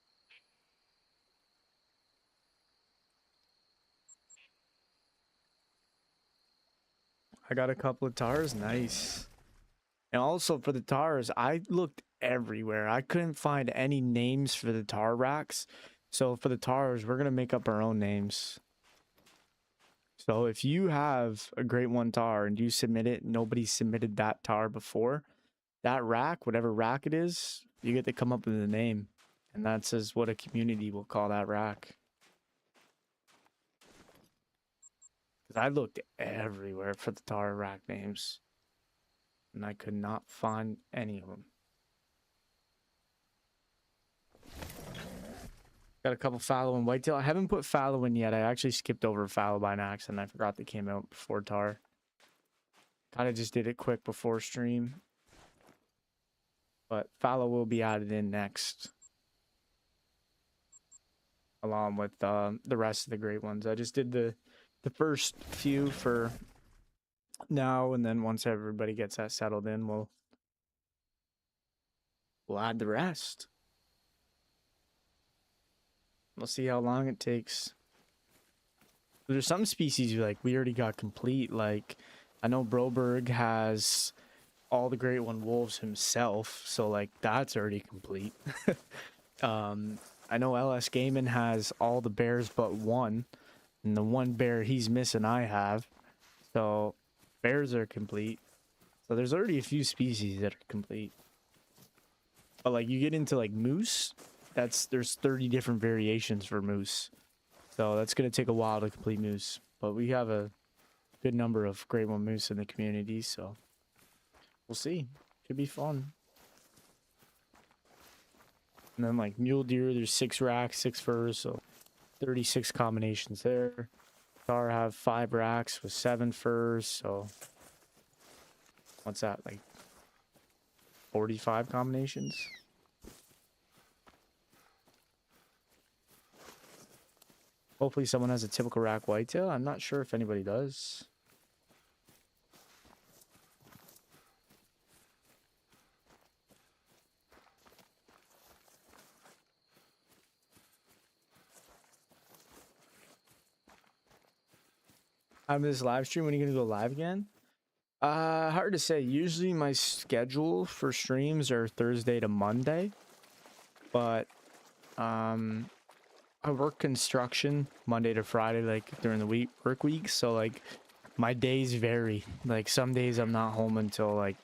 I got a couple of tars, nice. And also for the tars, I looked everywhere. I couldn't find any names for the tar racks. So for the tars, we're gonna make up our own names. So if you have a Great One tar and you submit it, nobody submitted that tar before, that rack, whatever rack it is, you get to come up with a name. And that says what a community will call that rack. Because I looked everywhere for the tar rack names, and I could not find any of them. Got a couple fallow and whitetail. I haven't put fallow in yet. I actually skipped over fallow by an accident. I forgot they came out before tar. Kind of just did it quick before stream. But fallow will be added in next, along with the rest of the great ones. I just did the first few for now, and then once everybody gets that settled in, we'll add the rest. We'll see how long it takes. There's some species like we already got complete. Like, I know Broberg has all the Great One wolves himself, so like that's already complete. I know LS Gaiman has all the bears but one, and the one bear he's missing I have. So bears are complete. So there's already a few species that are complete. But like you get into like moose, there's 30 different variations for moose. So that's gonna take a while to complete moose. But we have a good number of Great One moose in the community, so we'll see. Could be fun. And then like mule deer, there's 6 racks, 6 furs, so 36 combinations there. Tar have 5 racks with 7 furs, so what's that, like 45 combinations? Hopefully someone has a typical rack whitetail. I'm not sure if anybody does. I'm this live stream. When are you gonna go live again? Hard to say. Usually my schedule for streams are Thursday to Monday, but I work construction Monday to Friday, like during the work week. So like my days vary. Like some days I'm not home until like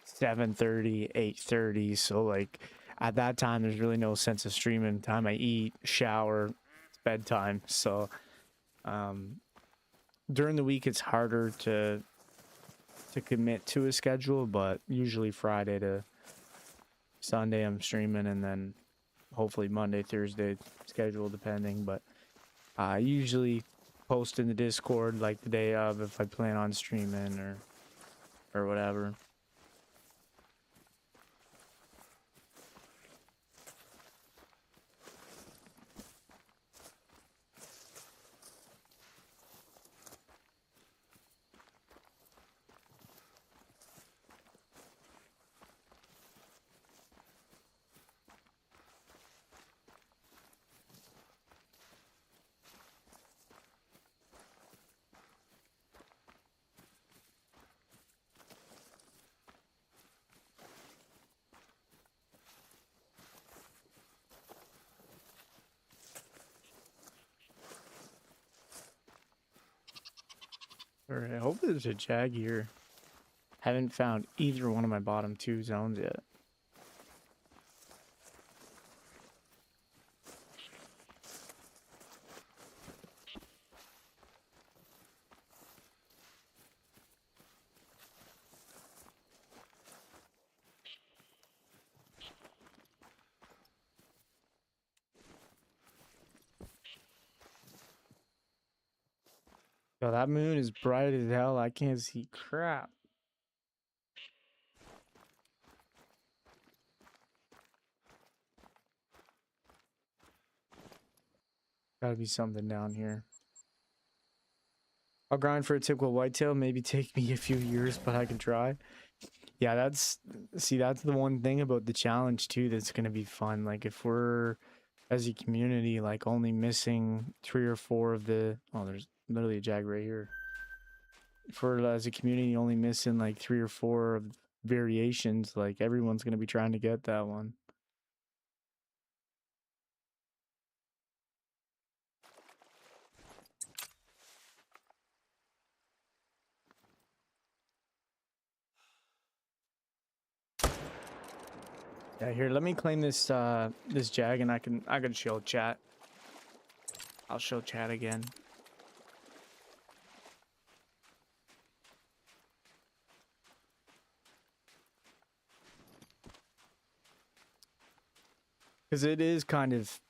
7:30, 8:30. So like at that time, there's really no sense of streaming. Time I eat, shower, it's bedtime. So during the week, it's harder to commit to a schedule, but usually Friday to Sunday I'm streaming, and then hopefully Monday, Thursday schedule depending. But I usually post in the Discord like the day of if I plan on streaming or whatever. Alright, I hope there's a jag here. Haven't found either one of my bottom two zones yet. Yo, that moon is bright as hell. I can't see crap. Gotta be something down here. I'll grind for a typical whitetail. Maybe take me a few years, but I can try. Yeah, that's the one thing about the challenge too that's gonna be fun. Like if we're as a community like only missing 3 or 4 of the there's literally a jag right here. If we're as a community only missing like 3 or 4 of variations, like everyone's gonna be trying to get that one. Yeah, here, let me claim this this jag and I can show chat. I'll show chat again. Because it is kind of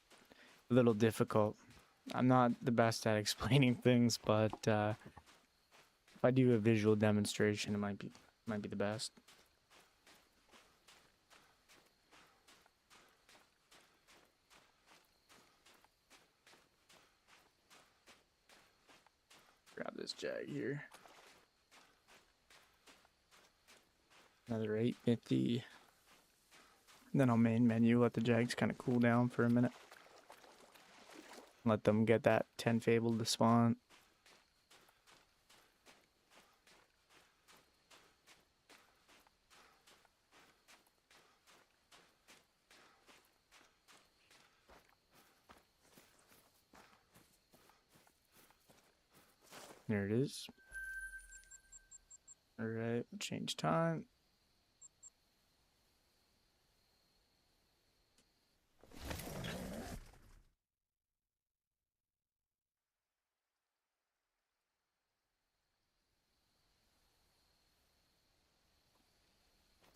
a little difficult. I'm not the best at explaining things, but if I do a visual demonstration, it might be the best. Grab this jag here. Another 850. And then I'll main menu, let the jags kind of cool down for a minute. Let them get that 10 fable to spawn. There it is. All right, change time.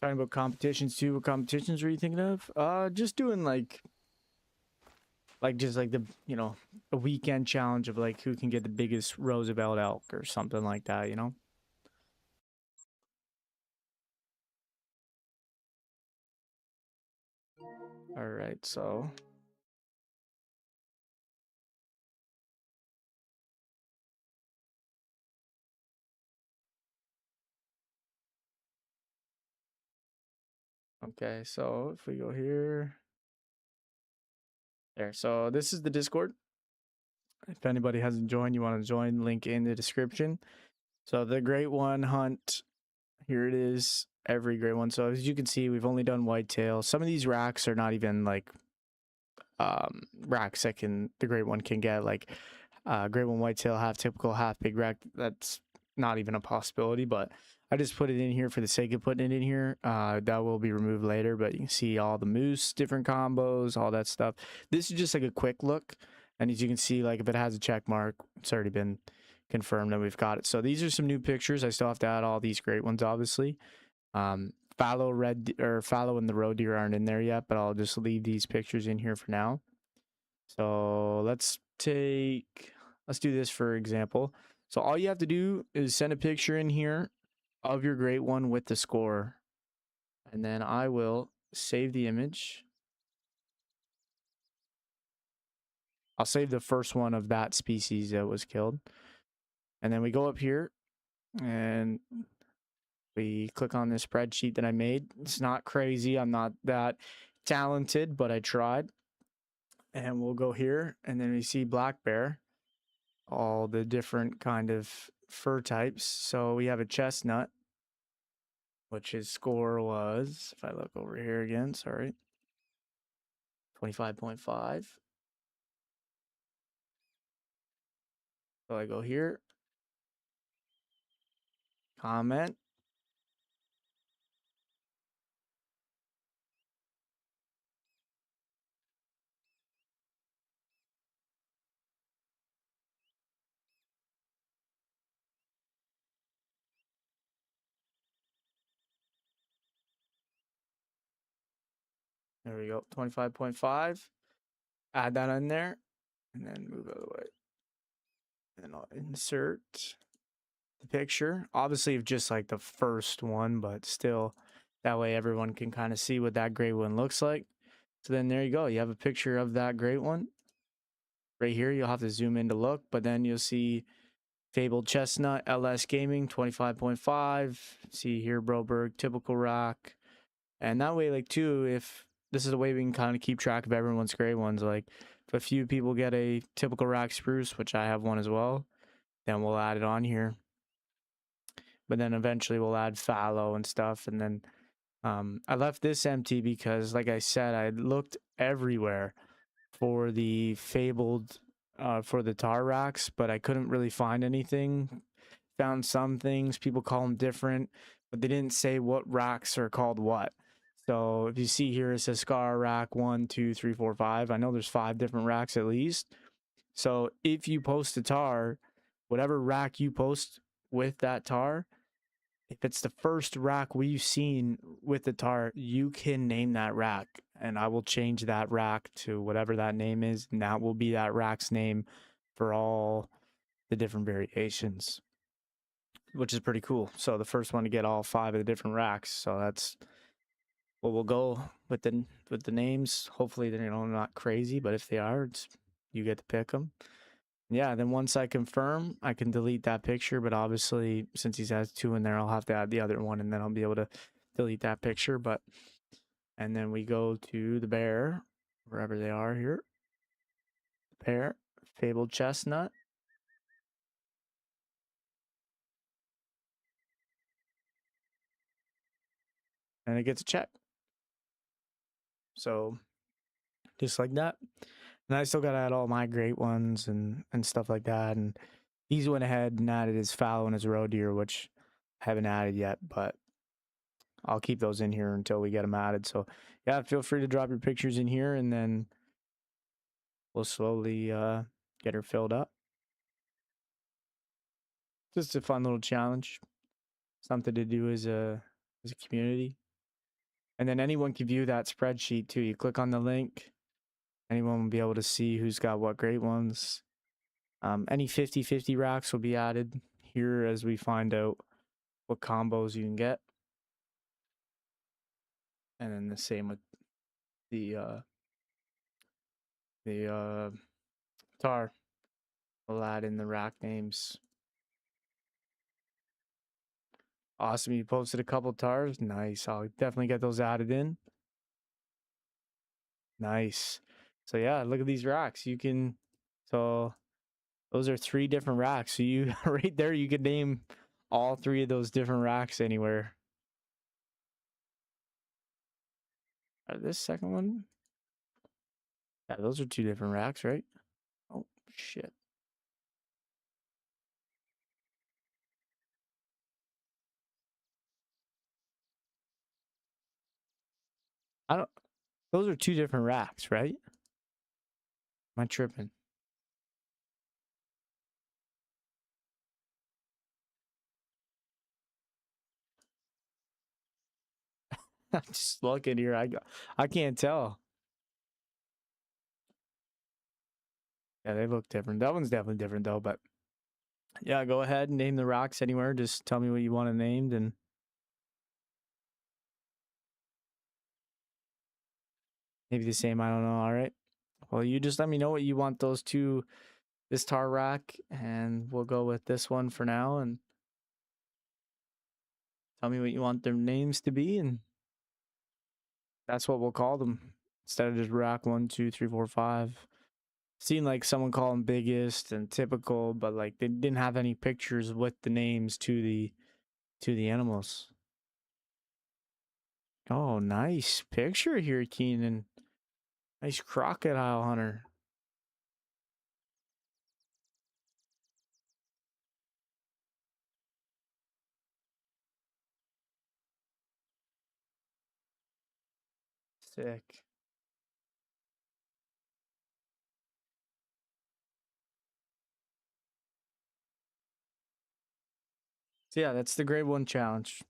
Talking about competitions too. What competitions were you thinking of? Just doing like just like the, you know, a weekend challenge of like who can get the biggest Roosevelt elk or something like that, you know? All right, so okay, so if we go here, there. So this is the Discord. If anybody hasn't joined, you want to join, link in the description. So the Great One Hunt, here it is, every Great One. So as you can see, we've only done whitetail. Some of these racks are not even like racks that the Great One can get, like Great One whitetail, half typical, half big rack. That's not even a possibility, but I just put it in here for the sake of putting it in here. That will be removed later, but you can see all the moose, different combos, all that stuff. This is just like a quick look. And as you can see, like if it has a check mark, it's already been confirmed that we've got it. So these are some new pictures. I still have to add all these great ones, obviously. Fallow and the roe deer aren't in there yet, but I'll just leave these pictures in here for now. So let's do this for example. So all you have to do is send a picture in here of your great one with the score. And then I will save the image. I'll save the first one of that species that was killed. And then we go up here and we click on this spreadsheet that I made. It's not crazy. I'm not that talented, but I tried. And we'll go here and then we see black bear, all the different kind of fur types. So we have a chestnut, which his score was, if I look over here again, sorry, 25.5. So I go here, comment. There we go, 25.5. Add that in there and then move out of the way. And then I'll insert the picture. Obviously, of just like the first one, but still, that way everyone can kind of see what that great one looks like. So then there you go. You have a picture of that great one. Right here, you'll have to zoom in to look, but then you'll see Fabled Chestnut, LS Gaming, 25.5. See here, Broberg, typical rack. And that way, like, too, if this is the way we can kind of keep track of everyone's great ones, like, if a few people get a typical rack spruce, which I have one as well, then we'll add it on here. But then eventually we'll add fallow and stuff. And then I left this empty because, like I said, I looked everywhere for the fabled, for the tar racks, but I couldn't really find anything. Found some things, people call them different, but they didn't say what racks are called what. So if you see here, it says Scar rack 1, 2, 3, 4, 5. I know there's 5 different racks at least. So if you post a tar, whatever rack you post with that tar, if it's the first rack we've seen with the tar, you can name that rack, and I will change that rack to whatever that name is, and that will be that rack's name for all the different variations, which is pretty cool. So the first one to get all 5 of the different racks. So that's what we'll go with the names. Hopefully they're not crazy, but if they are, you get to pick them. Yeah, then once I confirm, I can delete that picture, but obviously since he has 2 in there, I'll have to add the other one and then I'll be able to delete that picture. But and then we go to the bear, wherever they are here. Bear, fabled chestnut. And it gets a check. So just like that. And I still gotta add all my great ones and stuff like that. And he's went ahead and added his fallow and his roe deer, which I haven't added yet, but I'll keep those in here until we get them added. So yeah, feel free to drop your pictures in here and then we'll slowly get her filled up. Just a fun little challenge, something to do as a community. And then anyone can view that spreadsheet too. You click on the link, anyone will be able to see who's got what great ones. Any 50-50 racks will be added here as we find out what combos you can get. And then the same with the tar. We'll add in the rack names. Awesome, you posted a couple tars. Nice. I'll definitely get those added in. Nice. So yeah, look at these racks. You can, so those are 3 different racks. So you right there, you could name all 3 of those different racks anywhere. This second one? Yeah, those are 2 different racks, right? Oh shit. Those are two different racks, right? Am I tripping? I'm just looking here. I can't tell. Yeah, they look different. That one's definitely different though. But yeah, go ahead and name the rocks anywhere. Just tell me what you want to name, and maybe the same. I don't know. All right. Well, you just let me know what you want those two, this tar rack, and we'll go with this one for now. And tell me what you want their names to be, and that's what we'll call them instead of just rack 1, 2, 3, 4, 5. Seen like someone call them biggest and typical, but like they didn't have any pictures with the names to the animals. Oh, nice picture here, Keenan. Nice crocodile hunter. Sick. So yeah, that's the grade 1 challenge.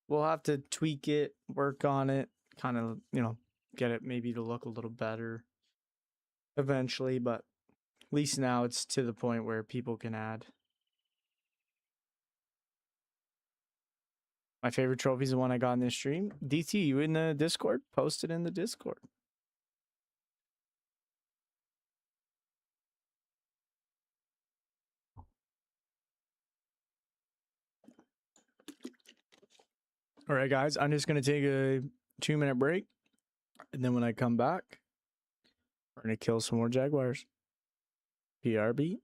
We'll have to tweak it, work on it, kind of, get it maybe to look a little better eventually, but at least now it's to the point where people can add. My favorite trophy is the one I got in this stream. DT, you in the Discord? Post it in the Discord. All right, guys, I'm just going to take a 2-minute break. And then when I come back, we're going to kill some more jaguars. PRB.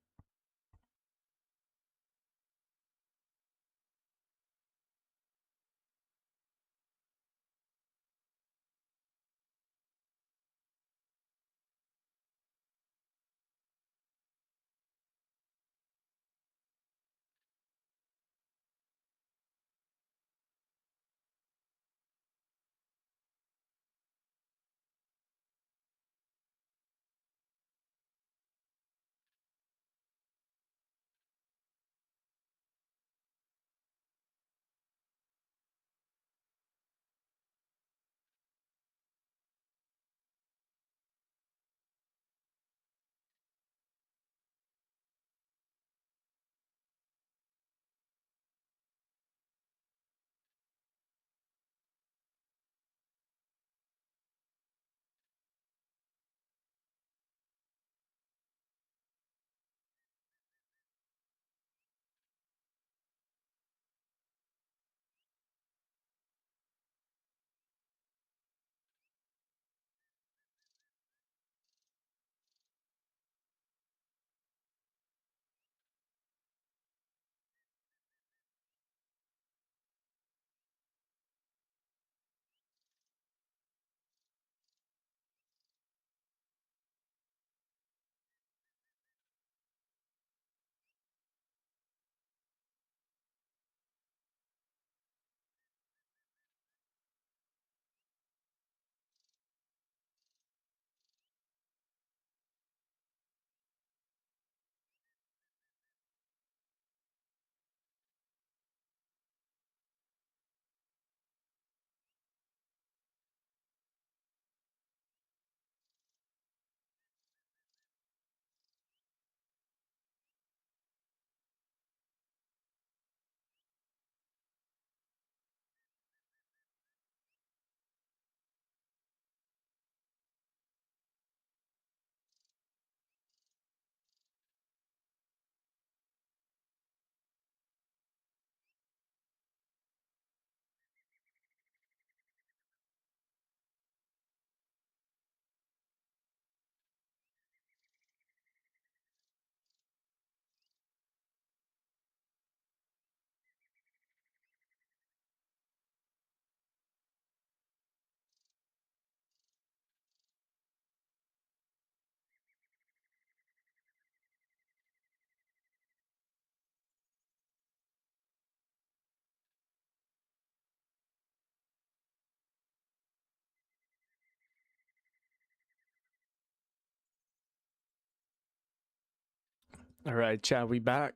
All right, chat, we back.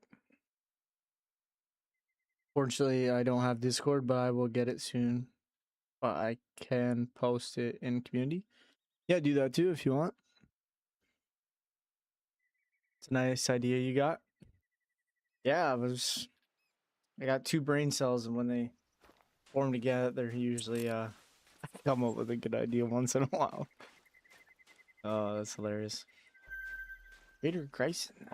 Fortunately, I don't have Discord, but I will get it soon. But I can post it in community. Yeah, do that too if you want. It's a nice idea you got. Yeah, I got 2 brain cells, and when they form together, they're usually come up with a good idea once in a while. Oh, that's hilarious. Peter Grayson.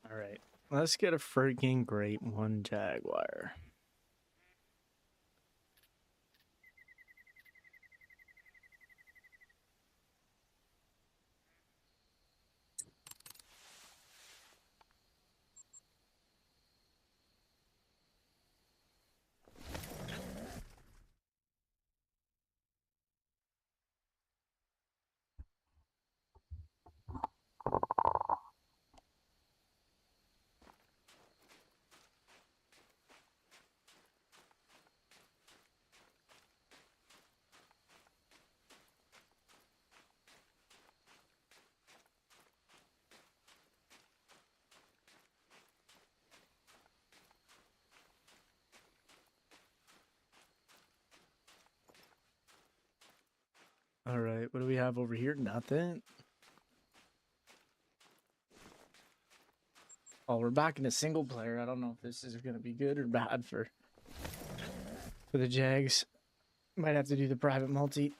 All right, let's get a freaking great one Jaguar. All right, what do we have over here? Nothing. Oh, we're back in a single player. I don't know if this is going to be good or bad for the Jags. Might have to do the private multi.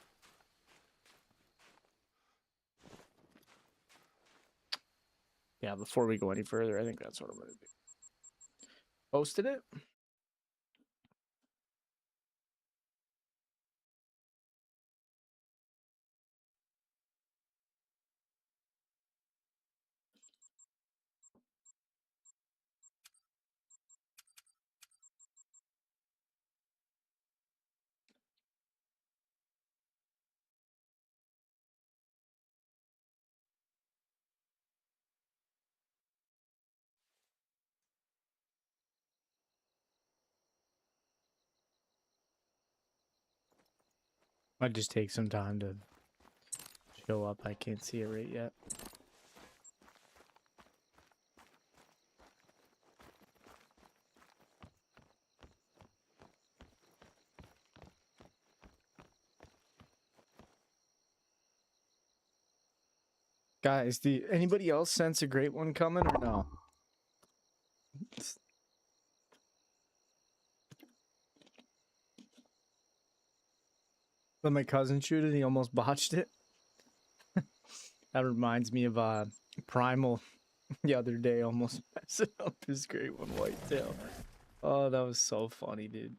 Yeah, before we go any further, I think that's what I'm going to do. Posted it? Might just take some time to show up. I can't see it right yet. Guys, do anybody else sense a great one coming or no? Let my cousin shoot it. He almost botched it. That reminds me of Primal the other day, almost messing up his great one whitetail. Oh, that was so funny, dude.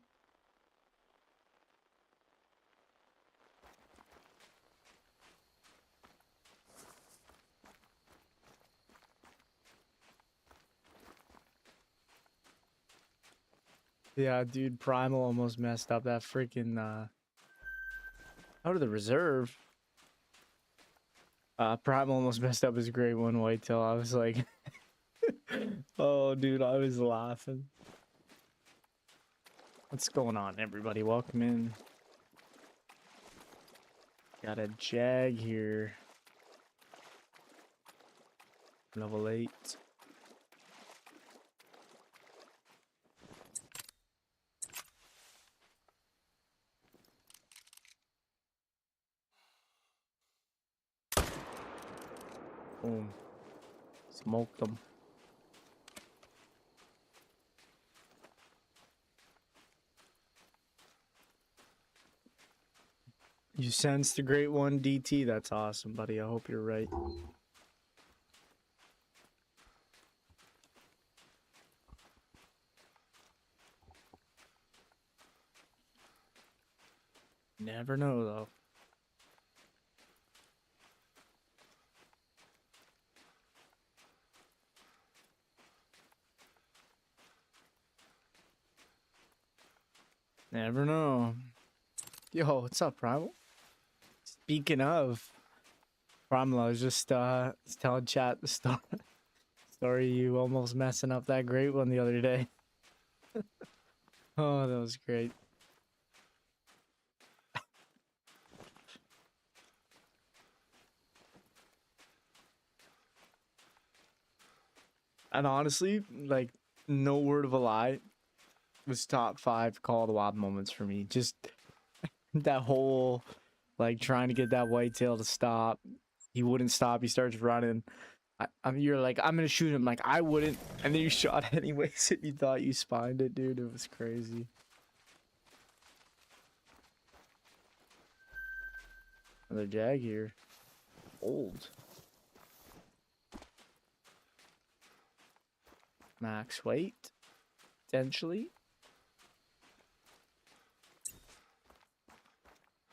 Yeah, dude, Primal almost messed up that freaking out of the reserve. Primal almost messed up his great one whitetail. I was like, oh, dude, I was laughing. What's going on, everybody? Welcome in. Got a Jag here. Level 8. Boom. Smoked them. You sensed the great one, DT? That's awesome, buddy. I hope you're right. Never know, though. Never know. Yo, what's up, Primal? Speaking of Primal, I was just telling chat the story you almost messing up that great one the other day. Oh, that was great. And honestly, like, no word of a lie, was top 5 Call of the Wild moments for me. Just that whole, like, trying to get that whitetail to stop. He wouldn't stop. He starts running. You're like, I'm gonna shoot him. Like, I wouldn't. And then you shot anyways and you thought you spined it, dude. It was crazy. Another jag here. Old. Max weight. Potentially.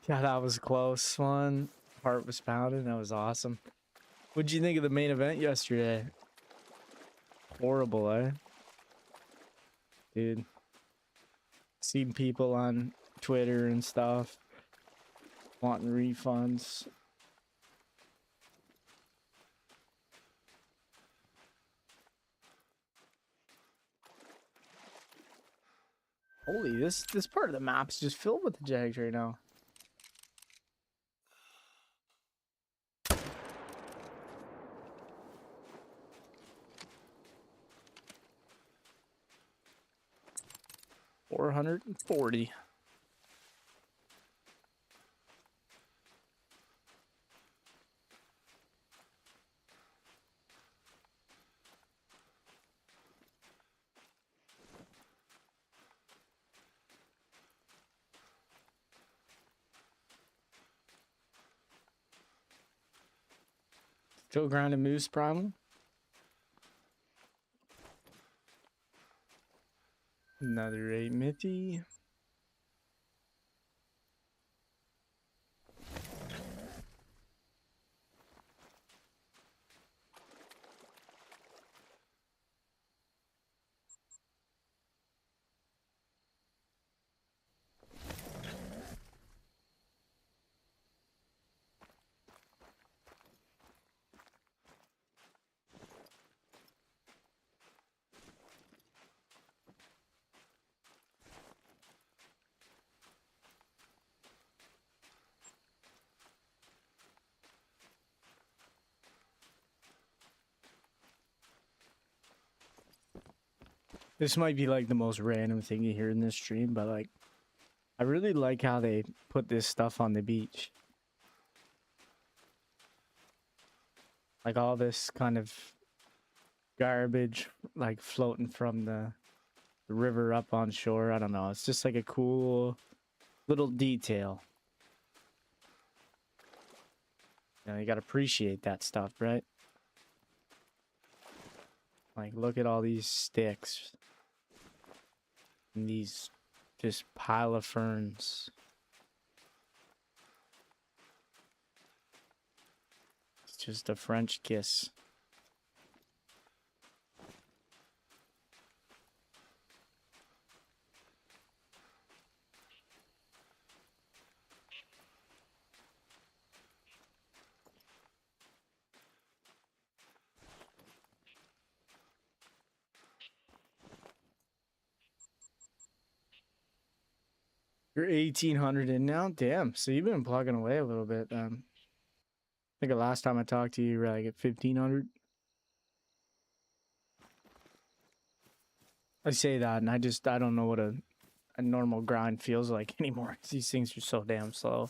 Yeah, that was a close one. Heart was pounding. That was awesome. What'd you think of the main event yesterday? Horrible, eh? Dude. Seen people on Twitter and stuff wanting refunds. Holy, this part of the map's just filled with the jags right now. $440. Still grinding moose primal. Another 8 Mitty. This might be like the most random thing you hear in this stream, but like, I really like how they put this stuff on the beach. Like all this kind of garbage, like floating from the river up on shore. I don't know. It's just like a cool little detail. You know, you gotta appreciate that stuff, right? Like, look at all these sticks. And these just pile of ferns. It's just a French kiss. You're 1,800 in now? Damn. So you've been plugging away a little bit. I think the last time I talked to you, you were like at 1,500. I say that, and I don't know what a normal grind feels like anymore. These things are so damn slow.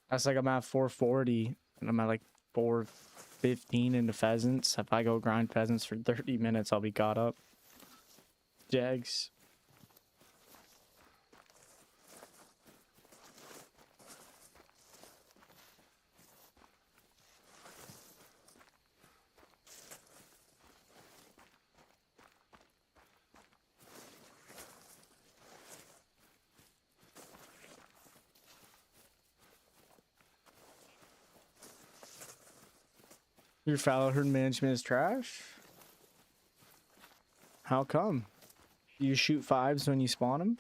That's like I'm at 440, and I'm at like 415 into pheasants. If I go grind pheasants for 30 minutes, I'll be caught up. Jags. Your fallow herd management is trash? How come? You shoot fives when you spawn them?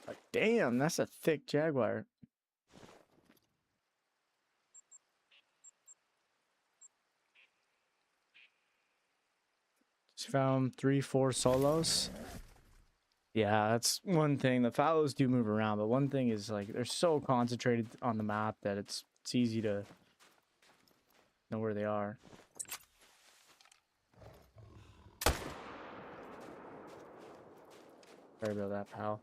Like, damn, that's a thick jaguar. Found 3-4 solos. Yeah, that's one thing. The fallows do move around, but one thing is like they're so concentrated on the map that it's easy to know where they are. Sorry about that, pal.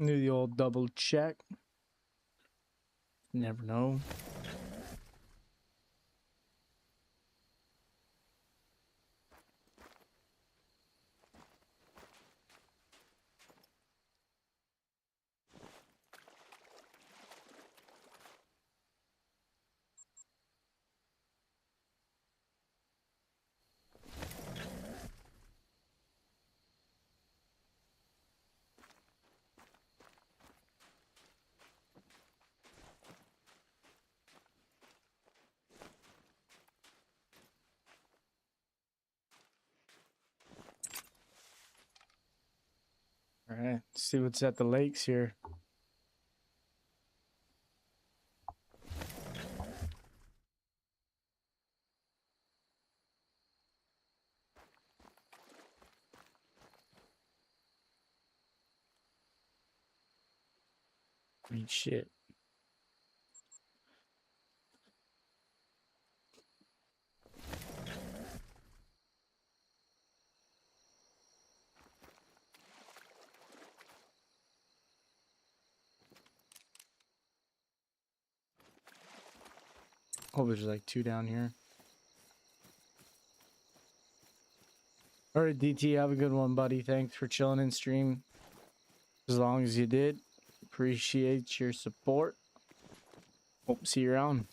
Do the old double check. Never know. All right, let's see what's at the lakes here. I mean, shit. Oh, there's like 2 down here. All right, DT, have a good one, buddy. Thanks for chilling in stream. As long as you did, appreciate your support. Hope to see you around.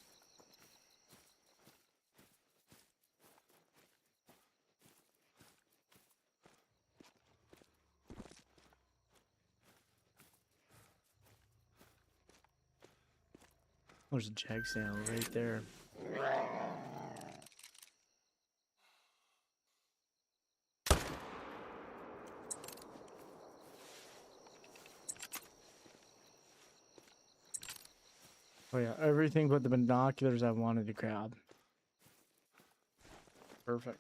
There's a jag sail right there. Oh yeah, everything but the binoculars I wanted to grab. Perfect.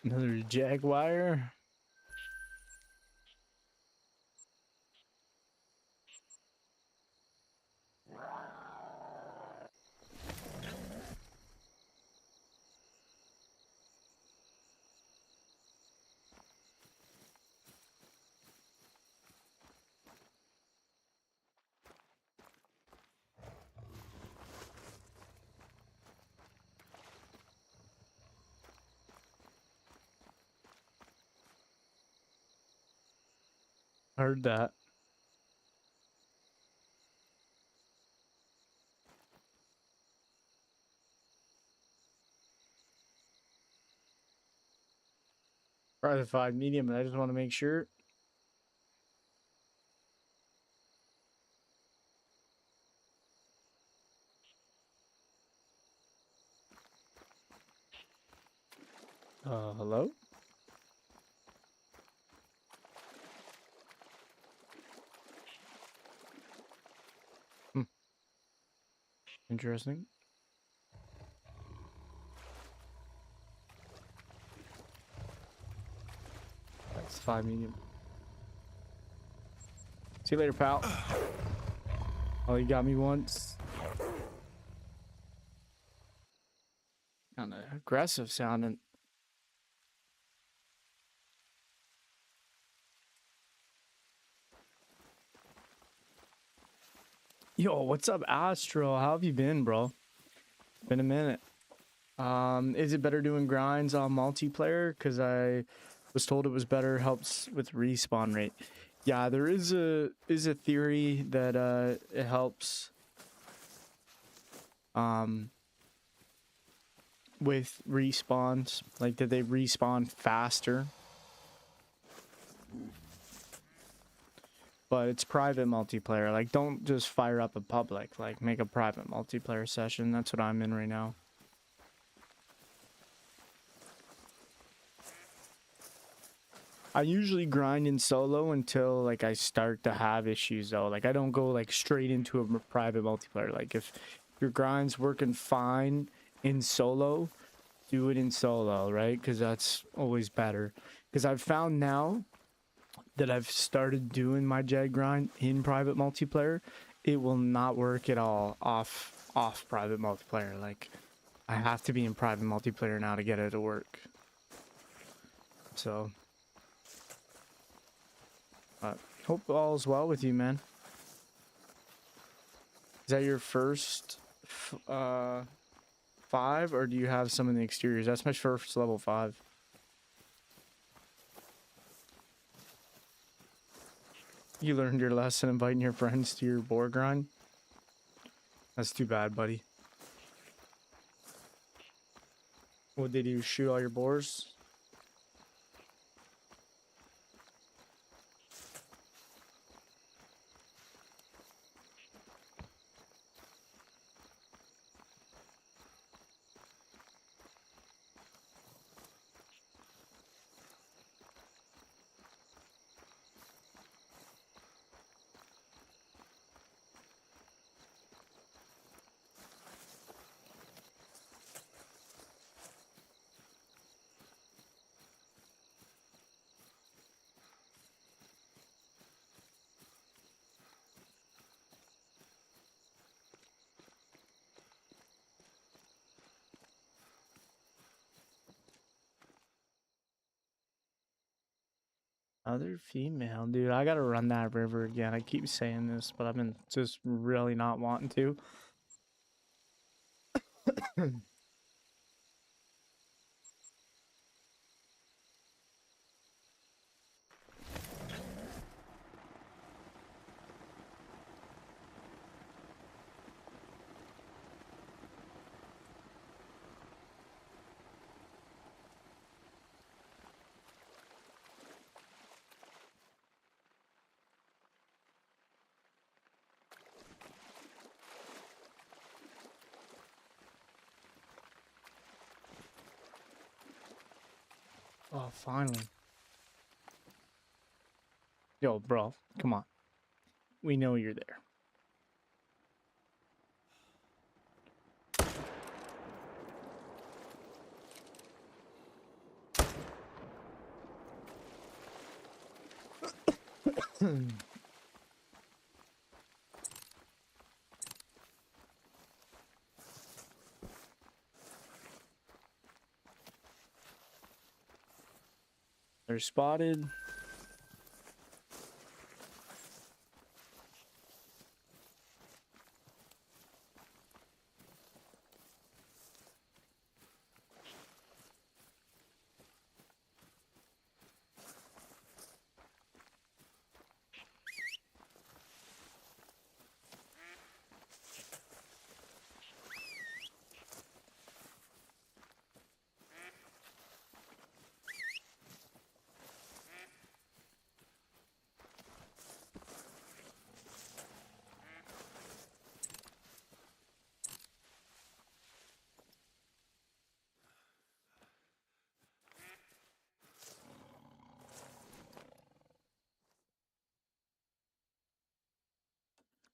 Another jaguar. Heard that. Probably the 5 medium, but I just want to make sure. Hello? Hmm. Interesting. That's 5 medium. See you later, pal. Oh, you got me once. Kind of aggressive sounding. Yo, what's up, Astro? How have you been, bro? Been a minute. Is it better doing grinds on multiplayer? Because I was told it was better, helps with respawn rate. Yeah, there is a theory that it helps with respawns, like that they respawn faster. But it's private multiplayer. Like, don't just fire up a public. Like, make a private multiplayer session. That's what I'm in right now. I usually grind in solo until like I start to have issues though. Like I don't go like straight into a private multiplayer. Like if your grind's working fine in solo, do it in solo, right? Because that's always better. Because I've found now that I've started doing my Jag grind in private multiplayer, it will not work at all off private multiplayer. Like I have to be in private multiplayer now to get it to work. So hope all's well with you, man. Is that your first 5, or do you have some in the exteriors? That's my first level 5. You learned your lesson inviting your friends to your boar grind? That's too bad, buddy. What did you shoot all your boars? Other female, dude. I gotta run that river again. I keep saying this, but I've been just really not wanting to. Oh, finally. Yo, bro, come on. We know you're there. They're spotted.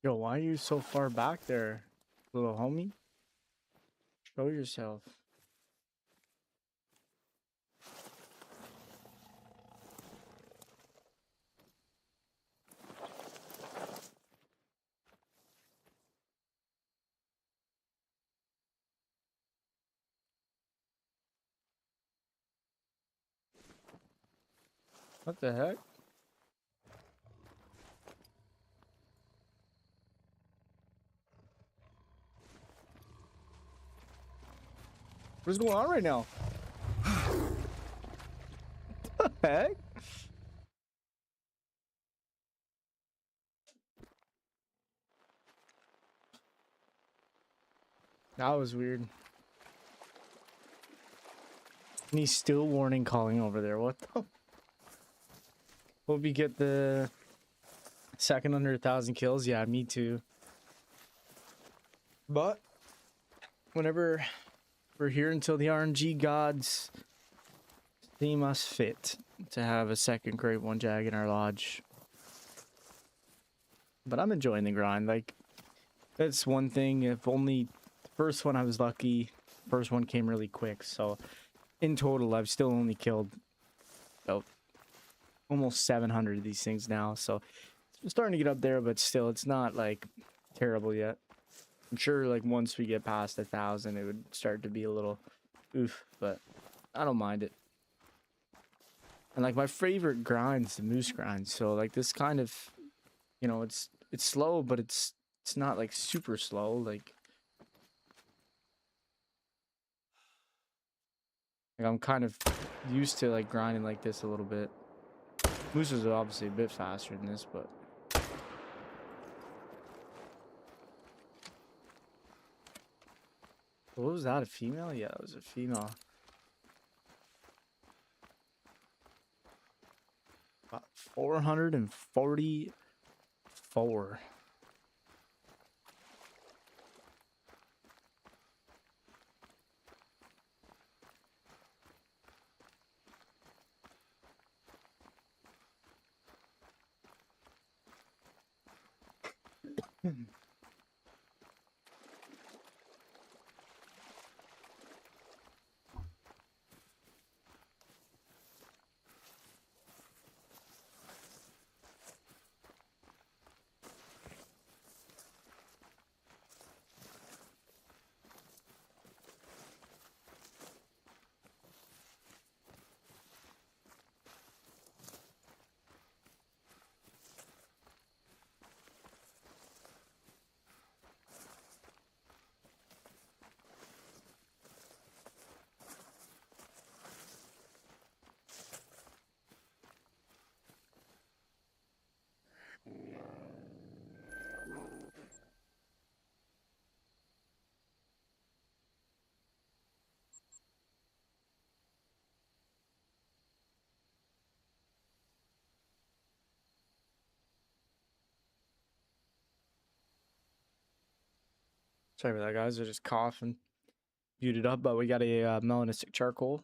Yo, why are you so far back there, little homie? Show yourself. What the heck? What's going on right now? What the heck? That was weird. And he's still warning calling over there. What the? Hope you get the second under 1,000 kills. Yeah, me too. But whenever we're here until the RNG gods deem us fit to have a second great one jag in our lodge. But I'm enjoying the grind. Like, that's one thing. If only the first one I was lucky. First one came really quick. So in total, I've still only killed about almost 700 of these things now. So it's starting to get up there, but still, it's not like terrible yet. I'm sure like once we get past 1,000, it would start to be a little oof, but I don't mind it. And like my favorite grind's the moose grind. So like this kind of, you know, it's slow, but it's not like super slow. Like I'm kind of used to like grinding like this a little bit. Moose is obviously a bit faster than this, but what was that? A female? Yeah, that was a female. About 444. Sorry about that, guys. I just coughing. Muted up, but we got a melanistic charcoal.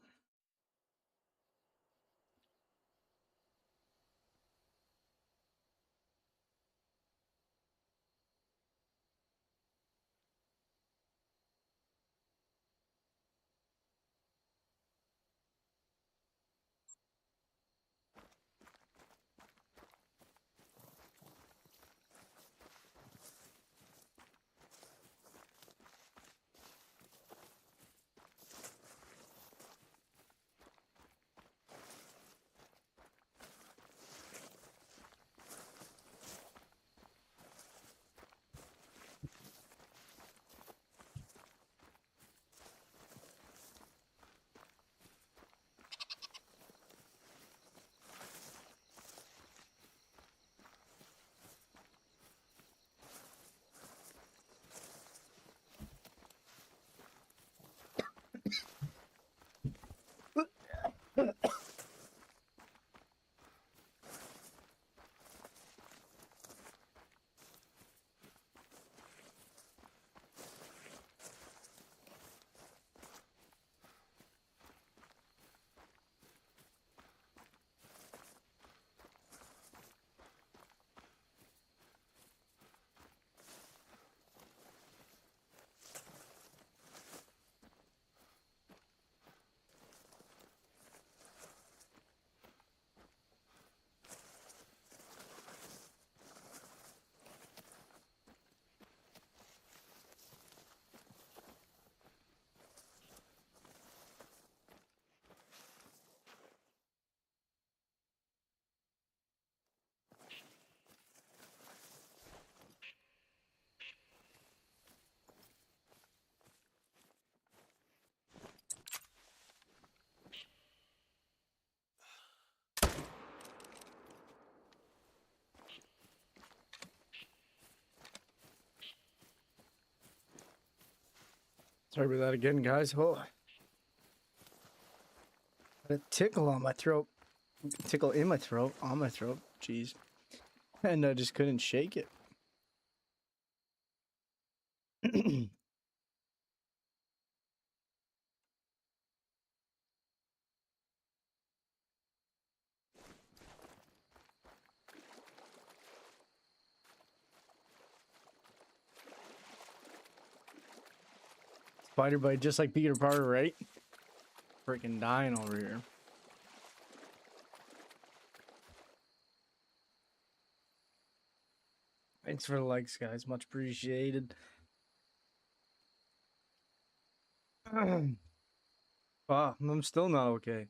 Sorry about that again, guys. Oh, got a tickle on my throat. Tickle in my throat, on my throat. Jeez. And I just couldn't shake it. Spider bite just like Peter Parker, right? Freaking dying over here. Thanks for the likes, guys. Much appreciated. Wow, I'm still not okay.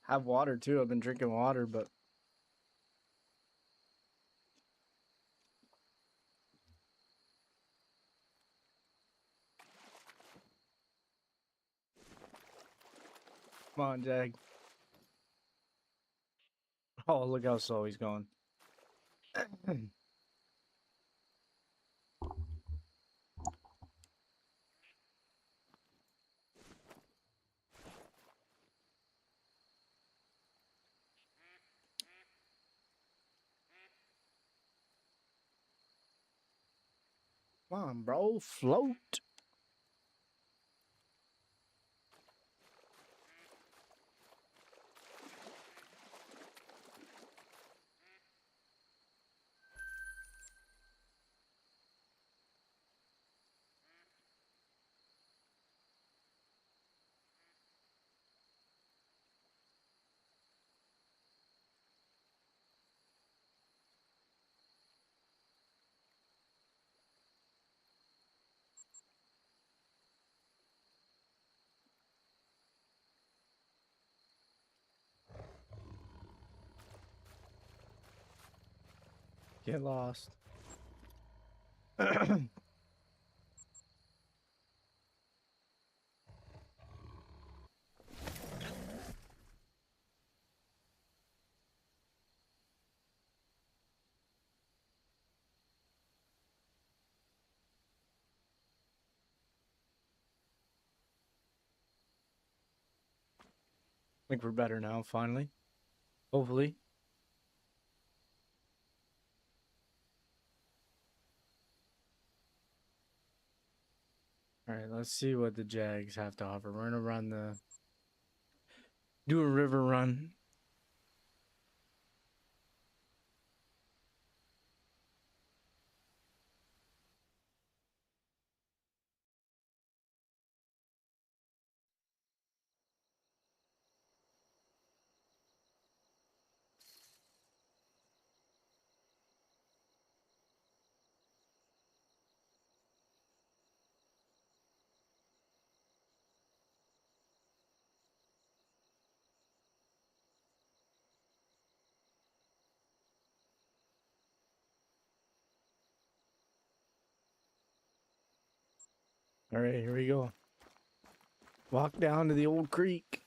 Have water too. I've been drinking water, but come on, Jag. Oh, look how slow he's going. Come on, bro. Float. Get lost. Think we're better now, finally. Hopefully. Alright, let's see what the Jags have to offer. We're gonna run the... Do a river run. Alright, here we go. Walk down to the old creek.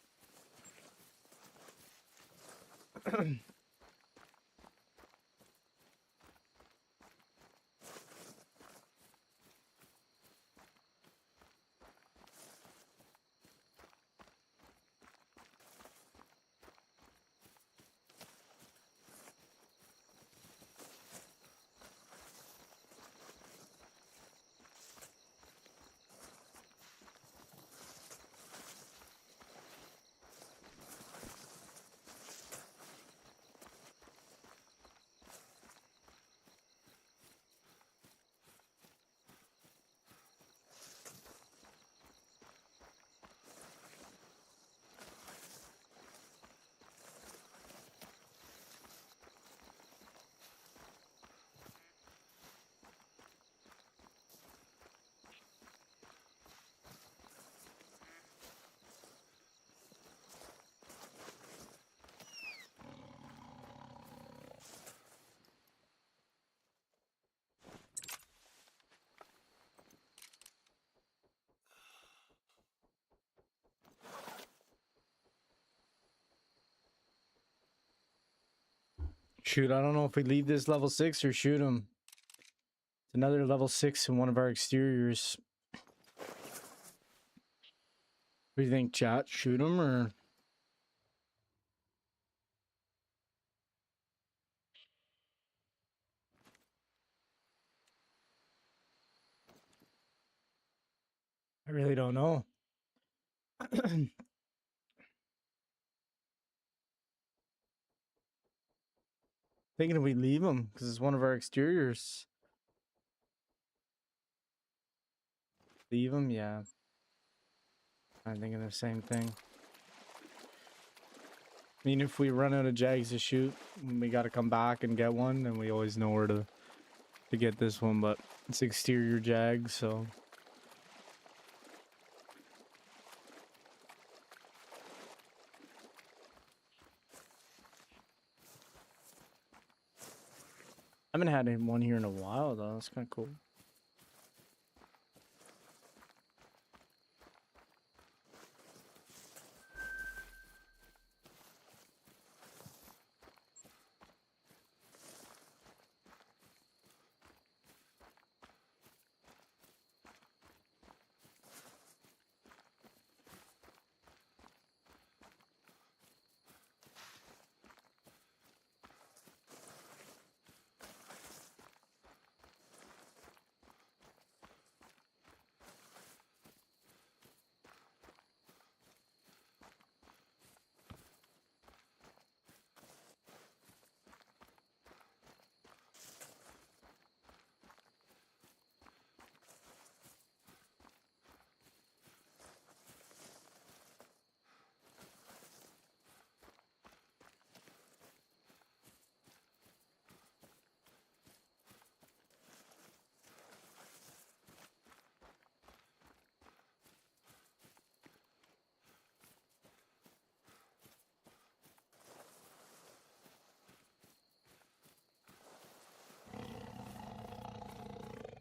Shoot, I don't know if we leave this level 6 or shoot him. Another level 6 in one of our exteriors. What do you think, chat? Shoot him or? I really don't know. Thinking we leave him because it's one of our exteriors. Leave him? Yeah. I'm thinking the same thing. I mean, if we run out of jags to shoot, we got to come back and get one, and we always know where to get this one, but it's exterior jag, so. I haven't had one here in a while, though. That's kind of cool.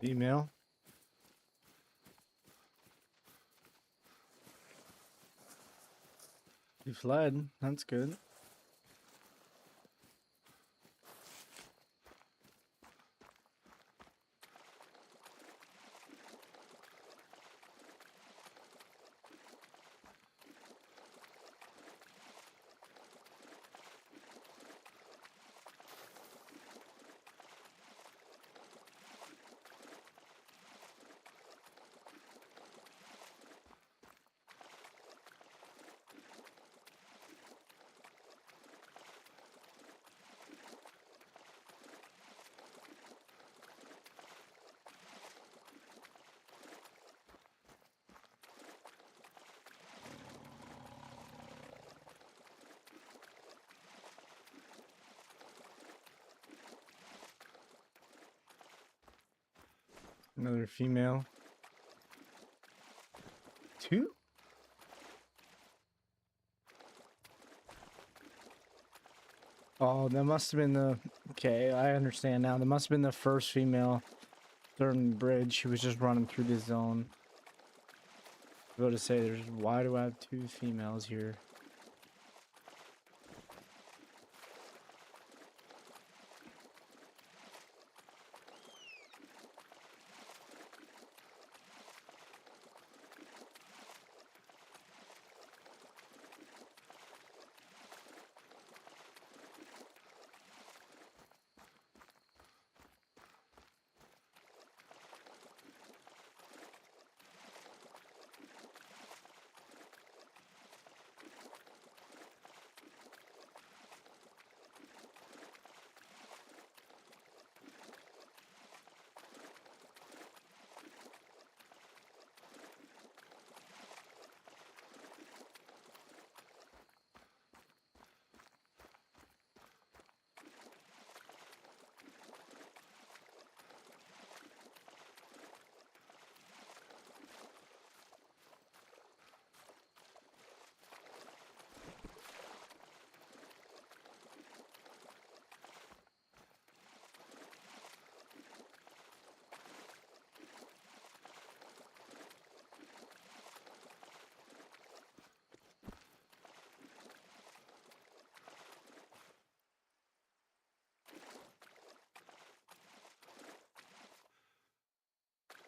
Email. He fled. That's good. Another female. Two? Oh, that must have been the... Okay, I understand now. That must have been the first female during the bridge. She was just running through the zone. I was about to say, why do I have two females here?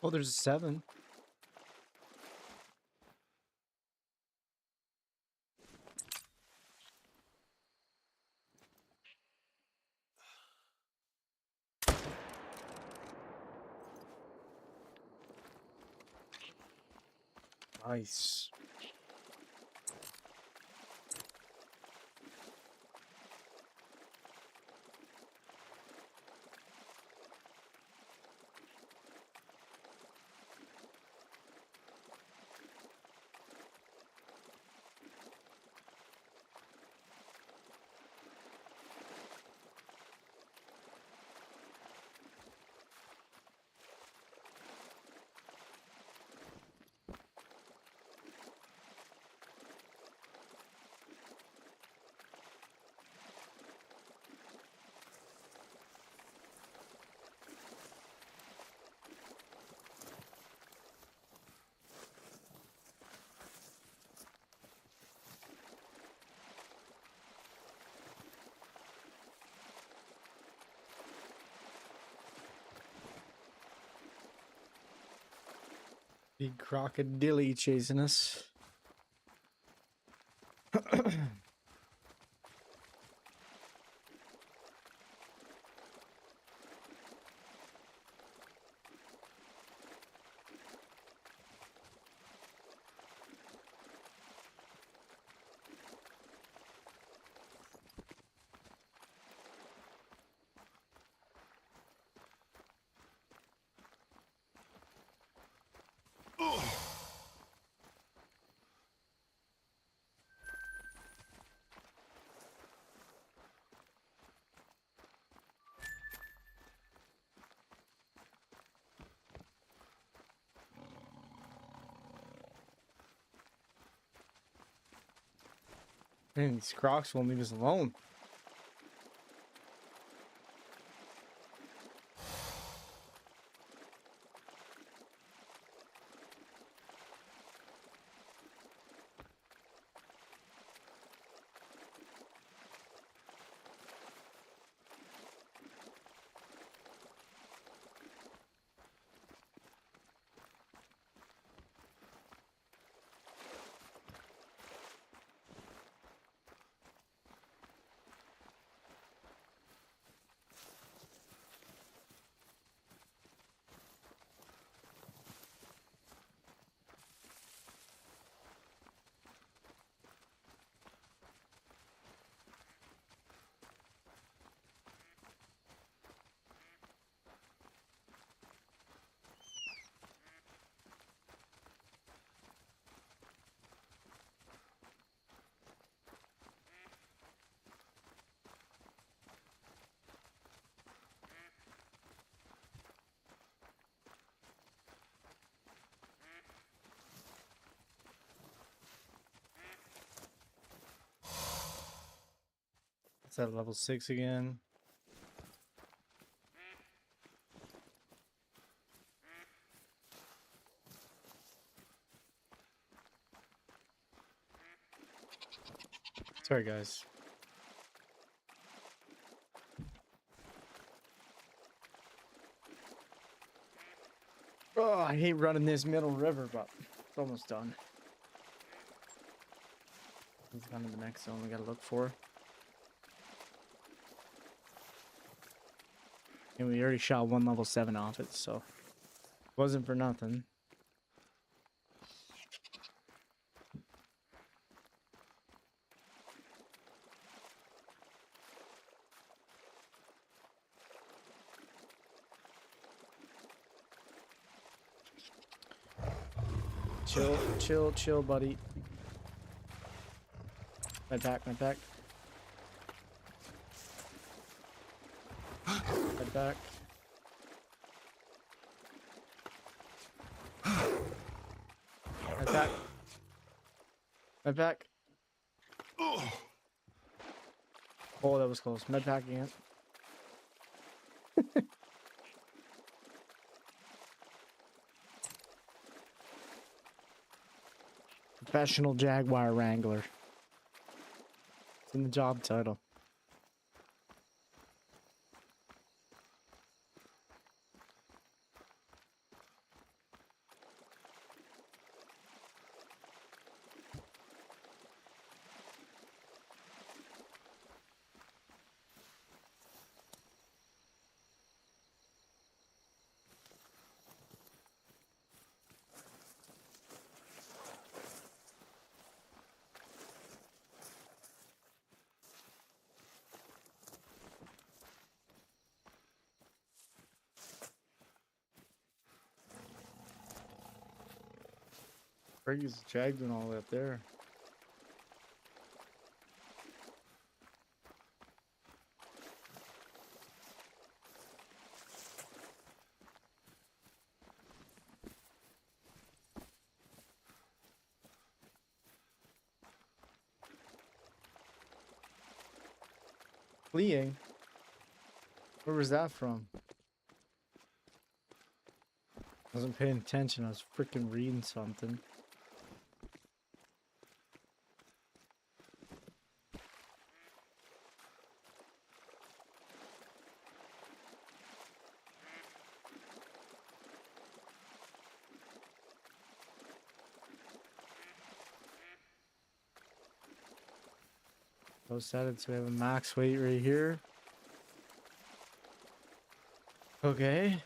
Oh, there's a 7. Nice. Big crocodile chasing us. Man, these crocs won't leave us alone. It's at level 6 again. Sorry, guys. Oh, I hate running this middle river, but it's almost done. It's kind of the next zone we gotta look for. And we already shot one level 7 off it, so wasn't for nothing. Chill, chill, chill, buddy. My back, my back. My back. My back. My back. Oh, that was close. Med pack again. Professional Jaguar Wrangler. It's in the job title. Fergie's jag doing all the way up there. Fleeing? Where was that from? I wasn't paying attention. I was freaking reading something. So set it so we have a max weight right here. Okay.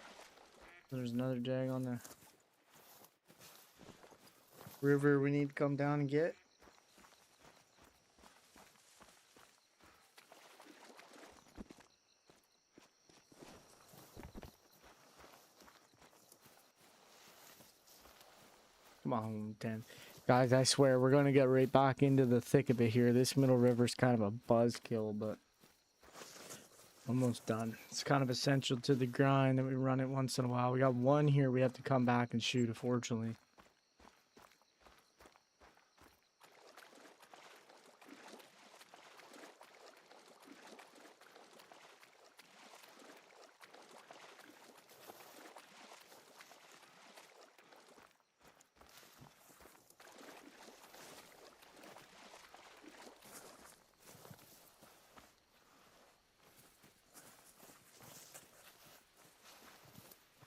There's another jag on the river we need to come down and get. Come on, 10. Guys, I swear, we're going to get right back into the thick of it here. This middle river's kind of a buzzkill, but almost done. It's kind of essential to the grind that we run it once in a while. We got one here we have to come back and shoot, unfortunately.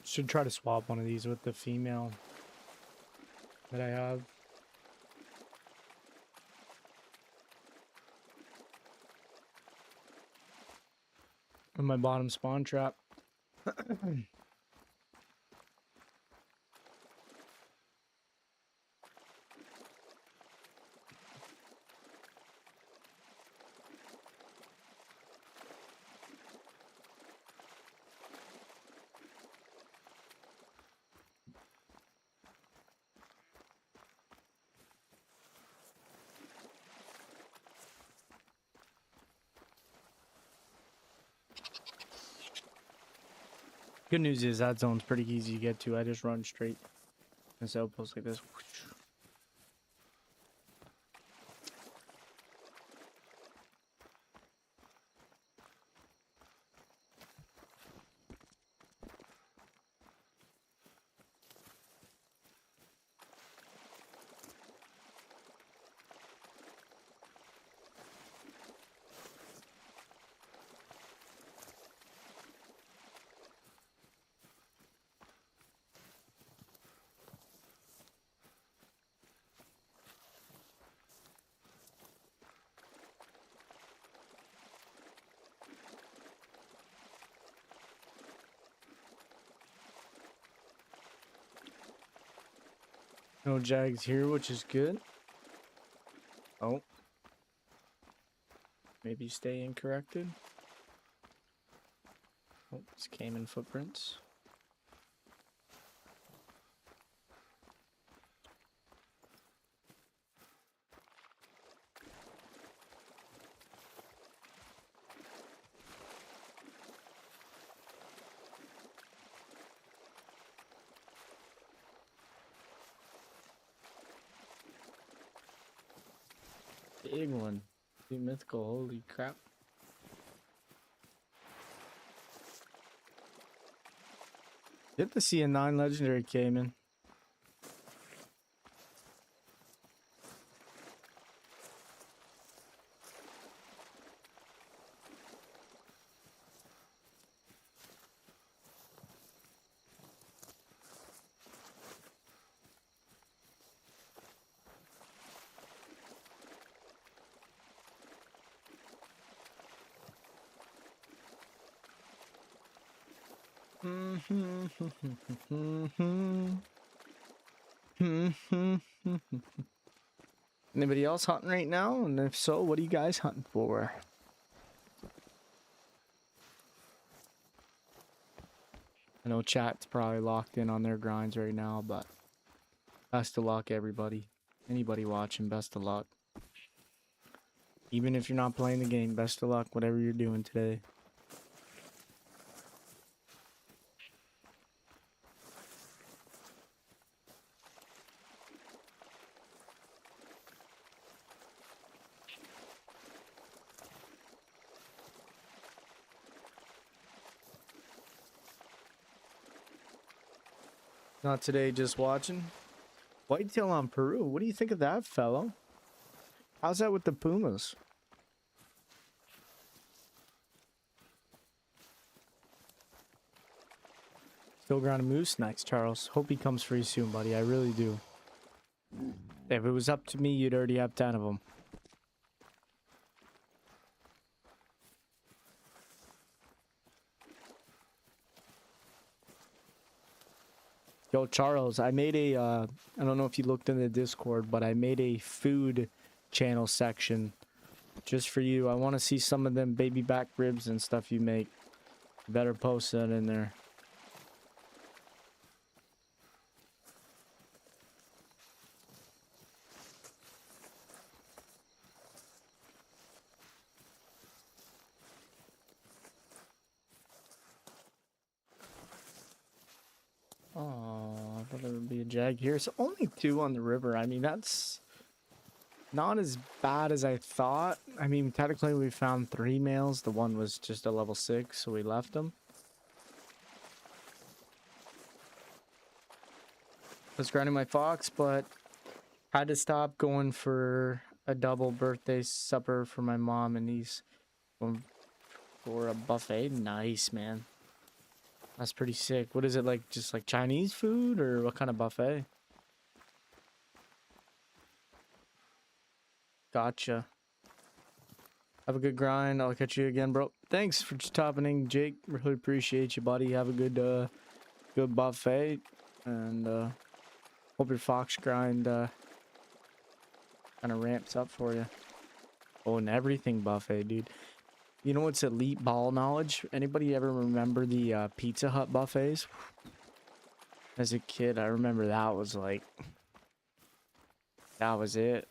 Should try to swap one of these with the female that I have. In my bottom spawn trap. Good news is that zone's pretty easy to get to. I just run straight. This outpost like this. No jags here, which is good. Oh. Maybe stay incorrected. Oh, it's Cayman footprints. Big one. Big mythical, holy crap. Get to see a 9 legendary Cayman. Anybody else hunting right now? And if so, what are you guys hunting for? I know chat's probably locked in on their grinds right now, but Best of luck, everybody. Anybody watching, best of luck. Even if you're not playing the game, best of luck, whatever you're doing today. Not today, just watching. Whitetail on Peru. What do you think of that, fellow? How's that with the pumas? Still ground a moose? Nice, Charles. Hope he comes for you soon, buddy. I really do. If it was up to me, you'd already have 10 of them. Yo, Charles, I made a, I don't know if you looked in the Discord, but I made a food channel section just for you. I want to see some of them baby back ribs and stuff you make. Better post that in there. Oh, I thought there would be a jag here. It's only 2 on the river. I mean, that's not as bad as I thought. I mean, technically we found 3 males. The one was just a level 6, so we left them. Was grinding my fox, but had to stop going for a double birthday supper for my mom, and he's going for a buffet. Nice, man. That's pretty sick. What is it, like, just like Chinese food, or what kind of buffet? Gotcha. Have a good grind. I'll catch you again, bro. Thanks for topping in, Jake. Really appreciate you, buddy. Have a good good buffet, and hope your fox grind kind of ramps up for you. Oh, and everything buffet, dude. You know what's elite ball knowledge? Anybody ever remember the Pizza Hut buffets? As a kid, I remember that was like, that was it.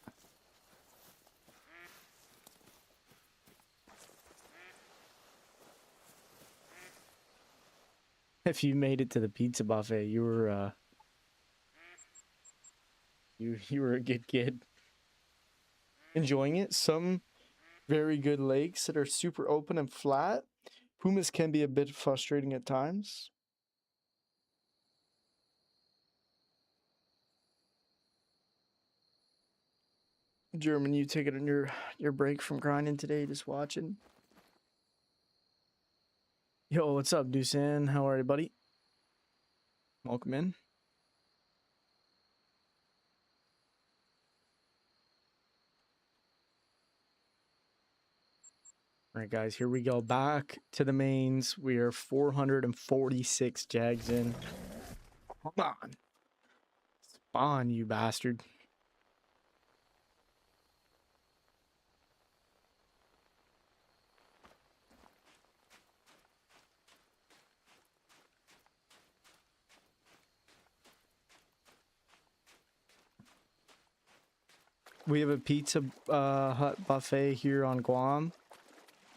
If you made it to the pizza buffet, you were you were a good kid. Enjoying it. Some very good lakes that are super open and flat. Pumas can be a bit frustrating at times. German, you take it on your break from grinding today, just watching. Yo, what's up, Dusan? How are you, buddy? Welcome in. All right, guys, here we go. Back to the mains. We are 446 jags in. Come on. Spawn, you bastard. We have a Pizza Hut buffet here on Guam.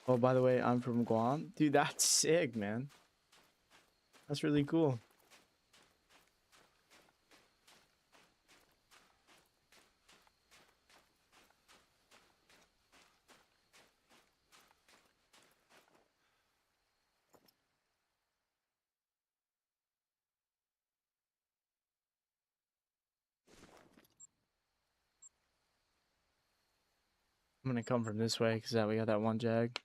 Oh, by the way, I'm from Guam. Dude, that's sick, man. That's really cool. I'm gonna come from this way because we got that one jag.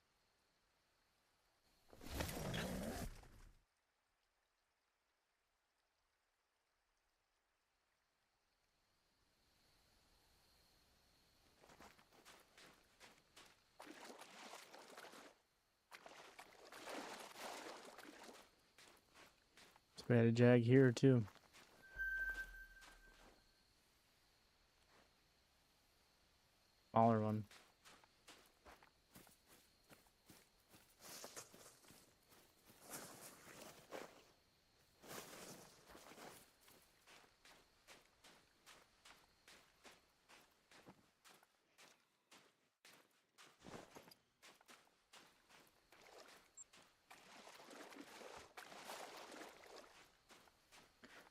So we had a jag here too. Smaller one.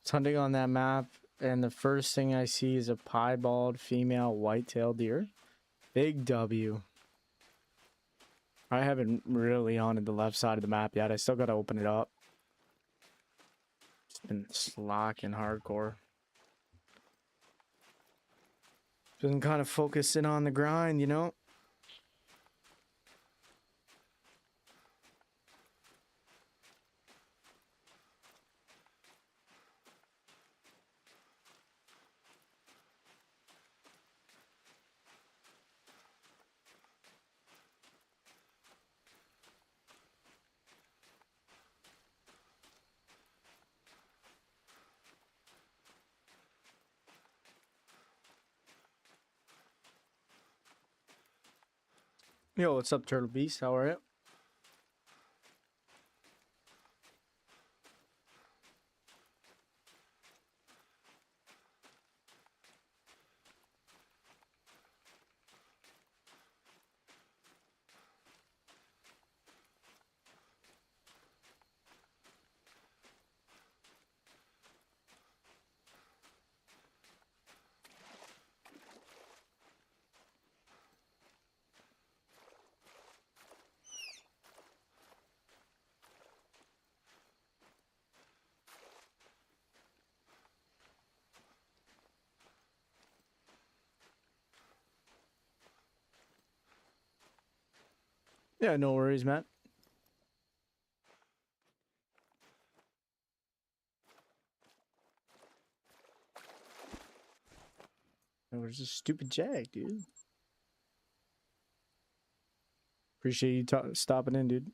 was hunting on that map, and the first thing I see is a piebald female white-tailed deer. Big W. I haven't really hunted the left side of the map yet. I still gotta open it up. It's been slacking hardcore. Been kind of focusing on the grind, you know? Yo, what's up, Turtle Beast? How are you? Yeah, no worries, man. It was a stupid jag, dude. Appreciate you stopping in, dude.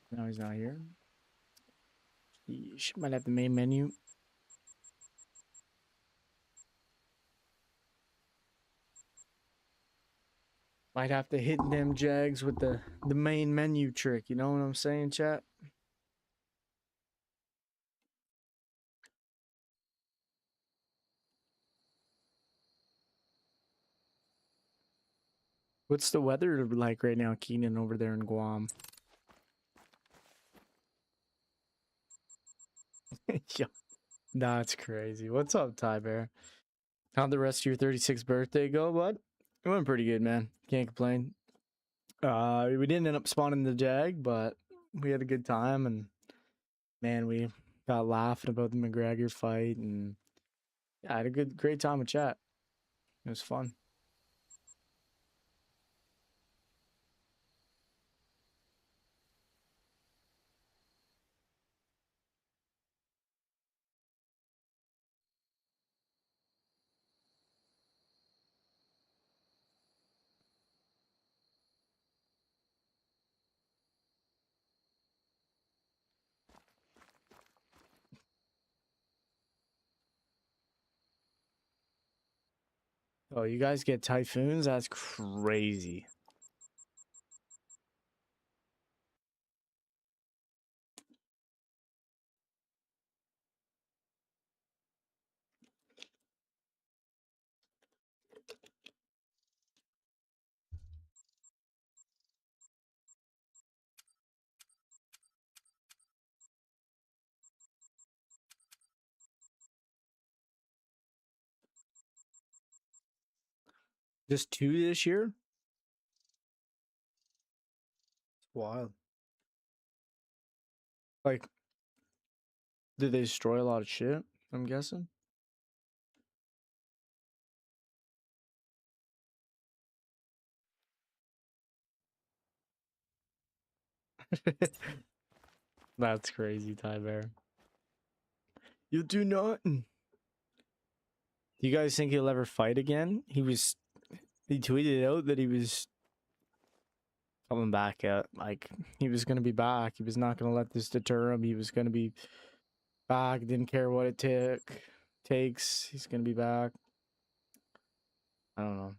No, he's not here. Yeesh, might have the main menu. Might have to hit them jags with the main menu trick. You know what I'm saying, chat? What's the weather like right now, Keenan, over there in Guam? Yeah, that's crazy. What's up, Ty Bear? How'd the rest of your 36th birthday go, bud? It went pretty good, man. Can't complain. We didn't end up spawning the jag, but we had a good time, and man, we got laughing about the McGregor fight, and yeah, I had a great time with chat. It was fun. Oh, you guys get typhoons? That's crazy. Just two this year? Wild. Like, did they destroy a lot of shit? I'm guessing. That's crazy, Ty Bear. You do not. Do you guys think he'll ever fight again? He tweeted out that he was coming back at, like, he was gonna be back. He was not gonna let this deter him. He was gonna be back. Didn't care what it takes. He's gonna be back. I don't know.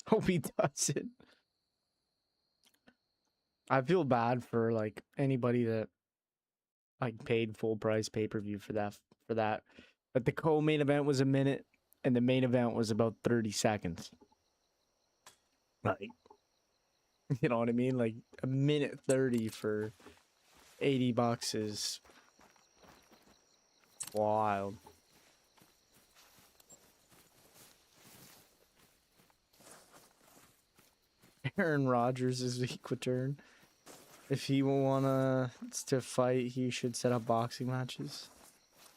Hope he does it. I feel bad for like anybody that like paid full price pay-per-view for that. But the co-main event was a minute and the main event was about 30 seconds. Like, you know what I mean? Like a minute 30 for $80 is wild. Aaron Rodgers is equiturn. If he wanna to fight, he should set up boxing matches.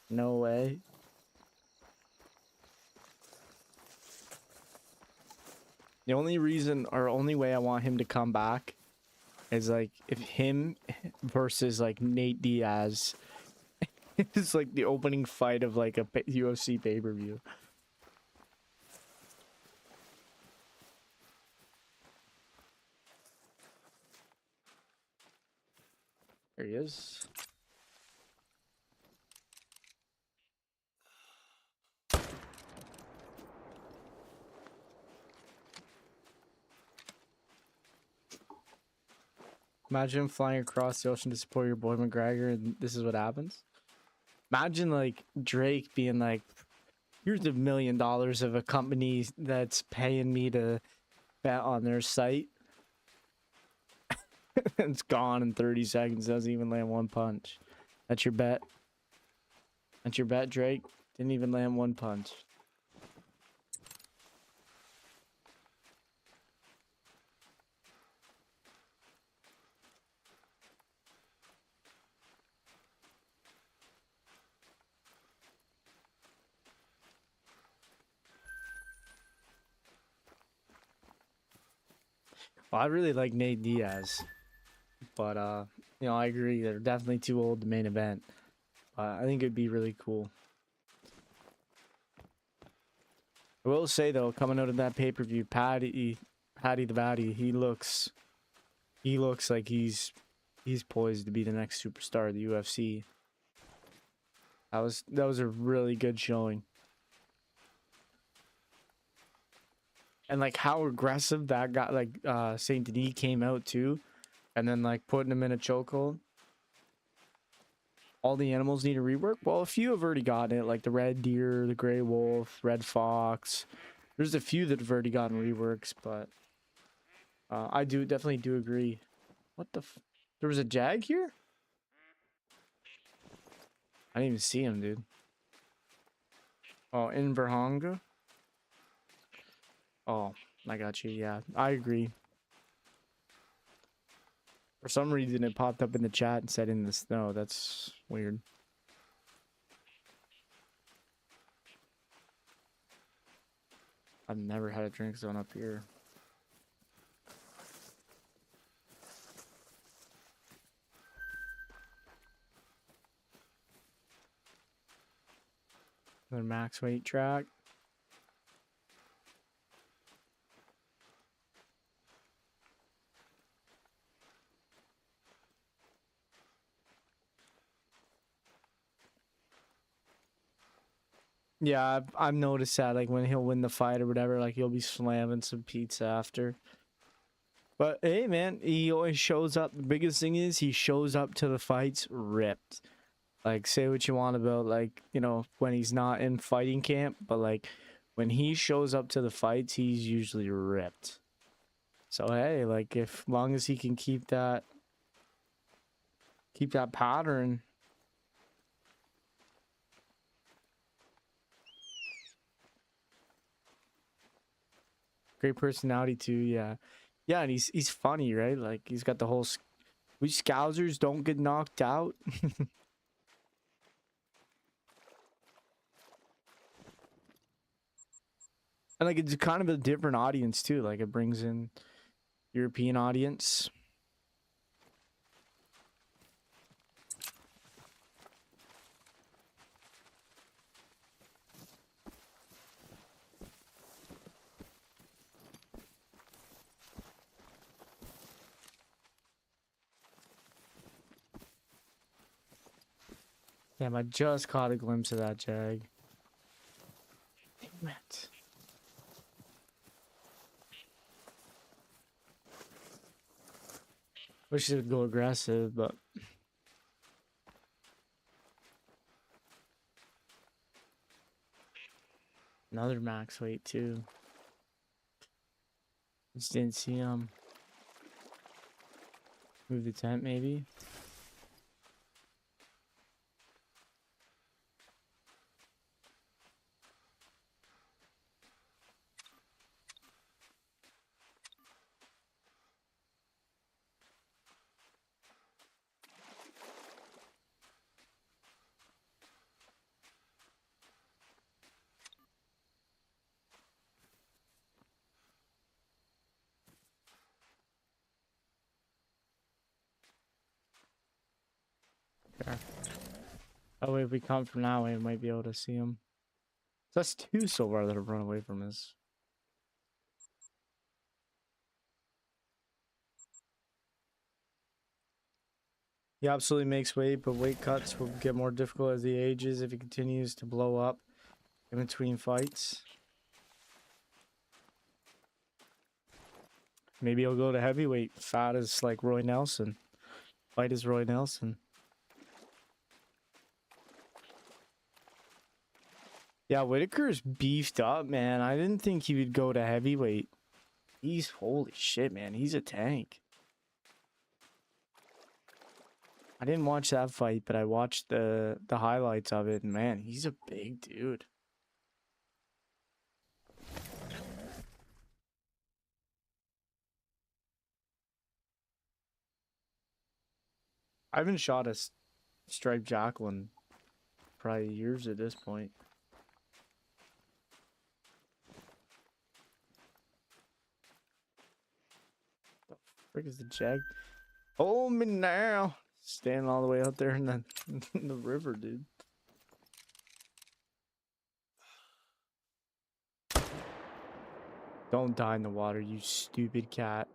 No way. The only reason or only way I want him to come back is like if him versus like Nate Diaz is like the opening fight of like a UFC pay-per-view. There he is. Imagine flying across the ocean to support your boy McGregor, and this is what happens. Imagine like Drake being like, here's $1 million of a company that's paying me to bet on their site. It's gone in 30 seconds. Doesn't even land one punch. That's your bet. That's your bet, Drake. Didn't even land one punch. Well, I really like Nate Diaz, but you know, I agree they're definitely too old to main event. I think it'd be really cool. I will say though, coming out of that pay-per-view, Paddy the Baddy, he looks like he's poised to be the next superstar of the UFC. That was a really good showing. And like how aggressive that guy, like Saint Denis came out too, and then like putting him in a chokehold. All the animals need a rework. Well, a few have already gotten it, like the red deer, the gray wolf, red fox. There's a few that have already gotten reworks, but I definitely do agree. What the? There was a jag here? I didn't even see him, dude. Oh, in Verhonga? Oh, I got you. Yeah, I agree. For some reason, it popped up in the chat and said in the snow. That's weird. I've never had a drink zone up here. Another max weight track. Yeah, I've noticed that, like, when he'll win the fight or whatever, like, he'll be slamming some pizza after. But, hey, man, he always shows up. The biggest thing is he shows up to the fights ripped. Like, say what you want about, like, you know, when he's not in fighting camp, but, like, when he shows up to the fights, he's usually ripped. So, hey, like, if long as he can keep that pattern. Great personality too, yeah. Yeah, and he's funny, right? Like he's got the whole we Scousers don't get knocked out. And like it's kind of a different audience too. Like it brings in European audience. Damn, I just caught a glimpse of that jag. Damn it. Wish it would go aggressive, but another max weight too. Just didn't see him. Move the tent, maybe. Sure. Oh, wait, if we come from that way, we might be able to see him. So that's two so far that have run away from us. He absolutely makes weight, but weight cuts will get more difficult as he ages if he continues to blow up in between fights. Maybe he'll go to heavyweight. Fat as like Roy Nelson. Fight as Roy Nelson. Yeah, Whitaker's beefed up, man. I didn't think he would go to heavyweight. He's holy shit, man. He's a tank. I didn't watch that fight, but I watched the highlights of it, and man, he's a big dude. I haven't shot a striped Jacqueline probably years at this point. The frick is the Jag? Hold me now. Standing all the way out there in the in the river, dude. Don't die in the water, you stupid cat.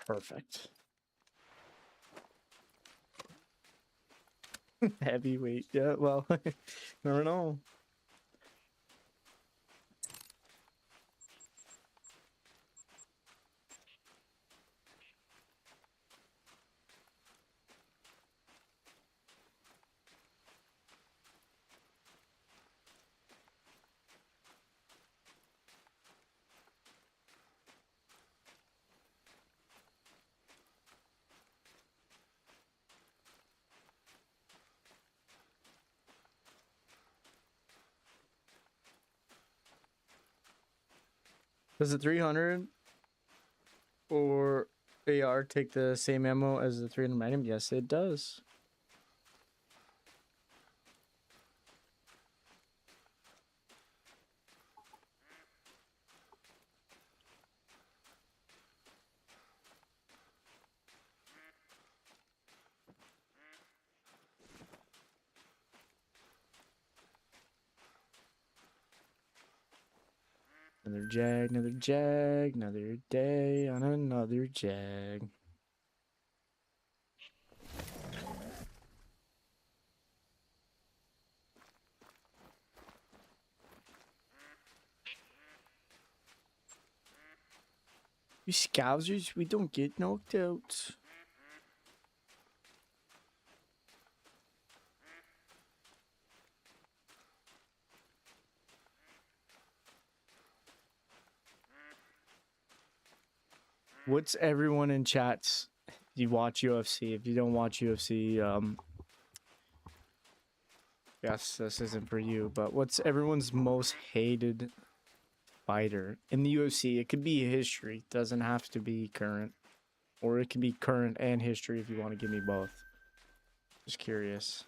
Perfect. Heavyweight. Yeah, well, never know. Does the 300 or AR take the same ammo as the 300 Magnum? Yes, it does. Another jag, another jag, another day on another jag. You scousers, we don't get knocked out. What's everyone in chats? You watch UFC. If you don't watch UFC, yes, this isn't for you. But what's everyone's most hated fighter in the UFC? It could be history. It doesn't have to be current, or it can be current and history if you want to give me both. Just curious.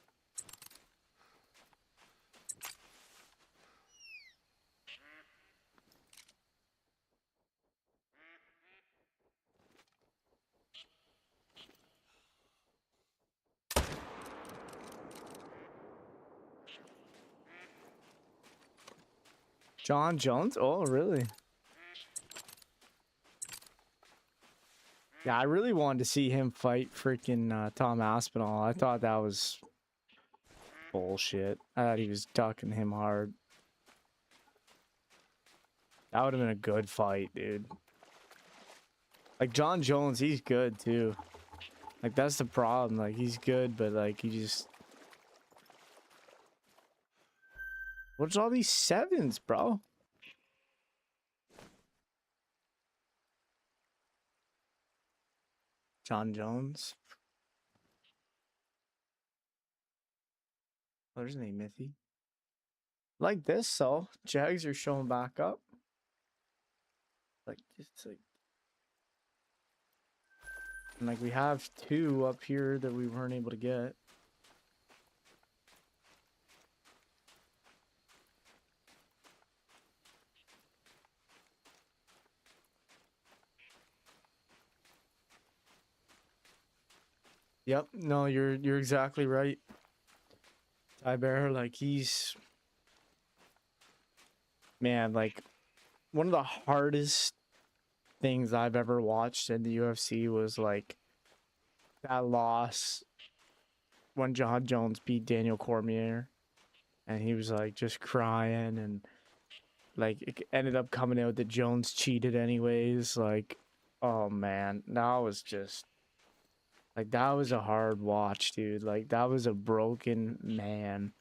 John Jones? Oh, really? Yeah, I really wanted to see him fight freaking Tom Aspinall. I thought that was bullshit. I thought he was ducking him hard. That would have been a good fight, dude. Like, John Jones, he's good, too. Like, that's the problem. Like, he's good, but, like, he just... What's all these sevens, bro? John Jones. There's an Mithy. Like this, so Jags are showing back up. Like it's like, and like we have two up here that we weren't able to get. Yep, no, you're exactly right. Ty Bear, like he's, man, like one of the hardest things I've ever watched in the UFC was like that loss when John Jones beat Daniel Cormier, and he was like just crying, and like it ended up coming out that Jones cheated anyways. Like, oh man, that was just like that was a hard watch, dude. Like that was a broken man.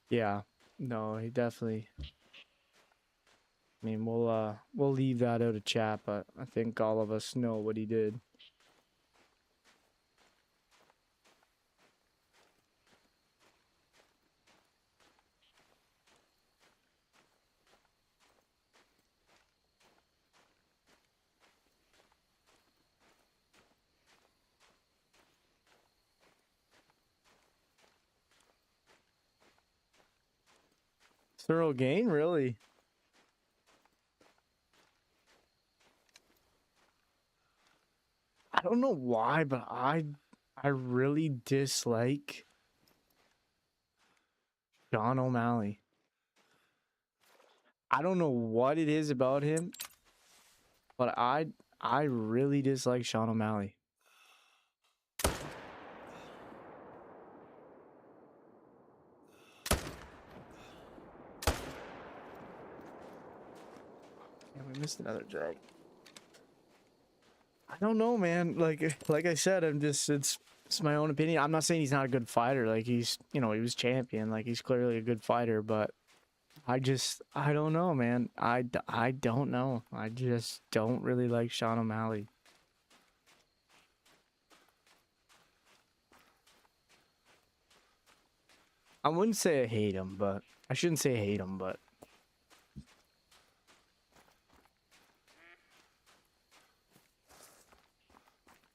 Yeah, no, he definitely. I mean, we'll leave that out of chat, but I think all of us know what he did. Thorough gain, really. I don't know why, but I really dislike Sean O'Malley. I don't know what it is about him, but I really dislike Sean O'Malley. Yeah, we missed another drag. I don't know, man. Like I said, I'm just it's my own opinion. I'm not saying he's not a good fighter. Like he's, you know, he was champion. Like he's clearly a good fighter, but I don't know, man. I don't know. I just don't really like Sean O'Malley. I wouldn't say I hate him, but I shouldn't say I hate him, but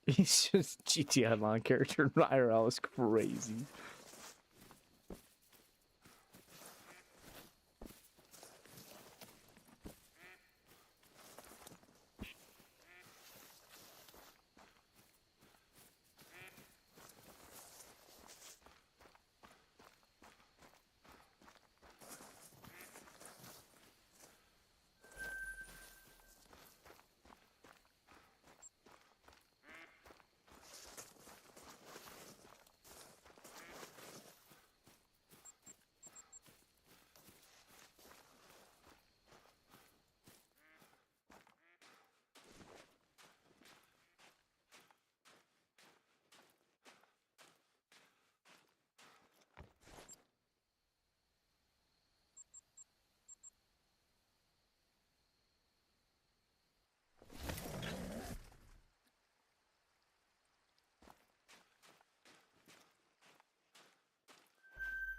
he's just GTA Online character in IRL is crazy.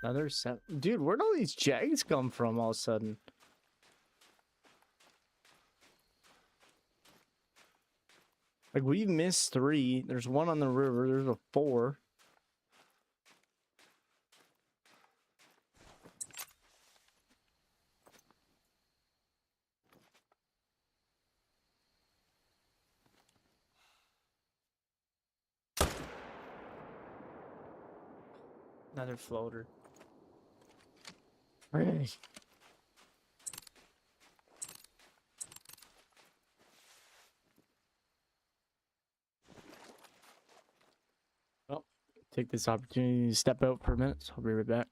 Another set, dude. Where'd all these Jags come from all of a sudden? Like we've missed 3. There's one on the river. There's a 4. Another floater. Hey. Well, take this opportunity to step out for a minute. So I'll be right back.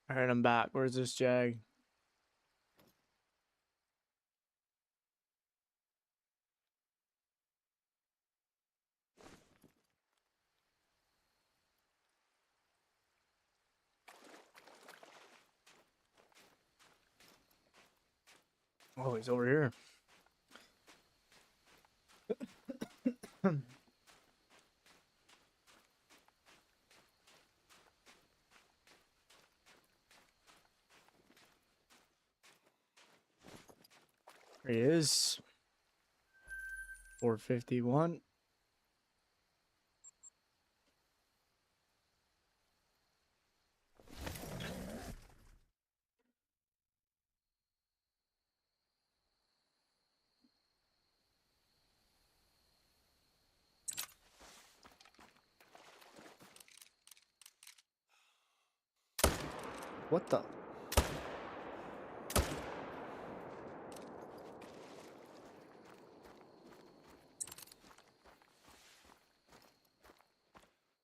All right, I'm back. Where's this jag? Oh, he's over here. There he is. 451. What the?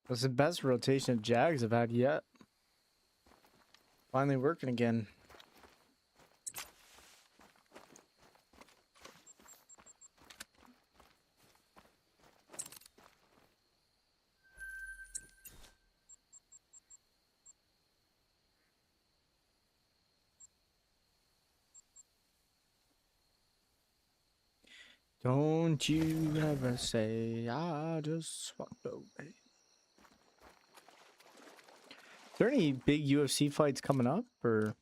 That's the best rotation of jags I've had yet. Finally working again. Don't you ever say I just walked away. Is there any big UFC fights coming up, or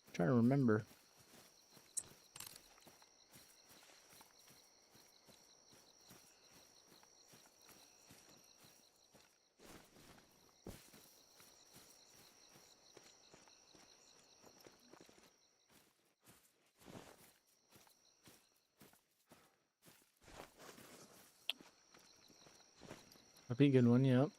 I'm trying to remember? That'd be a good one, yep.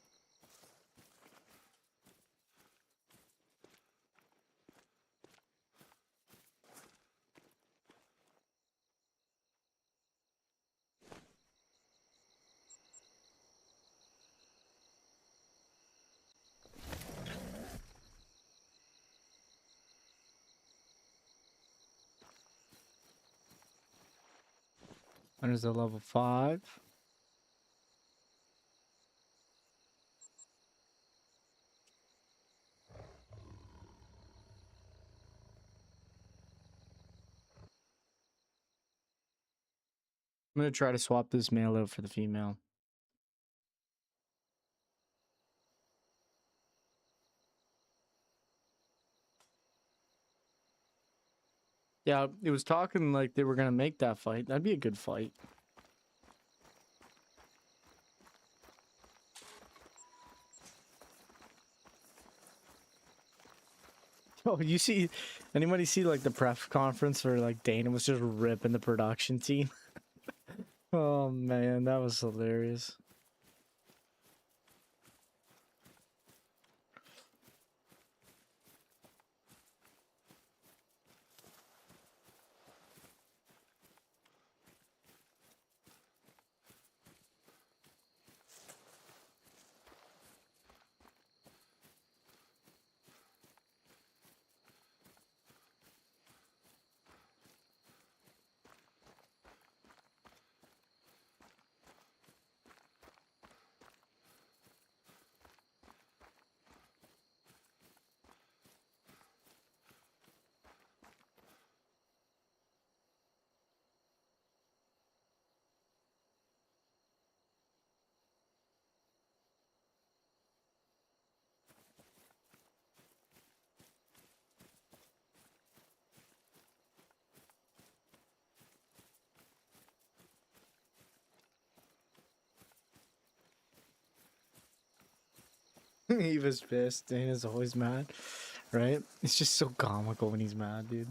There's a level 5. I'm gonna try to swap this male out for the female. Yeah, it was talking like they were gonna make that fight. That'd be a good fight. Oh, you see, anybody see like the press conference where like Dana was just ripping the production team? Oh man, that was hilarious. He was pissed. Dana's always mad, right? It's just so comical when he's mad, dude.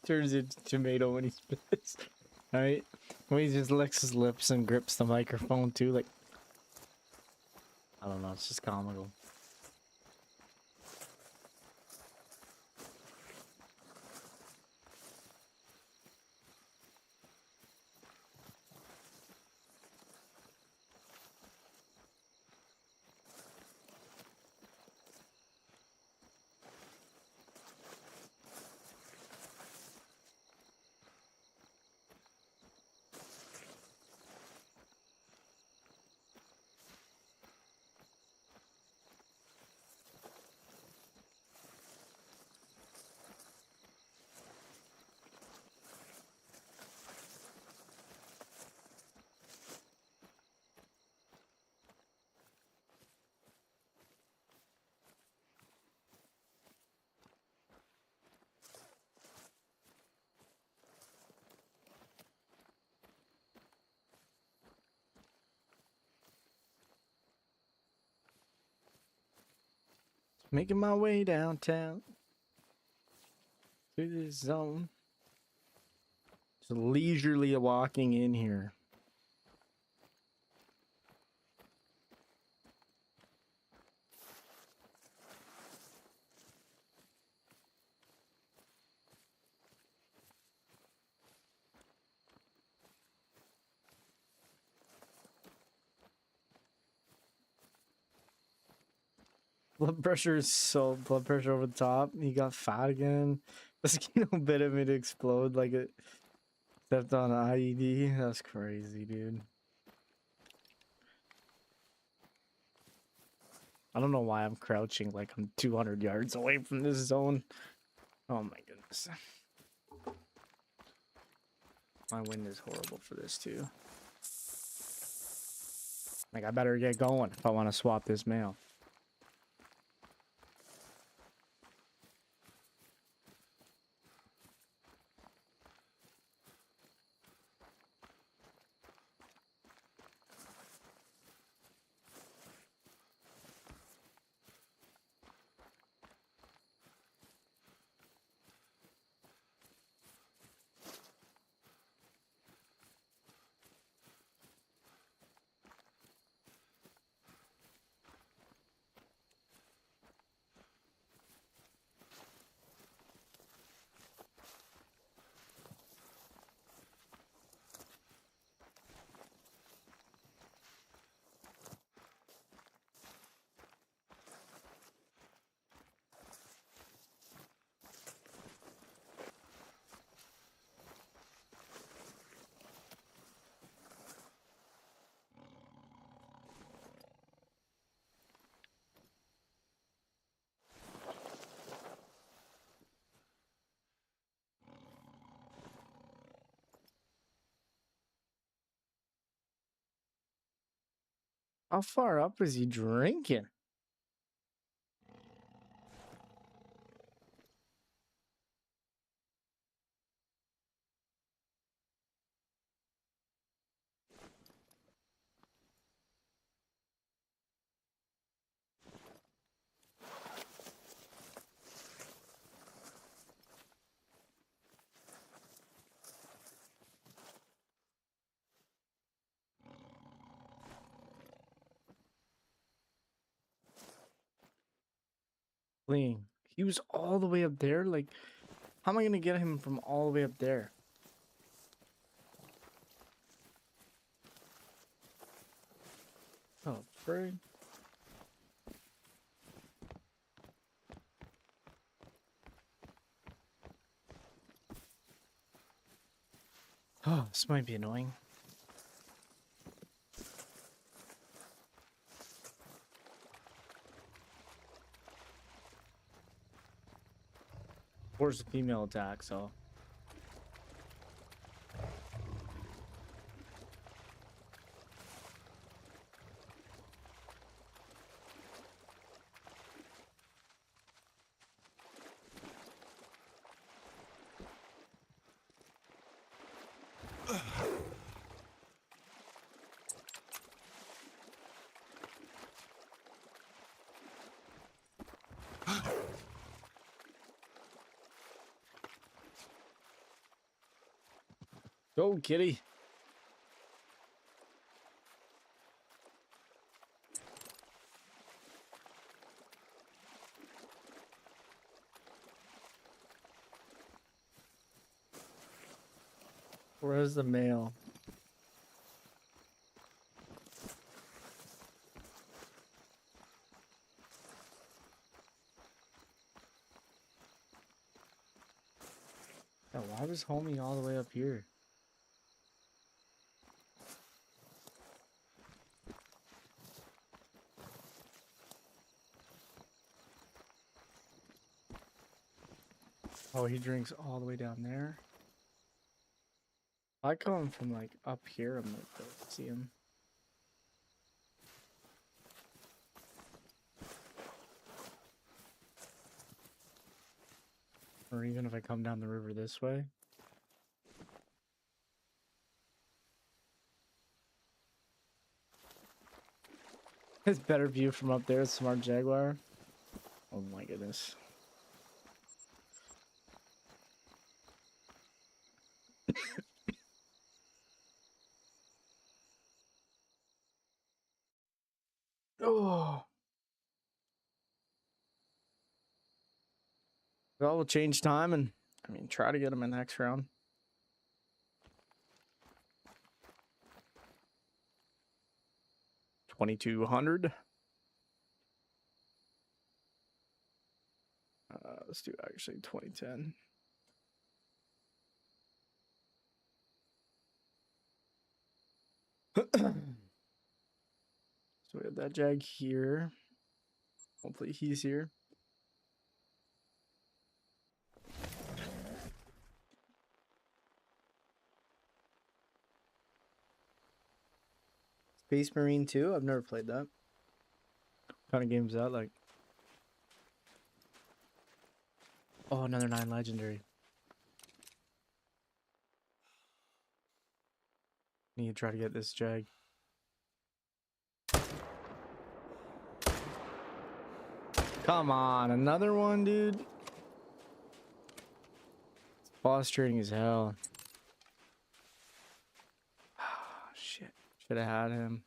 Turns into tomato when he's pissed. Right? When he just licks his lips and grips the microphone too, like I don't know, it's just comical. Making my way downtown through this zone. Just leisurely walking in here. Blood pressure is so blood pressure over the top. He got fat again. Mosquito bit him to explode like it stepped on an IED. That's crazy, dude. I don't know why I'm crouching like I'm 200 yards away from this zone. Oh my goodness. My wind is horrible for this too. Like I better get going if I want to swap this male. How far up is he drinking? Fleeing. He was all the way up there. Like, how am I gonna get him from all the way up there? Oh, frig. Oh, this might be annoying. Where's the female attack? So. Go, kitty. Where's the mail? Yeah, why was homie all the way up here? Oh, he drinks all the way down there. I come from like up here. I'm like, see him. Or even if I come down the river this way. It's better view from up there. Smart Jaguar. Oh my goodness. Oh. Well, we'll change time and, I mean, try to get him in next round. $2,200. Let's do actually 2010. So we have that Jag here. Hopefully he's here. Space Marine 2? I've never played that. What kind of game is that like? Oh, another 9 legendary. Need to try to get this Jag. Come on, another one, dude. Boss trading as hell. Shit. Should have had him.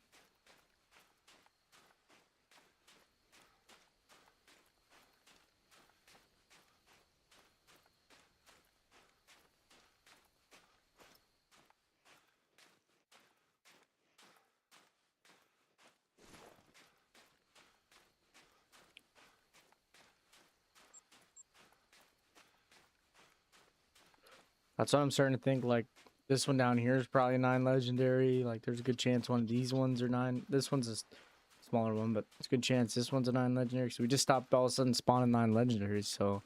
That's what I'm starting to think. Like, this one down here is probably 9 legendary. Like, there's a good chance one of these ones are 9. This one's a smaller one, but it's a good chance this one's a 9 legendary. So we just stopped all of a sudden spawning 9 legendaries. So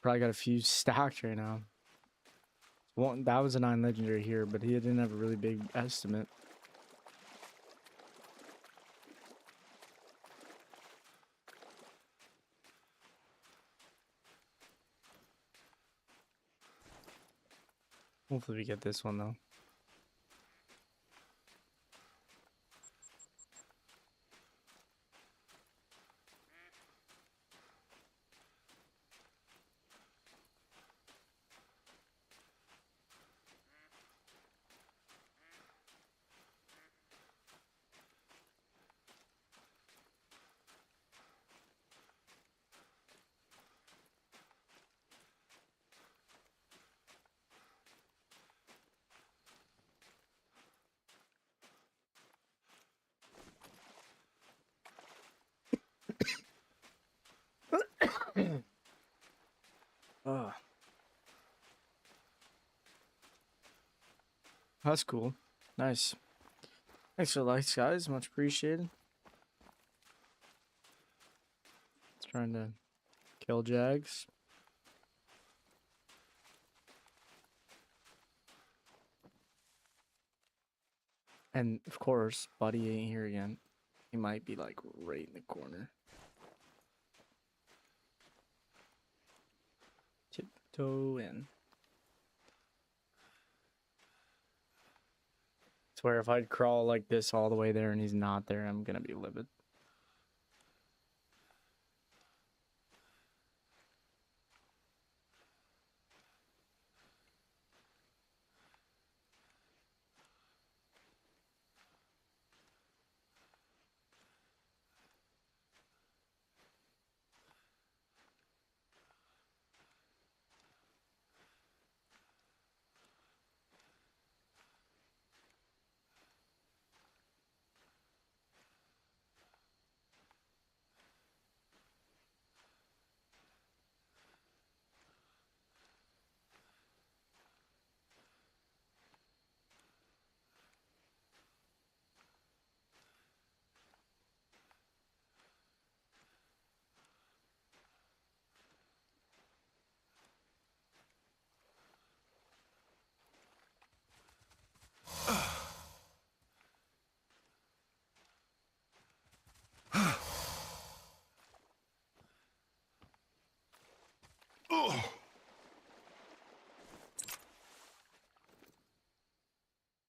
probably got a few stacked right now. One that was a 9 legendary here, but he didn't have a really big estimate. Hopefully we get this one though. Oh, that's cool. Nice. Thanks for the likes, guys. Much appreciated. Trying to kill Jags. And of course, Buddy ain't here again. He might be like right in the corner. Tiptoe in. Swear if I'd crawl like this all the way there and he's not there, I'm gonna be livid.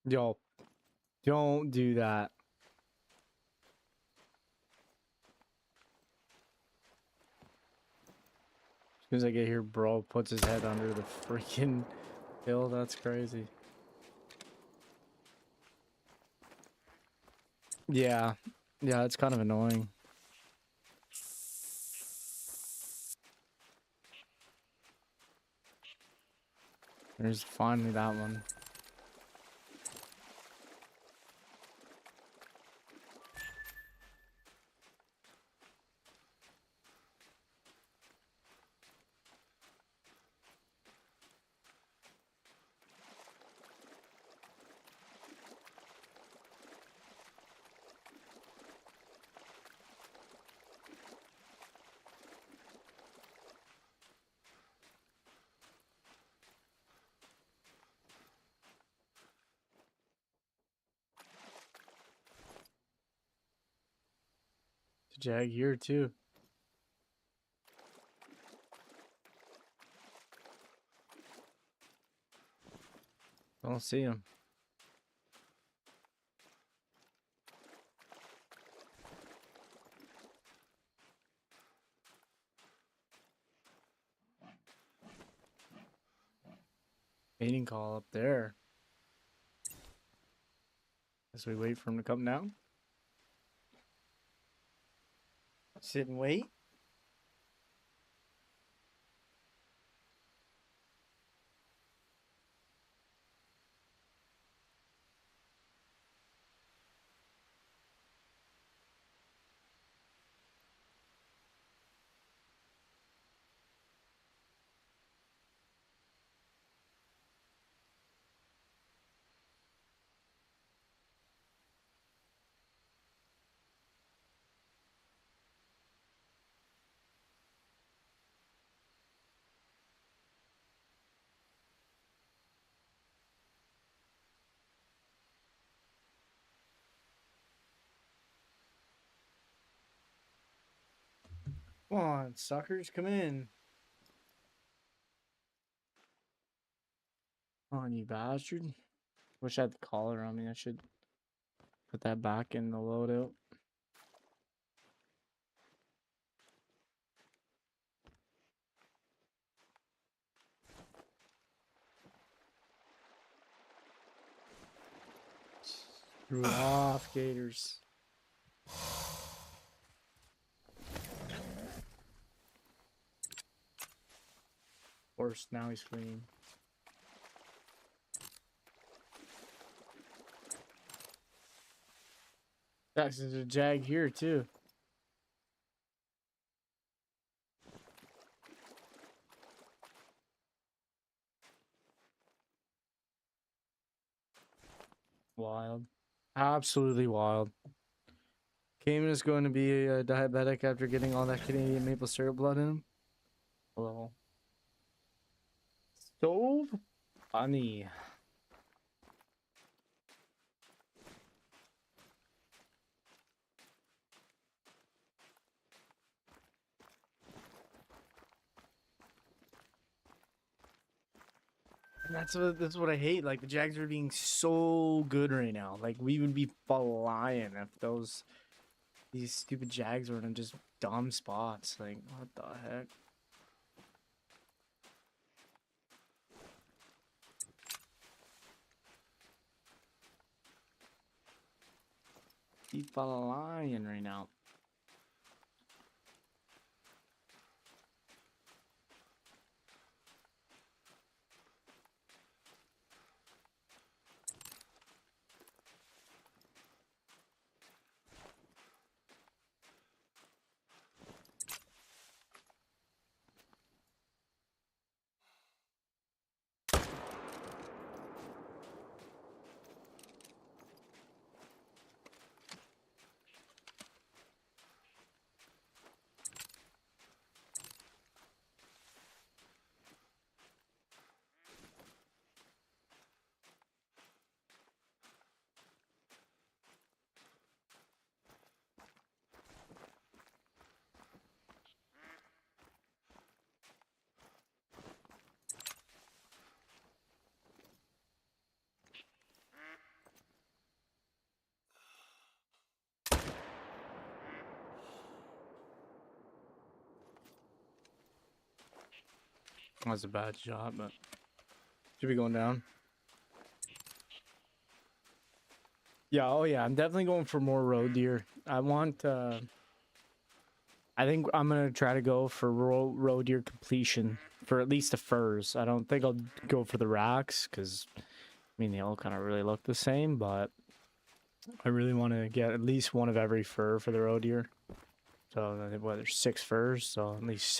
Yo, don't do that. As soon as I get here, bro puts his head under the freaking hill. That's crazy. Yeah. Yeah, it's kind of annoying. There's finally that one. The jag here too. Don't see him. Mating call up there. As we wait for him to come down. Sit and wait. Come on, suckers, come in. Come on, you bastard. Wish I had the collar on me. I should put that back in the loadout. Screw off, Gators. Of course, now he's fleeing. That's a jag here too. Wild. Absolutely wild. Cayman is going to be a diabetic after getting all that Canadian maple syrup blood in him. Hello. So funny. And that's what I hate. Like the Jags are being so good right now. Like we would be flying if these stupid Jags were in just dumb spots. Like what the heck? Keep flying right now. That was a bad shot, but should be going down. Yeah, oh yeah, I'm definitely going for more road deer. I want I think I'm gonna try to go for road deer completion for at least the furs. I don't think I'll go for the racks because I mean they all kind of really look the same, but I really want to get at least one of every fur for the road deer. So I think what there's 6 furs, so at least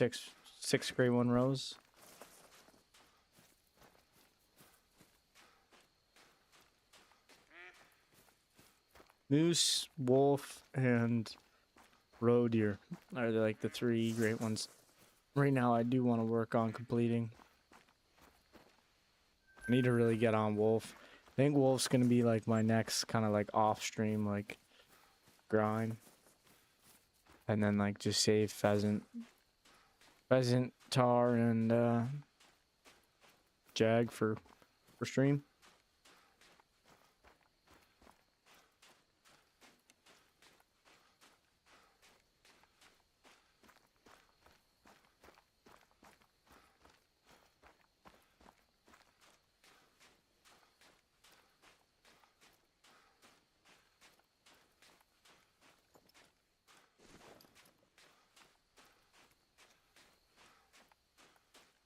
six gray one rows. Moose, wolf, and roe deer are like the 3 great ones. Right now, I do want to work on completing. I need to really get on wolf. I think wolf's gonna be like my next kind of like off stream like grind, and then like just save pheasant, tar, and jag for stream.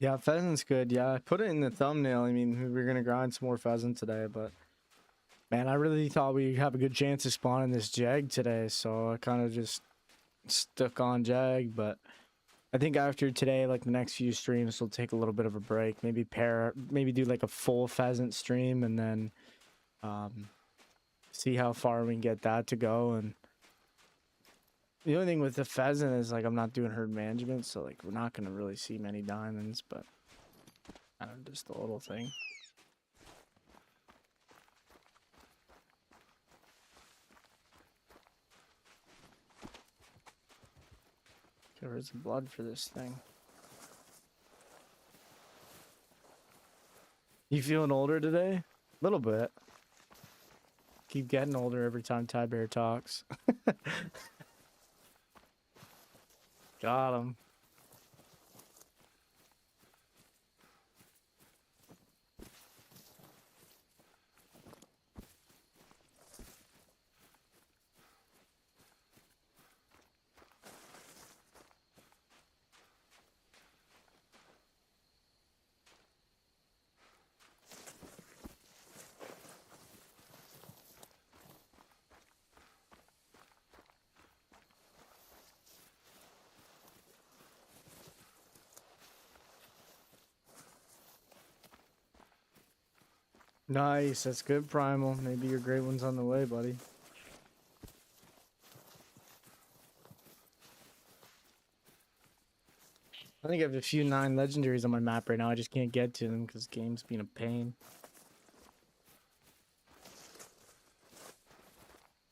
Yeah, pheasant's good. Yeah, I put it in the thumbnail. I mean, we were gonna grind some more pheasant today, but man, I really thought we'd have a good chance of spawning this jag today, so I kind of just stuck on jag. But I think after today, like the next few streams, we'll take a little bit of a break. Maybe do like a full pheasant stream, and then see how far we can get that to go. And the only thing with the pheasant is like I'm not doing herd management, so like we're not gonna really see many diamonds, but I don't know, just a little thing. Okay, where's the blood for this thing? You feeling older today? A little bit. Keep getting older every time Ty Bear talks. Got him. Nice, that's good, Primal. Maybe your great one's on the way, buddy. I think I have a few 9 legendaries on my map right now. I just can't get to them because the game's being a pain.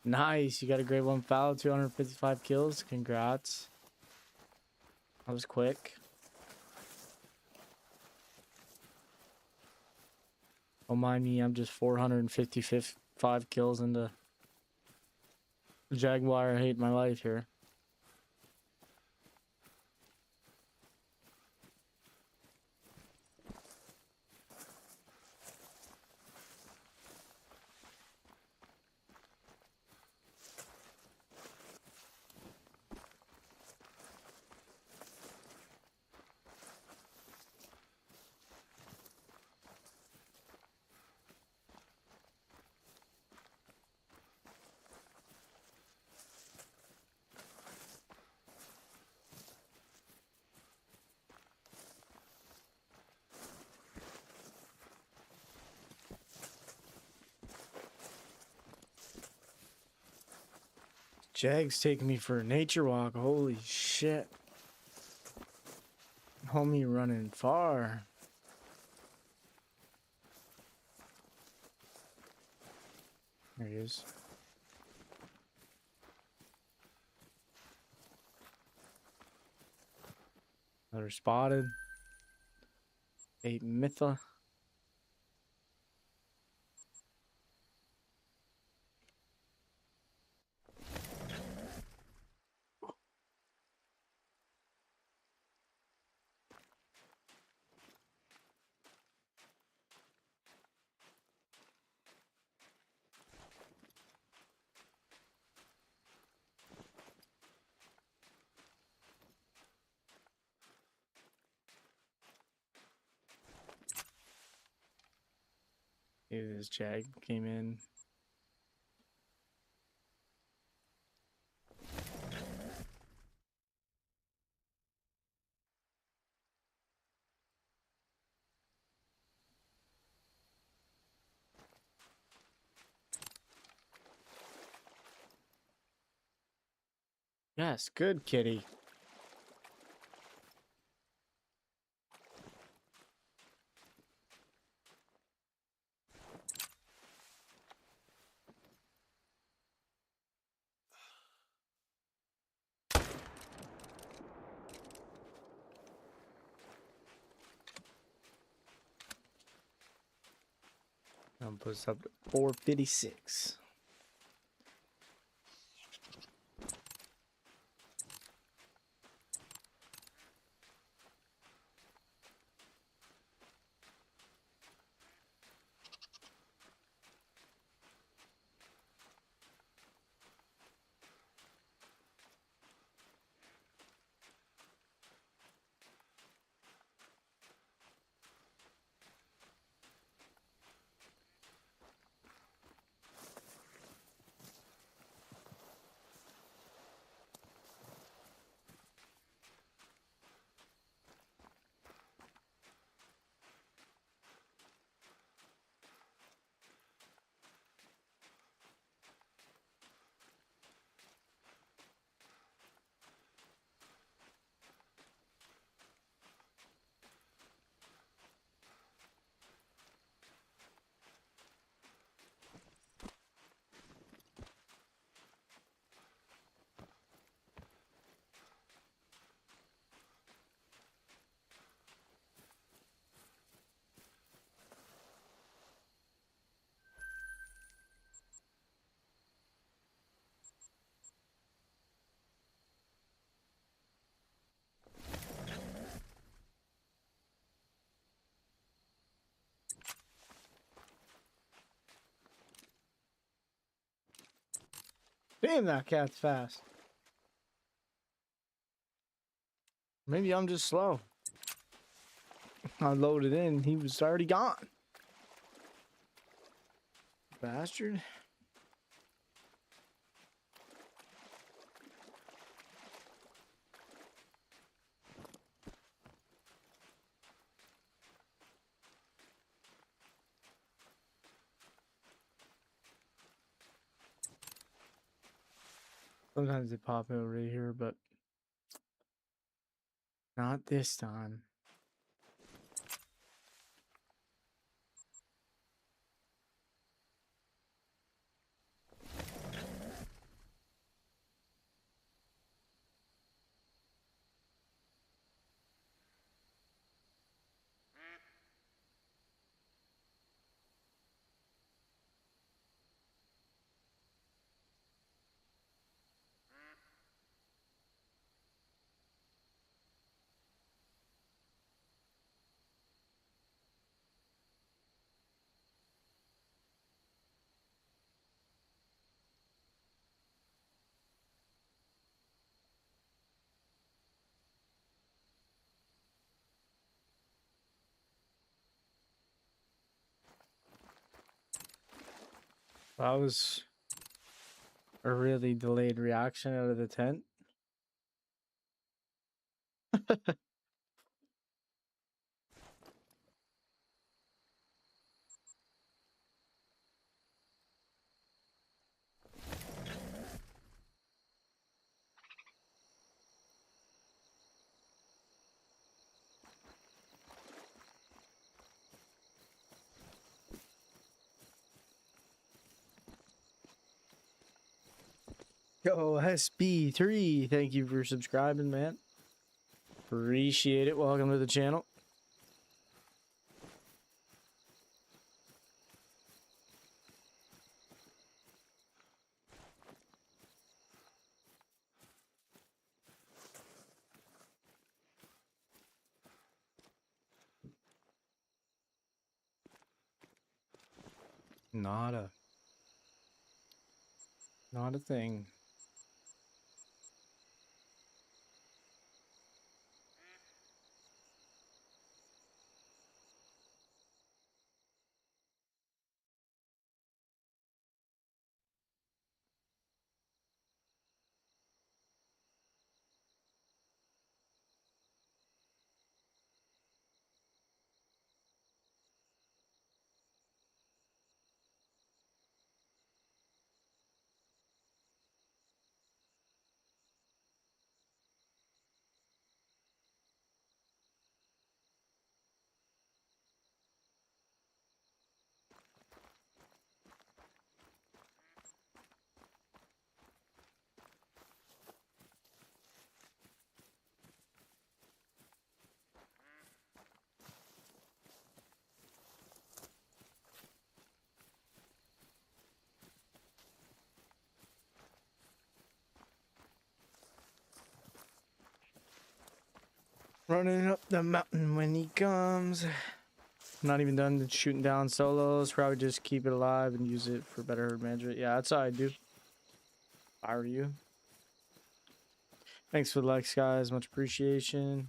Nice, you got a great one foul, 255 kills. Congrats. That was quick. Don't mind me, I'm just 455 kills into Jaguar. I hate my life here. Jag's taking me for a nature walk. Holy shit. Homie running far. There he is. Another spotted. 8 Mytha. See if this jag came in. Yes, good kitty. I'll put us up to 456. Damn, that cat's fast. Maybe I'm just slow. I loaded in, he was already gone. Bastard. Sometimes they pop over here, but not this time. That was a really delayed reaction out of the tent. Yo, SB3, thank you for subscribing, man. Appreciate it. Welcome to the channel. Not a thing. Running up the mountain when he comes. Not even done shooting down solos. Probably just keep it alive and use it for better herd management. Yeah, that's how I do. If I were you. Thanks for the likes, guys. Much appreciation.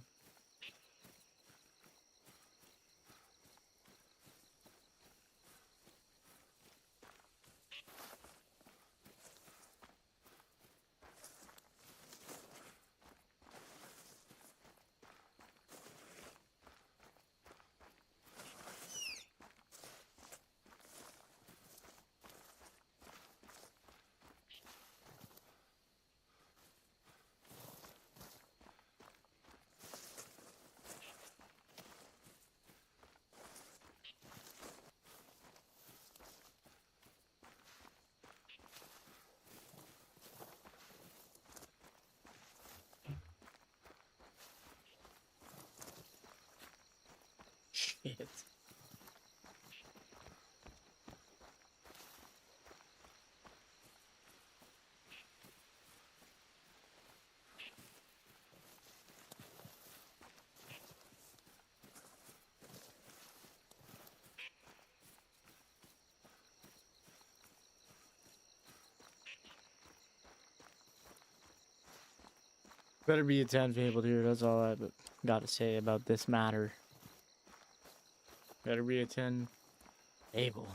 Shit. Better be a 10 fabled here. That's all I got to say about this matter. Better be a 10 fable.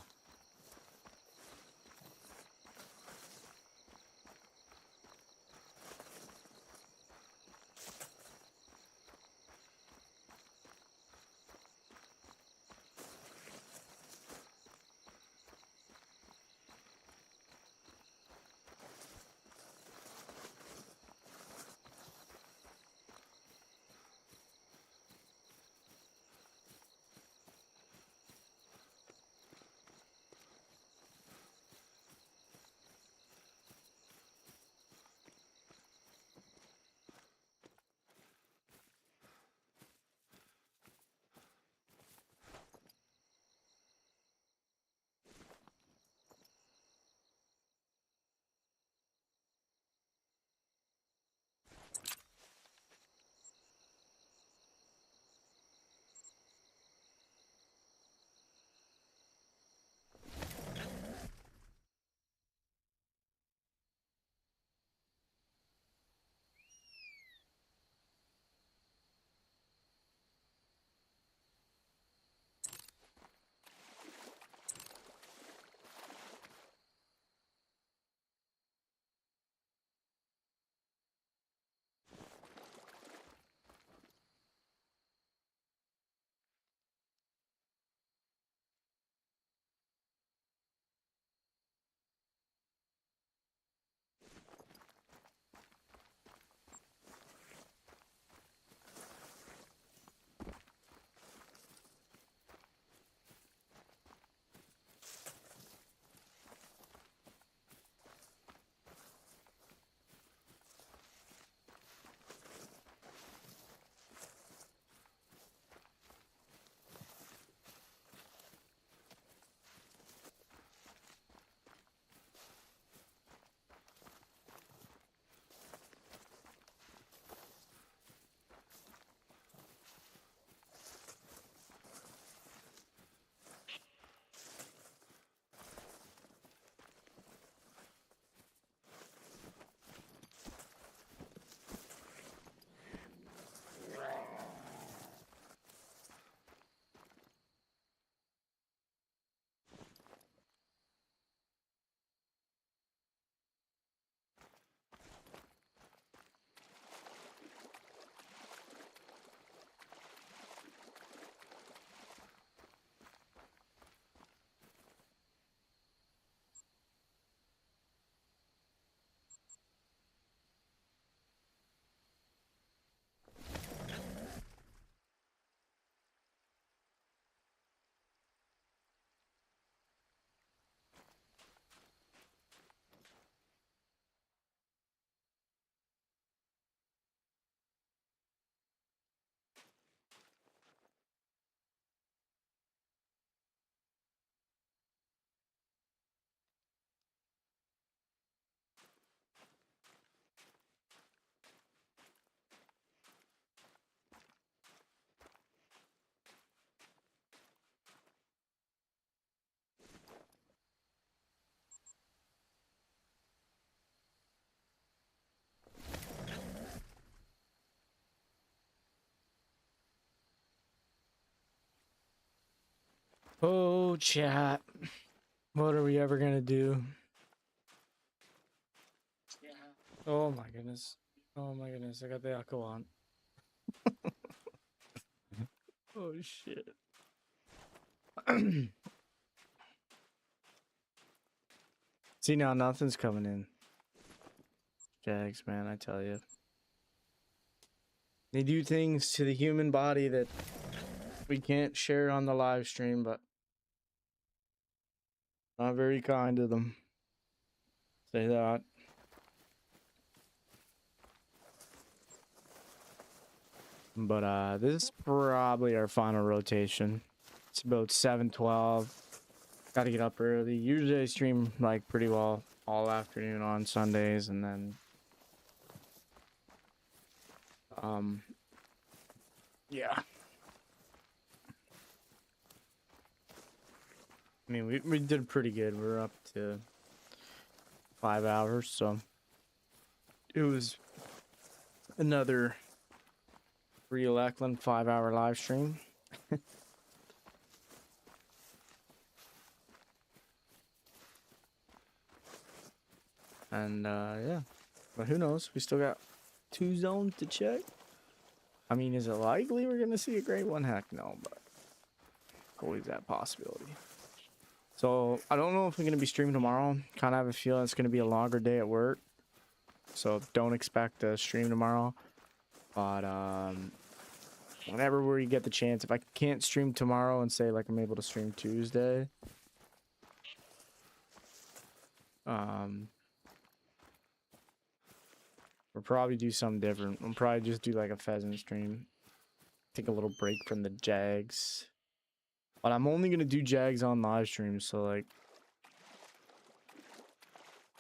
Oh, chat. What are we ever gonna do? Oh my goodness. Oh my goodness. I got the echo on. Oh shit. See, now nothing's coming in. Jags, man, I tell you. They do things to the human body that we can't share on the live stream, but not very kind of them. Say that. But this is probably our final rotation. It's about 7:12. Got to get up early. Usually I stream like pretty well all afternoon on Sundays, and then yeah. I mean, we did pretty good. We're up to 5 hours, so it was another real Eklund 5-hour live stream. And yeah, but who knows? We still got 2 zones to check. I mean, is it likely we're gonna see a great one? Heck no, but always that possibility. So I don't know if we're gonna be streaming tomorrow. Kind of have a feeling it's gonna be a longer day at work, so don't expect a stream tomorrow. But whenever we get the chance, if I can't stream tomorrow and say like I'm able to stream Tuesday, we'll probably do something different. We'll probably just do like a pheasant stream. Take a little break from the Jags. But I'm only gonna do Jags on live stream, so like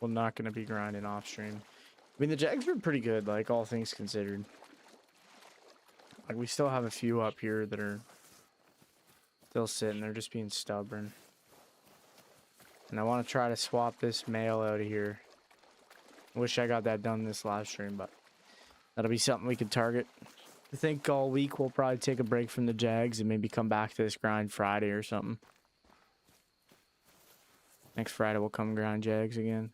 we're not gonna be grinding off stream. I mean, the Jags are pretty good, like all things considered. Like we still have a few up here that are still sitting. They're just being stubborn. And I want to try to swap this male out of here. Wish I got that done this live stream, but that'll be something we could target. I think all week we'll probably take a break from the Jags and maybe come back to this grind Friday or something. Next Friday we'll come grind Jags again.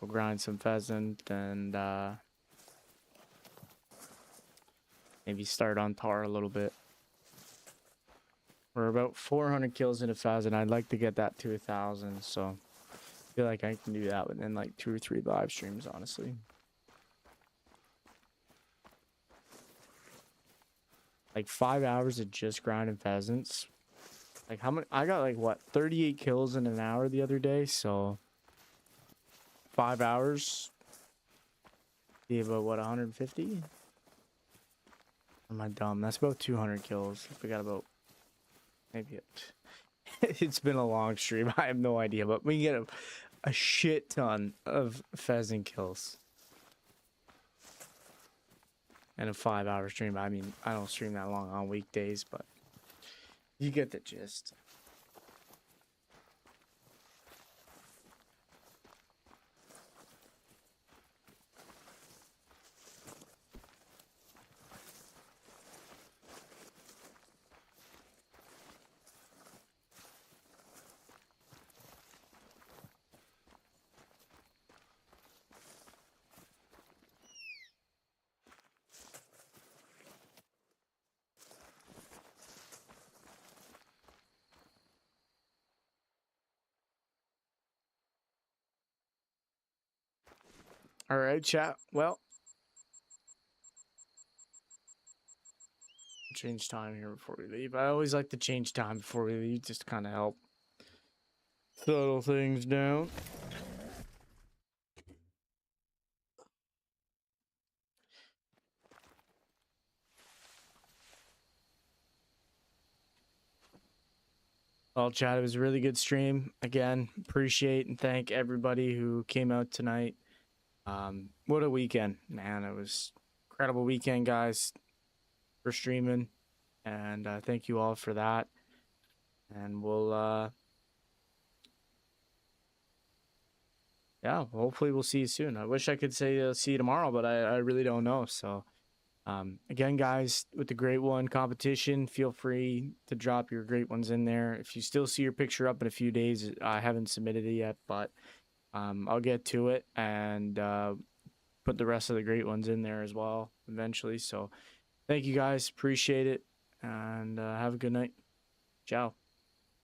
We'll grind some pheasant and maybe start on tar a little bit. We're about 400 kills in a pheasant. I'd like to get that to 1,000, so I feel like I can do that within like 2 or 3 live streams, honestly. Like 5 hours of just grinding pheasants. Like how many? I got like what 38 kills in an hour the other day, so 5 hours. Be about what 150? Am I dumb? That's about 200 kills. We got about maybe it's been a long stream. I have no idea, but we get a shit ton of pheasant kills. And a 5-hour stream. I mean, I don't stream that long on weekdays, but you get the gist. All right, chat. Well, change time here before we leave. I always like to change time before we leave, just to kind of help settle things down. Well, chat, it was a really good stream. Again, appreciate and thank everybody who came out tonight. What a weekend, man. It was incredible weekend, guys, for streaming. And thank you all for that. And we'll, yeah, hopefully we'll see you soon. I wish I could say see you tomorrow, but I really don't know. So Again, guys, with the Great One competition, feel free to drop your Great Ones in there. If you still see your picture up in a few days, I haven't submitted it yet, but I'll get to it and put the rest of the Great Ones in there as well eventually. So thank you guys, appreciate it, and have a good night. Ciao.